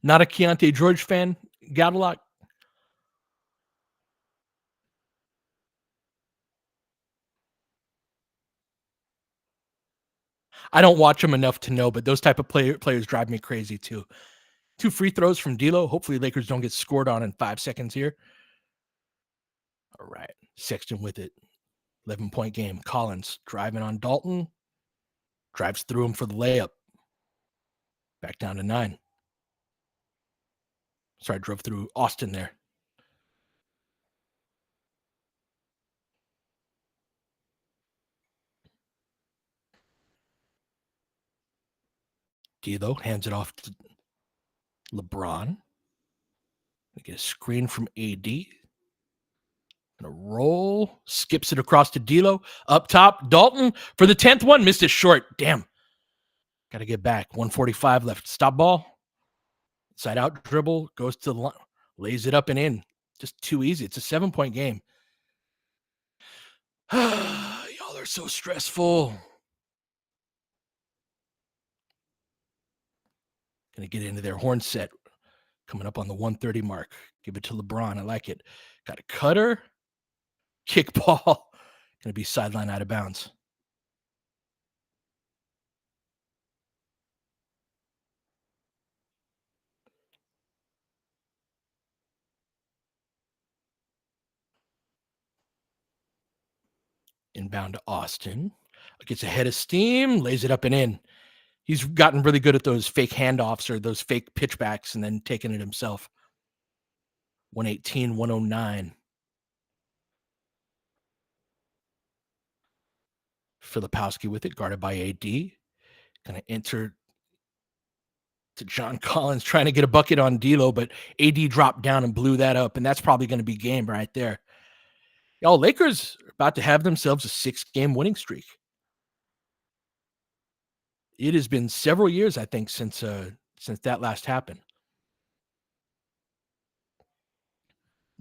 Not a Keontae George fan, Gadlock? I don't watch them enough to know, but those type of players drive me crazy too. 2 free throws from D'Lo. Hopefully, Lakers don't get scored on in 5 seconds here. All right, Sexton with it. 11-point game. Collins driving on Dalton. Drives through him for the layup. Back down to 9. Sorry, drove through Austin there. D'Lo hands it off to LeBron. Get a screen from AD. Gonna roll. Skips it across to D'Lo. Up top, Dalton for the 10th one. Missed it short. Damn. Got to get back. 145 left. Stop ball. Side out dribble. Goes to the line. Lays it up and in. Just too easy. It's a 7-point game. Y'all are so stressful. Gonna get into their horn set. Coming up on the 130 mark. Give it to LeBron. I like it. Got a cutter. Kick ball. Gonna be sideline out of bounds. Inbound to Austin. Gets ahead of steam. Lays it up and in. He's gotten really good at those fake handoffs or those fake pitchbacks and then taking it himself. 118, 109. Filipowski with it, guarded by AD. Going to enter to John Collins, trying to get a bucket on D'Lo, but AD dropped down and blew that up, and that's probably going to be game right there. Y'all, Lakers are about to have themselves a 6-game winning streak. It has been several years, I think, since that last happened.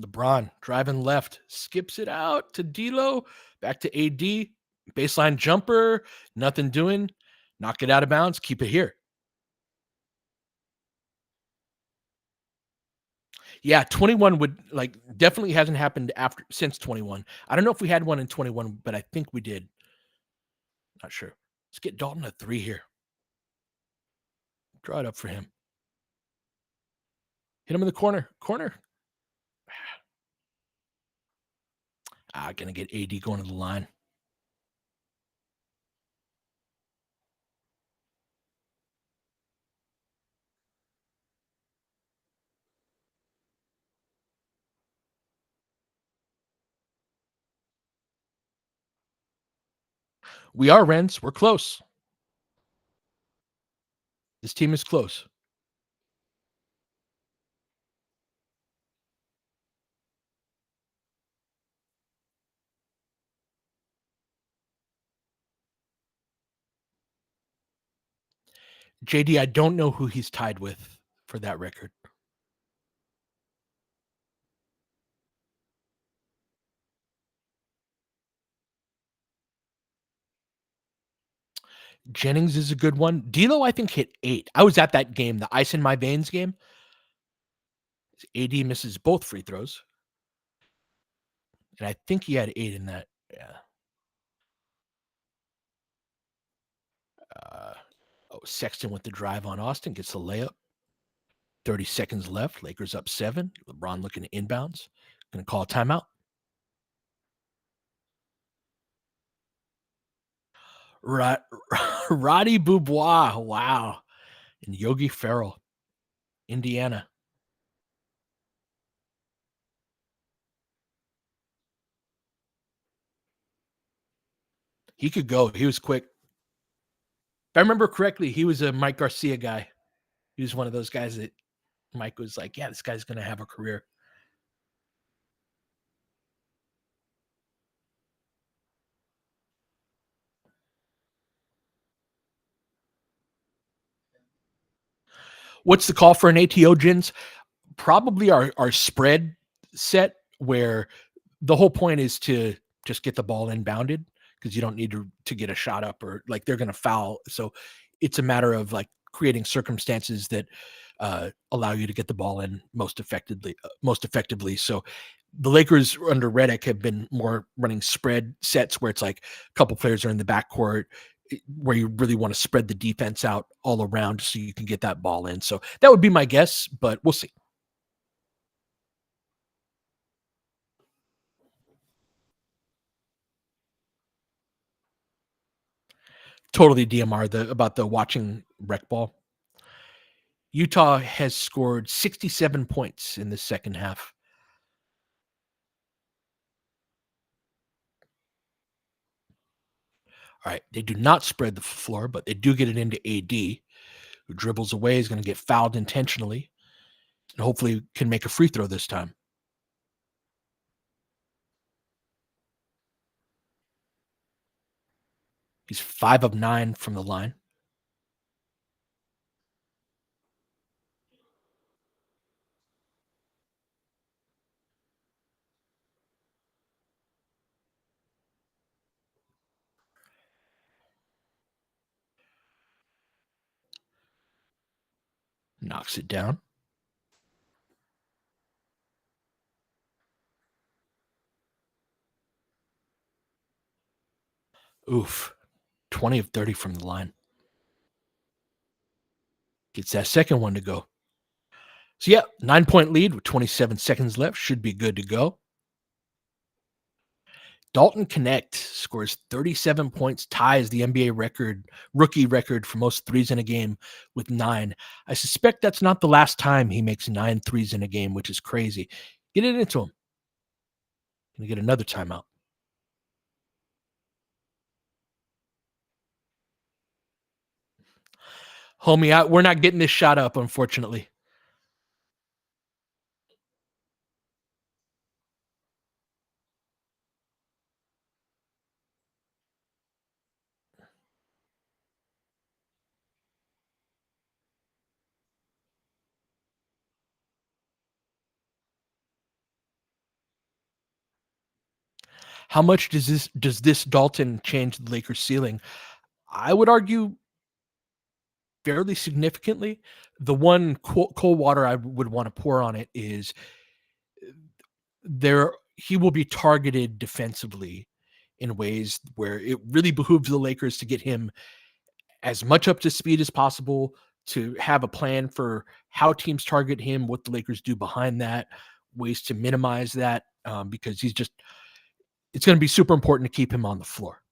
LeBron driving left, skips it out to D'Lo, back to AD, baseline jumper, nothing doing, knock it out of bounds, keep it here. Yeah, 21 would definitely hasn't happened since 21. I don't know if we had one in 21, but I think we did. Not sure. Let's get Dalton a 3 here. Draw it up for him. Hit him in the corner. Gonna get AD going to the line. We are, Renz. We're close. This team is close. JD, I don't know who he's tied with for that record. Jennings is a good one. D'Lo, I think, hit 8. I was at that game, the ice in my veins game. AD misses both free throws. And I think he had 8 in that. Yeah. Sexton with the drive on Austin. Gets the layup. 30 seconds left. Lakers up 7. LeBron looking at inbounds. Going to call a timeout. Roddy Boubois. Wow. And Yogi Ferrell. Indiana. He could go. He was quick. If I remember correctly, he was a Mike Garcia guy. He was one of those guys that Mike was like, yeah, this guy's going to have a career. What's the call for an ATO, Gins? Probably our spread set where the whole point is to just get the ball inbounded because you don't need to get a shot up or they're going to foul. So it's a matter of creating circumstances that allow you to get the ball in most effectively. So the Lakers under Redick have been more running spread sets where it's a couple players are in the backcourt. where you really want to spread the defense out all around so you can get that ball in. So that would be my guess, but we'll see. Totally DMR about the watching rec ball. Utah has scored 67 points in the second half. All right, they do not spread the floor, but they do get it into AD, who dribbles away, is going to get fouled intentionally, and hopefully can make a free throw this time. He's 5 of 9 from the line. Knocks it down. Oof. 20 of 30 from the line. Gets that second one to go. So, yeah, 9-point lead with 27 seconds left. Should be good to go. Dalton Knecht scores 37 points, ties the NBA rookie record for most threes in a game with 9. I suspect that's not the last time he makes 9 threes in a game, which is crazy. Get it into him. Gonna get another timeout. Homie, we're not getting this shot up, unfortunately. How much does this Dalton change the Lakers' ceiling? I would argue fairly significantly. The one cold water I would want to pour on it is there he will be targeted defensively in ways where it really behooves the Lakers to get him as much up to speed as possible, to have a plan for how teams target him, what the Lakers do behind that, ways to minimize that, because it's going to be super important to keep him on the floor.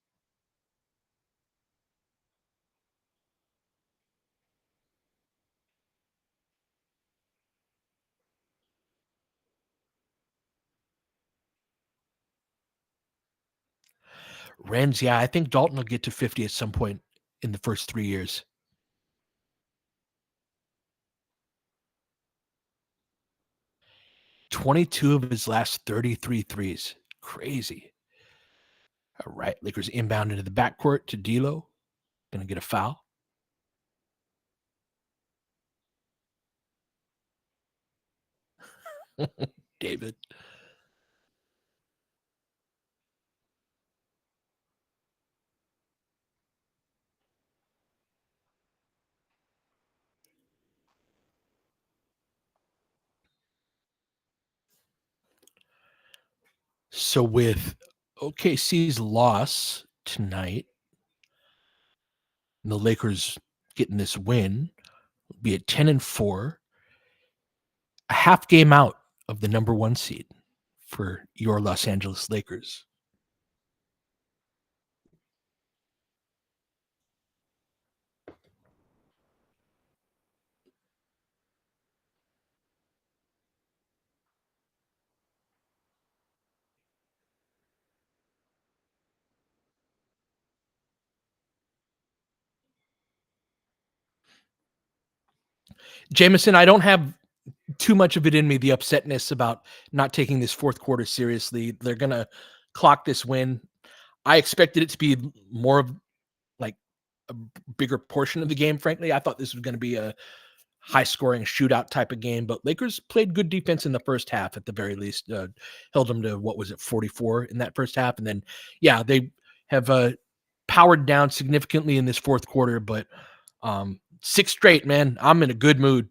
Renz, yeah, I think Dalton will get to 50 at some point in the first 3 years. 22 of his last 33 threes. Crazy. All right, Lakers inbound into the backcourt to D'Lo. Gonna get a foul. David. So with OKC's loss tonight, and the Lakers getting this win, be at 10-4, a half game out of the number 1 seed for your Los Angeles Lakers. Jameson, I don't have too much of it in me, the upsetness about not taking this fourth quarter seriously. They're gonna clock this win. I expected it to be more of like a bigger portion of the game, frankly. I thought this was gonna be a high scoring shootout type of game, but Lakers played good defense in the first half at the very least. Held them to, what was it, 44 in that first half. And then, yeah, they have powered down significantly in this fourth quarter, but 6 straight, man. I'm in a good mood.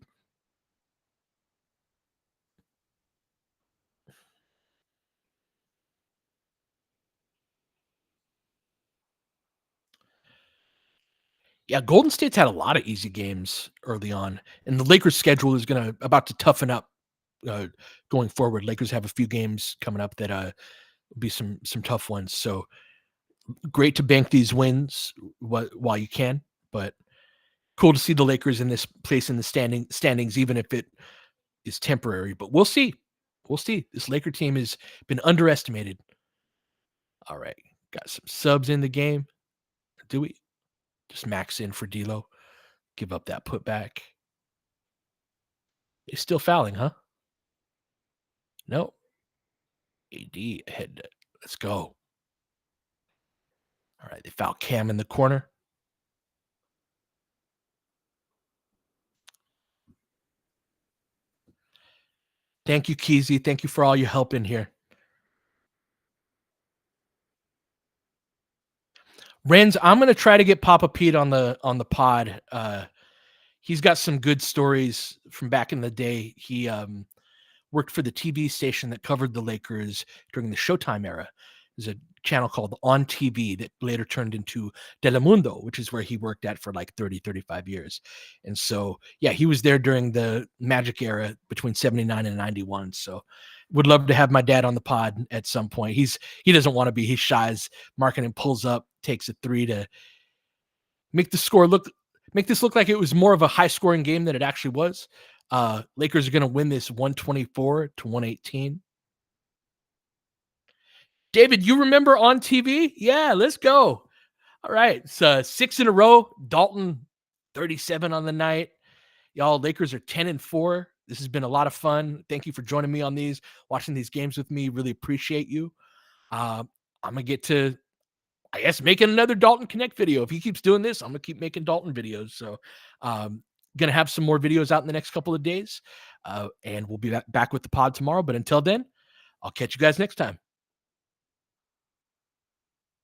Yeah, Golden State's had a lot of easy games early on, and the Lakers' schedule is about to toughen up uh, going forward. Lakers have a few games coming up that will be some tough ones. So great to bank these wins while you can, but cool to see the Lakers in this place in the standings, even if it is temporary. But we'll see. We'll see. This Laker team has been underestimated. All right, got some subs in the game. Do we just max in for D'Lo? Give up that putback. He's still fouling, huh? No. AD ahead. Let's go. All right, they foul Cam in the corner. Thank you, Keezy. Thank you for all your help in here. Renz, I'm gonna try to get Papa Pete on the pod. He's got some good stories from back in the day. He worked for the TV station that covered the Lakers during the Showtime era. There's a channel called On TV that later turned into Telemundo, which is where he worked at for like 30, 35 years. And so, yeah, he was there during the Magic era between 79 and 91. So would love to have my dad on the pod at some point. He doesn't want to be. He shies. Marketing pulls up, takes a three to make the score make this look like it was more of a high scoring game than it actually was. Lakers are going to win this 124-118. David, you remember On TV? Yeah, let's go. All right. So 6 in a row. Dalton, 37 on the night. Y'all, Lakers are 10-4. This has been a lot of fun. Thank you for joining me on these, watching these games with me. Really appreciate you. I'm going to get to, I guess, making another Dalton Knecht video. If he keeps doing this, I'm going to keep making Dalton videos. So, going to have some more videos out in the next couple of days. And we'll be back with the pod tomorrow. But until then, I'll catch you guys next time.